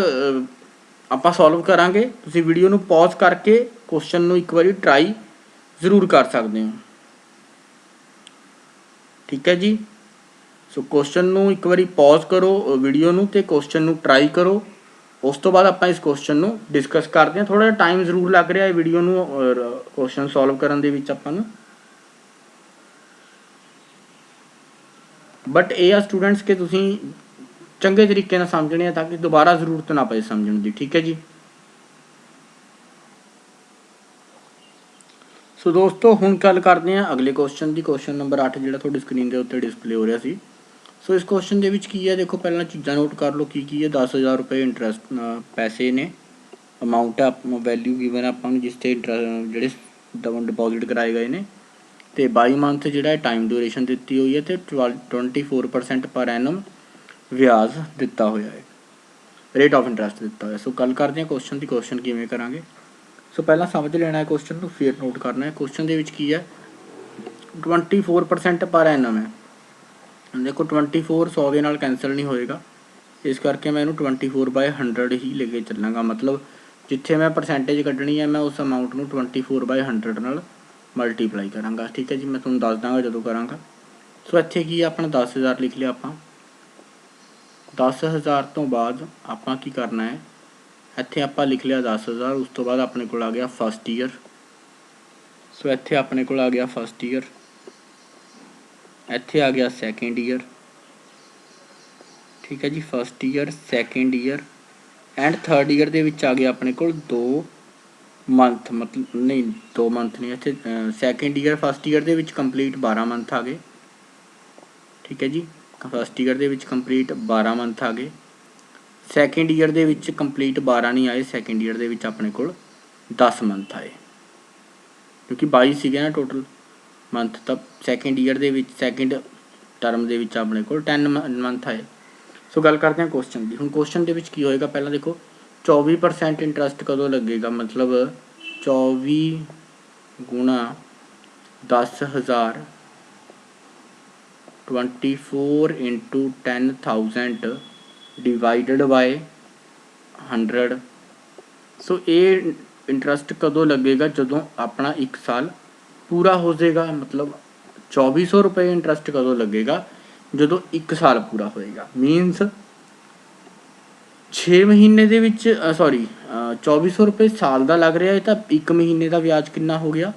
आपां सॉल्व करांगे। तुसीं वीडियो नूं पॉज करके क्वेश्चन नूं एक बार ट्राई जरूर कर सकते हो, ठीक है जी। सो क्वेश्चन नूं एक बार पॉज करो वीडियो नूं ते क्वेश्चन नूं ट्राई करो। उस तो बाद आपां इस क्वेश्चन नूं डिस्कस करते हैं। थोड़ा टाइम जरूर लग रहा है वीडियो नूं और क्वेश्चन सॉल्व करन दे विच आपां नूं, बट ये आ स्टूडेंट्स के तुसीं चंगे तरीके नाल समझने हैं ताकि दोबारा जरूरत ना पए समझण दी, ठीक है जी। सो दोस्तों हुण गल करते हैं अगले क्वेश्चन की। क्वेश्चन नंबर 8 जिहड़ा तुहाडी स्क्रीन के उत्ते डिस्पले हो रहा सी। सो इस क्वेश्चन के विच की है, देखो पहला चीज़ां नोट कर लो की है। 10,000 रुपये इंटरस्ट पैसे ने अमाउंट है वैल्यू गिवन आपां नूं जिस ते जिहड़े डिपॉजिट कराए गए ने तो 22 मंथ जिहड़ा टाइम ड्यूरेशन दित्ती हुई है तो 24% पर एनम व्याज दिता होया है, रेट ऑफ इंटरस्ट दिता होया। सो गल करते हैं क्वेश्चन की, क्वेश्चन किवें करांगे। सो पहला समझ लेना है क्वेश्चन को, फिर नोट करना है। क्वेश्चन के विच की है 24% पर एनम है। देखो 24 100 के नाल कैंसल नहीं होएगा, इस करके मैं इनू 24/100 ही लेके चलांगा। मतलब जिथे मैं परसेंटेज कड्ढनी है मैं उस अमाउंट में 24/100 नाल मल्टीप्लाई करांगा, ठीक है जी। मैं तुहानूं दस दांगा जदों करांगा। सो इत्थे की अपना 10,000 लिख लिया आपां। 10,000 तो बाद आपां की करना है, इत्थे आपां लिख लिया 10,000। उस तो बाद अपने कोल आ गया फस्ट ईयर। सो इत्थे अपने कोल आ गया फस्ट ईयर, इत्थे आ गया सैकेंड ईयर, ठीक है जी। First year, second year and third year दे विच आ गया अपने कोल 2 मंथ, मतलब नहीं 2 मंथ नहीं, इत्थे सैकेंड ईयर फस्ट ईयर दे विच कंप्लीट 12 मंथ आ गए, ठीक है जी। फस्ट ईयर दे विच कंप्लीट 12 मंथ आ गए। सैकेंड ईयर दे विच कंप्लीट 12 नहीं आए, सैकेंड ईयर दे विच अपने कोल 10 मंथ आए, क्योंकि 22 सीगे ना टोटल मंथ। तब सैकेंड ईयर दे विच सैकेंड टर्म दे विच अपने कोल 10 मंथ आए। सो गल करते हैं क्वेश्चन की। हुण क्वेश्चन के विच की होएगा, पहला देखो 24% इंटरस्ट कदों लगेगा, मतलब 24 गुणा 10,000 24 इंटू 10,000 डिवाइडेड बाय 100। सो ये इंटरस्ट कदों लगेगा जदों अपना 1 साल पूरा हो जाएगा। मतलब 2400 रुपये इंटरस्ट कदों लगेगा जदों 1 साल पूरा होएगा। मीनस 6 महीने दे विच सॉरी 2400 रुपये साल का लग रहा है तो 1 महीने का ब्याज कितना हो गया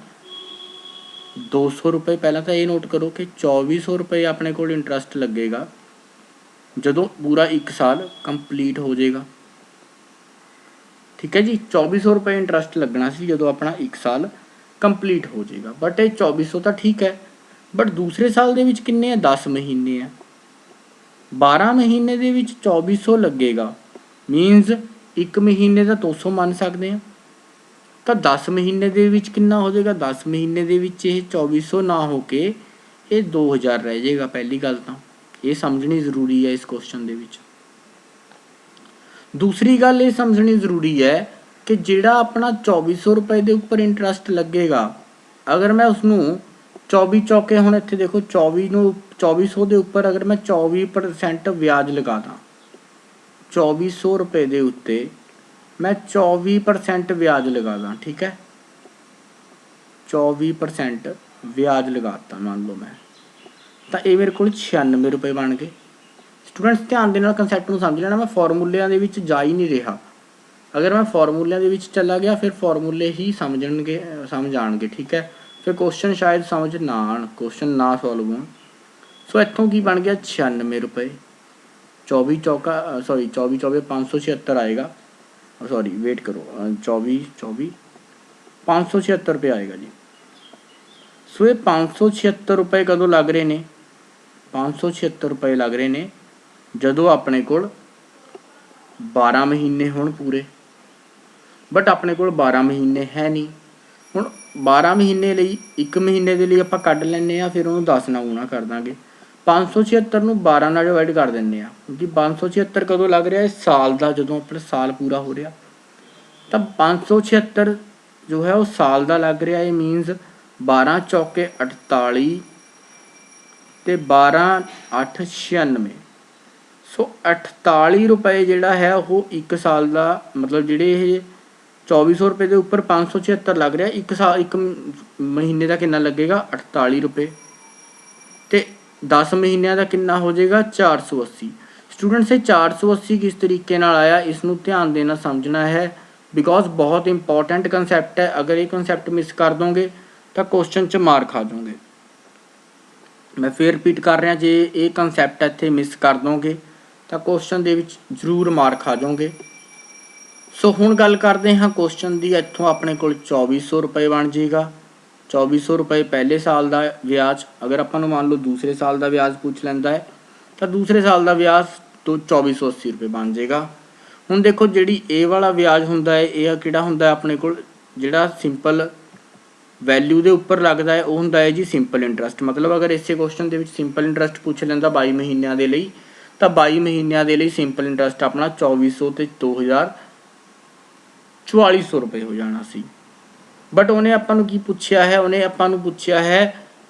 200 रुपये पहला तो ये नोट करो कि 2400 रुपये अपने को इंटरस्ट लगेगा जदों पूरा 1 साल कंप्लीट हो जाएगा। ठीक है जी, 2400 रुपये इंटरस्ट लगना सी जदों अपना 1 साल कंप्लीट हो जाएगा। बट ये 2400 तो ठीक है, बट दूसरे साल दे विच किन्ने है, 10 महीने है। 12 महीने दे विच 2400 लगेगा, मीनस 1 महीने का 200 मान सकते हैं। तो 10 महीने दे विच कितना हो जाएगा, 10 महीने दे विच ये 2400 ना हो के ये 2000 रह जाएगा। पहली गल तो ये समझनी जरूरी है इस क्वेश्चन दे विच। दूसरी गल ये समझनी जरूरी है कि जिहड़ा अपना 2400 रुपये के उपर इंटरस्ट लगेगा, अगर मैं उसनू 24 चौके हुण इत्थे देखो 2400 के उपर अगर मैं 24% ब्याज लगा दा, 2400 रुपये के उत्ते मैं 24% ब्याज लगा दा, ठीक है 24% ब्याज लगाता मान लो मैं, तो ये मेरे को 96 रुपये बन गए। स्टूडेंट्स ध्यान देना कंसैप्ट में समझ लेना, मैं फॉर्मूलिਆਂ ਦੇ ਵਿੱਚ जा ही नहीं रहा। अगर मैं फॉर्मूलिਆਂ ਦੇ ਵਿੱਚ चला गया फिर फॉर्मूले ही समझ आएंगे। ठीक है, फिर क्वेश्चन शायद समझ ना आन, क्वेश्चन ना सॉल्व हो। सो इतों की बन गया 96 रुपये, 24 चौका 24 576 आएगा, सॉरी वेट करो 24 576 रुपये आएगा जी। सो ये 576 रुपये कदों लग रहे ने, 576 रुपये लग रहे ने जदों अपने कोल 12 महीने होण पूरे। बट अपने कोल 12 महीने है नहीं। हुण 12 महीने लई 1 महीने के लिए आपां कढ लैंदे आ, फिर उहनूं 10 नाल गुणा कर दांगे। 576 नूं 12 नाल डिवाइड कर दिंदे आ, क्योंकि 576 कदों लग रहा है, साल का जदों अपना साल पूरा हो रहा। तो 576 जो है वो साल का लग रहा है, मीनस 12 चौके 48 ते 12 8 96। सो 48 रुपये जोड़ा है वो 1 साल का, मतलब जोड़े ये 2400 रुपये के उपर 576 लग रहा, 1 साल 1 महीने का कितना लगेगा 48 रुपये, तो 10 महीनों का कितना हो जाएगा 480। स्टूडेंट्स ये 480 किस तरीके नाल आया, इसनूं ध्यान देना समझना है, बिकॉज बहुत इंपॉर्टेंट कंसैप्ट है। अगर ये कंसैप्ट मिस कर दोगे तो क्वेश्चन च मार खा जाओगे। मैं फिर रिपीट कर रहा, जे ये कंसैप्ट इत्थे मिस कर दोगे तो क्वेश्चन दे विच जरूर मार खा जाओगे। सो हुण गल करते हैं क्वेश्चन की। इत्थों अपने कोल 2400 रुपये बन जाएगा, 2400 रुपये पहले साल का ब्याज। अगर अपन मान लो दूसरे साल का ब्याज पूछ लैंदा है तो दूसरे साल का ब्याज तो 2480 रुपये बन जाएगा। हुण देखो जिहड़ी ए वाला ब्याज हुंदा है, यह किहड़ा हुंदा है अपने कोल, जिहड़ा सिंपल वैल्यू के उपर लगता है वो हुंदा है जी सिंपल इंटरस्ट। मतलब अगर इसे क्वेश्चन के सिंपल इंटरस्ट पूछ लैंदा 22 महीनों के लिए, तो 22 महीनों के लिए सिंपल इंटरस्ट अपना 2400 तो 2000 4400 रुपये हो जाना सी। बट उन्हें आपां की पूछया है, उन्हें आपां पूछया है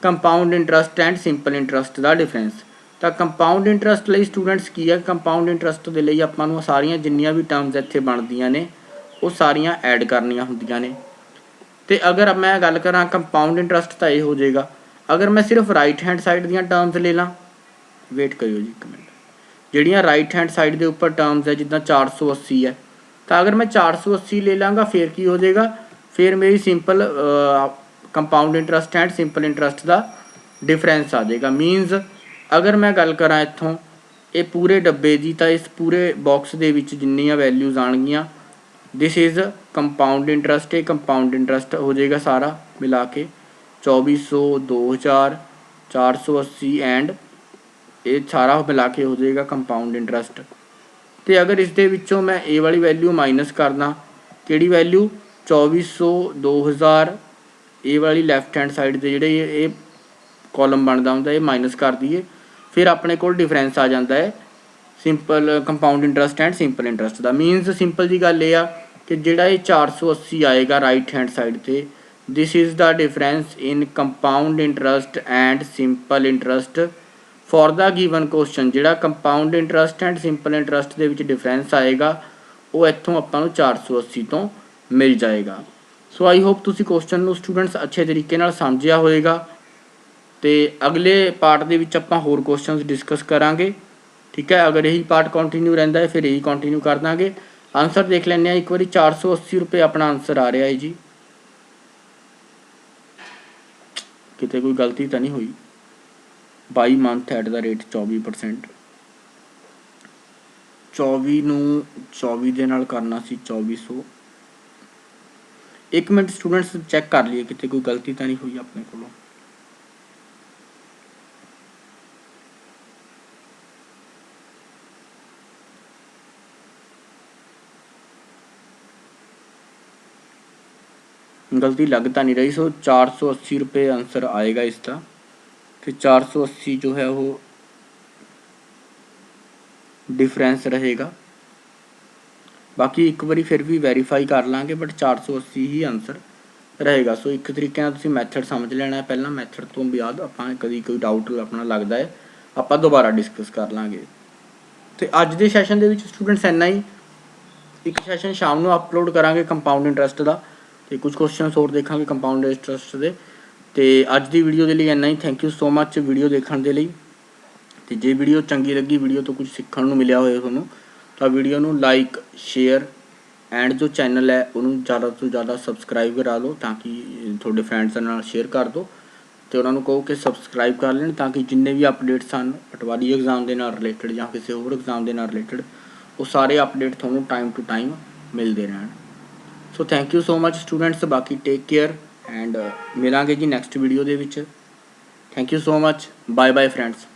compound interest and simple interest का डिफरेंस। तो कंपाउंड इंटरस्ट लिए स्टूडेंट्स की है, कंपाउंड इंटरस्ट के लिए आपां सारियां जिन्नियां भी टर्म्स इत्थे बनदियां ने वो सारियां ऐड करनियां हुंदियां ने। तो अगर मैं गल करा कंपाउंड इंटरस्ट तो ये हो जाएगा, अगर मैं सिर्फ राइट हैंड साइड दियां टर्म्स ले ला, वेट करियो जी 1 मिनट, जिहड़ियां राइट हैंड साइड के उपर टर्म्स है जिद्दां 480 है, तो अगर मैं 480 ले लाँगा फिर की हो जाएगा, फिर मेरी simple compound interest and simple interest का डिफरेंस आ जाएगा। मीनस अगर मैं गल करा इत्थों ये पूरे डब्बे की, तो इस पूरे बॉक्स के विच जिन्नियां वैल्यूज़ आउणगियां दिस इज़ कंपाउंड इंटरस्ट। ये कंपाउंड इंटरस्ट हो जाएगा सारा मिला के 2400 2000 480 एंड ये सारा मिला के हो जाएगा कंपाउंड इंटरस्ट। तो अगर इस दे विचों मैं ए वाली वैल्यू माइनस करना, किहड़ी वैल्यू 2400 2000 ए वाली लैफ्ट हैंड साइड से जिहड़े ये कॉलम बनता हुंदा ये माइनस कर दीए, फिर अपने कोल डिफरेंस आ जाता है simple compound interest and simple interest का। मीनस सिंपल जी गल ये आ कि जिहड़ा ये 480 आएगा राइट हैंड साइड से, this is the difference in compound interest and simple interest for the given question. जिहड़ा compound interest and simple interest के विच डिफरेंस आएगा वो इत्थों आपां नूं 480 तो मिल जाएगा। सो आई होप तुसीं क्वेश्चन नूं स्टूडेंट्स अच्छे तरीके नाल समझिया होएगा। तो अगले पार्ट के विच आपां होर क्वेश्चनस डिस्कस करांगे। ठीक है, अगर यही पार्ट कंटिन्यू रहिंदा है फिर यही कंटिन्यू कर देंगे। आंसर देख लैंदे आ एक बारी, 480 रुपये अपना आंसर आ रहा है जी। किते कोई गलती तो नहीं हुई। By month eight the rate 24%। 24 ਨੂੰ 24 ਦੇ ਨਾਲ ਕਰਨਾ ਸੀ 2400। एक मिनट स्टूडेंट्स चेक कर लिए कितने कोई गलती तो नहीं हुई अपने को। गलती लगता नहीं रही। सो 480 रुपये आंसर आएगा इसका। फिर 480 जो है वो डिफरेंस रहेगा। बाकी एक बारी फिर भी वैरीफाई कर लाँगे बट 480 ही आंसर रहेगा। सो एक तरीके ਨਾਲ ਤੁਸੀਂ ਮੈਥਡ ਸਮਝ ਲੈਣਾ ਹੈ। ਪਹਿਲਾਂ ਮੈਥਡ ਤੋਂ ਬਾਅਦ ਆਪਾਂ ਕਦੀ ਕੋਈ ਡਾਊਟ ਆਪਣਾ ਲੱਗਦਾ ਹੈ ਆਪਾਂ ਦੁਬਾਰਾ ਡਿਸਕਸ ਕਰ ਲਾਂਗੇ। ਤੇ ਅੱਜ ਦੇ ਸੈਸ਼ਨ ਦੇ ਵਿੱਚ ਸਟੂਡੈਂਟਸ ਇੰਨਾ ਹੀ। ਇੱਕ ਸੈਸ਼ਨ ਸ਼ਾਮ ਨੂੰ ਅਪਲੋਡ ਕਰਾਂਗੇ ਕੰਪਾਊਂਡ ਇੰਟਰਸਟ ਦਾ ਤੇ ਕੁਝ ਕੁਐਸਚਨਸ ਹੋਰ ਦੇਖਾਂਗੇ ਕੰਪਾਊਂਡ ਇੰਟਰਸਟ ਦੇ। ਤੇ ਅੱਜ ਦੀ ਵੀਡੀਓ ਦੇ ਲਈ ਇੰਨਾ ਹੀ। Thank you so much video ਦੇਖਣ ਦੇ ਲਈ। ਤੇ ਜੇ ਵੀਡੀਓ ਚੰਗੀ ਲੱਗੀ, ਵੀਡੀਓ ਤੋਂ ਕੁਝ ਸਿੱਖਣ ਨੂੰ ਮਿਲਿਆ ਹੋਇਆ ਤੁਹਾਨੂੰ, ਤਾਂ ਵੀਡੀਓ ਨੂੰ ਲਾਈਕ ਸ਼ੇਅਰ ਐਂਡ ਜੋ ਚੈਨਲ ਹੈ ਉਹਨੂੰ ਜ਼ਿਆਦਾ ਤੋਂ ਜ਼ਿਆਦਾ ਸਬਸਕ੍ਰਾਈਬ ਕਰਾ ਲਓ ਤਾਂ ਕਿ ਤੁਹਾਡੇ ਫਰੈਂਡਸ ਨਾਲ ਸ਼ੇਅਰ ਕਰ ਦਿਓ ਅਤੇ ਉਹਨਾਂ ਨੂੰ ਕਹੋ ਕਿ ਸਬਸਕ੍ਰਾਈਬ ਕਰ ਲੈਣ ਤਾਂ ਕਿ ਜਿੰਨੇ ਵੀ ਅਪਡੇਟਸ ਹਨ ਪਟਵਾਰੀ ਐਗਜ਼ਾਮ ਦੇ ਨਾਲ ਰਿਲੇਟਡ ਜਾਂ ਕਿਸੇ ਹੋਰ ਐਗਜ਼ਾਮ ਦੇ ਨਾਲ ਰਿਲੇਟਡ ਉਹ ਸਾਰੇ ਅਪਡੇਟ ਤੁਹਾਨੂੰ ਟਾਈਮ ਟੂ ਟਾਈਮ ਮਿਲਦੇ ਰਹਿਣ। So thank you so much students. ਬਾਕੀ ਟੇਕ ਕੇਅਰ ਐਂਡ ਮਿਲਾਂਗੇ ਜੀ ਨੈਕਸਟ ਵੀਡੀਓ ਦੇ ਵਿੱਚ। Thank you so much. Bye bye friends.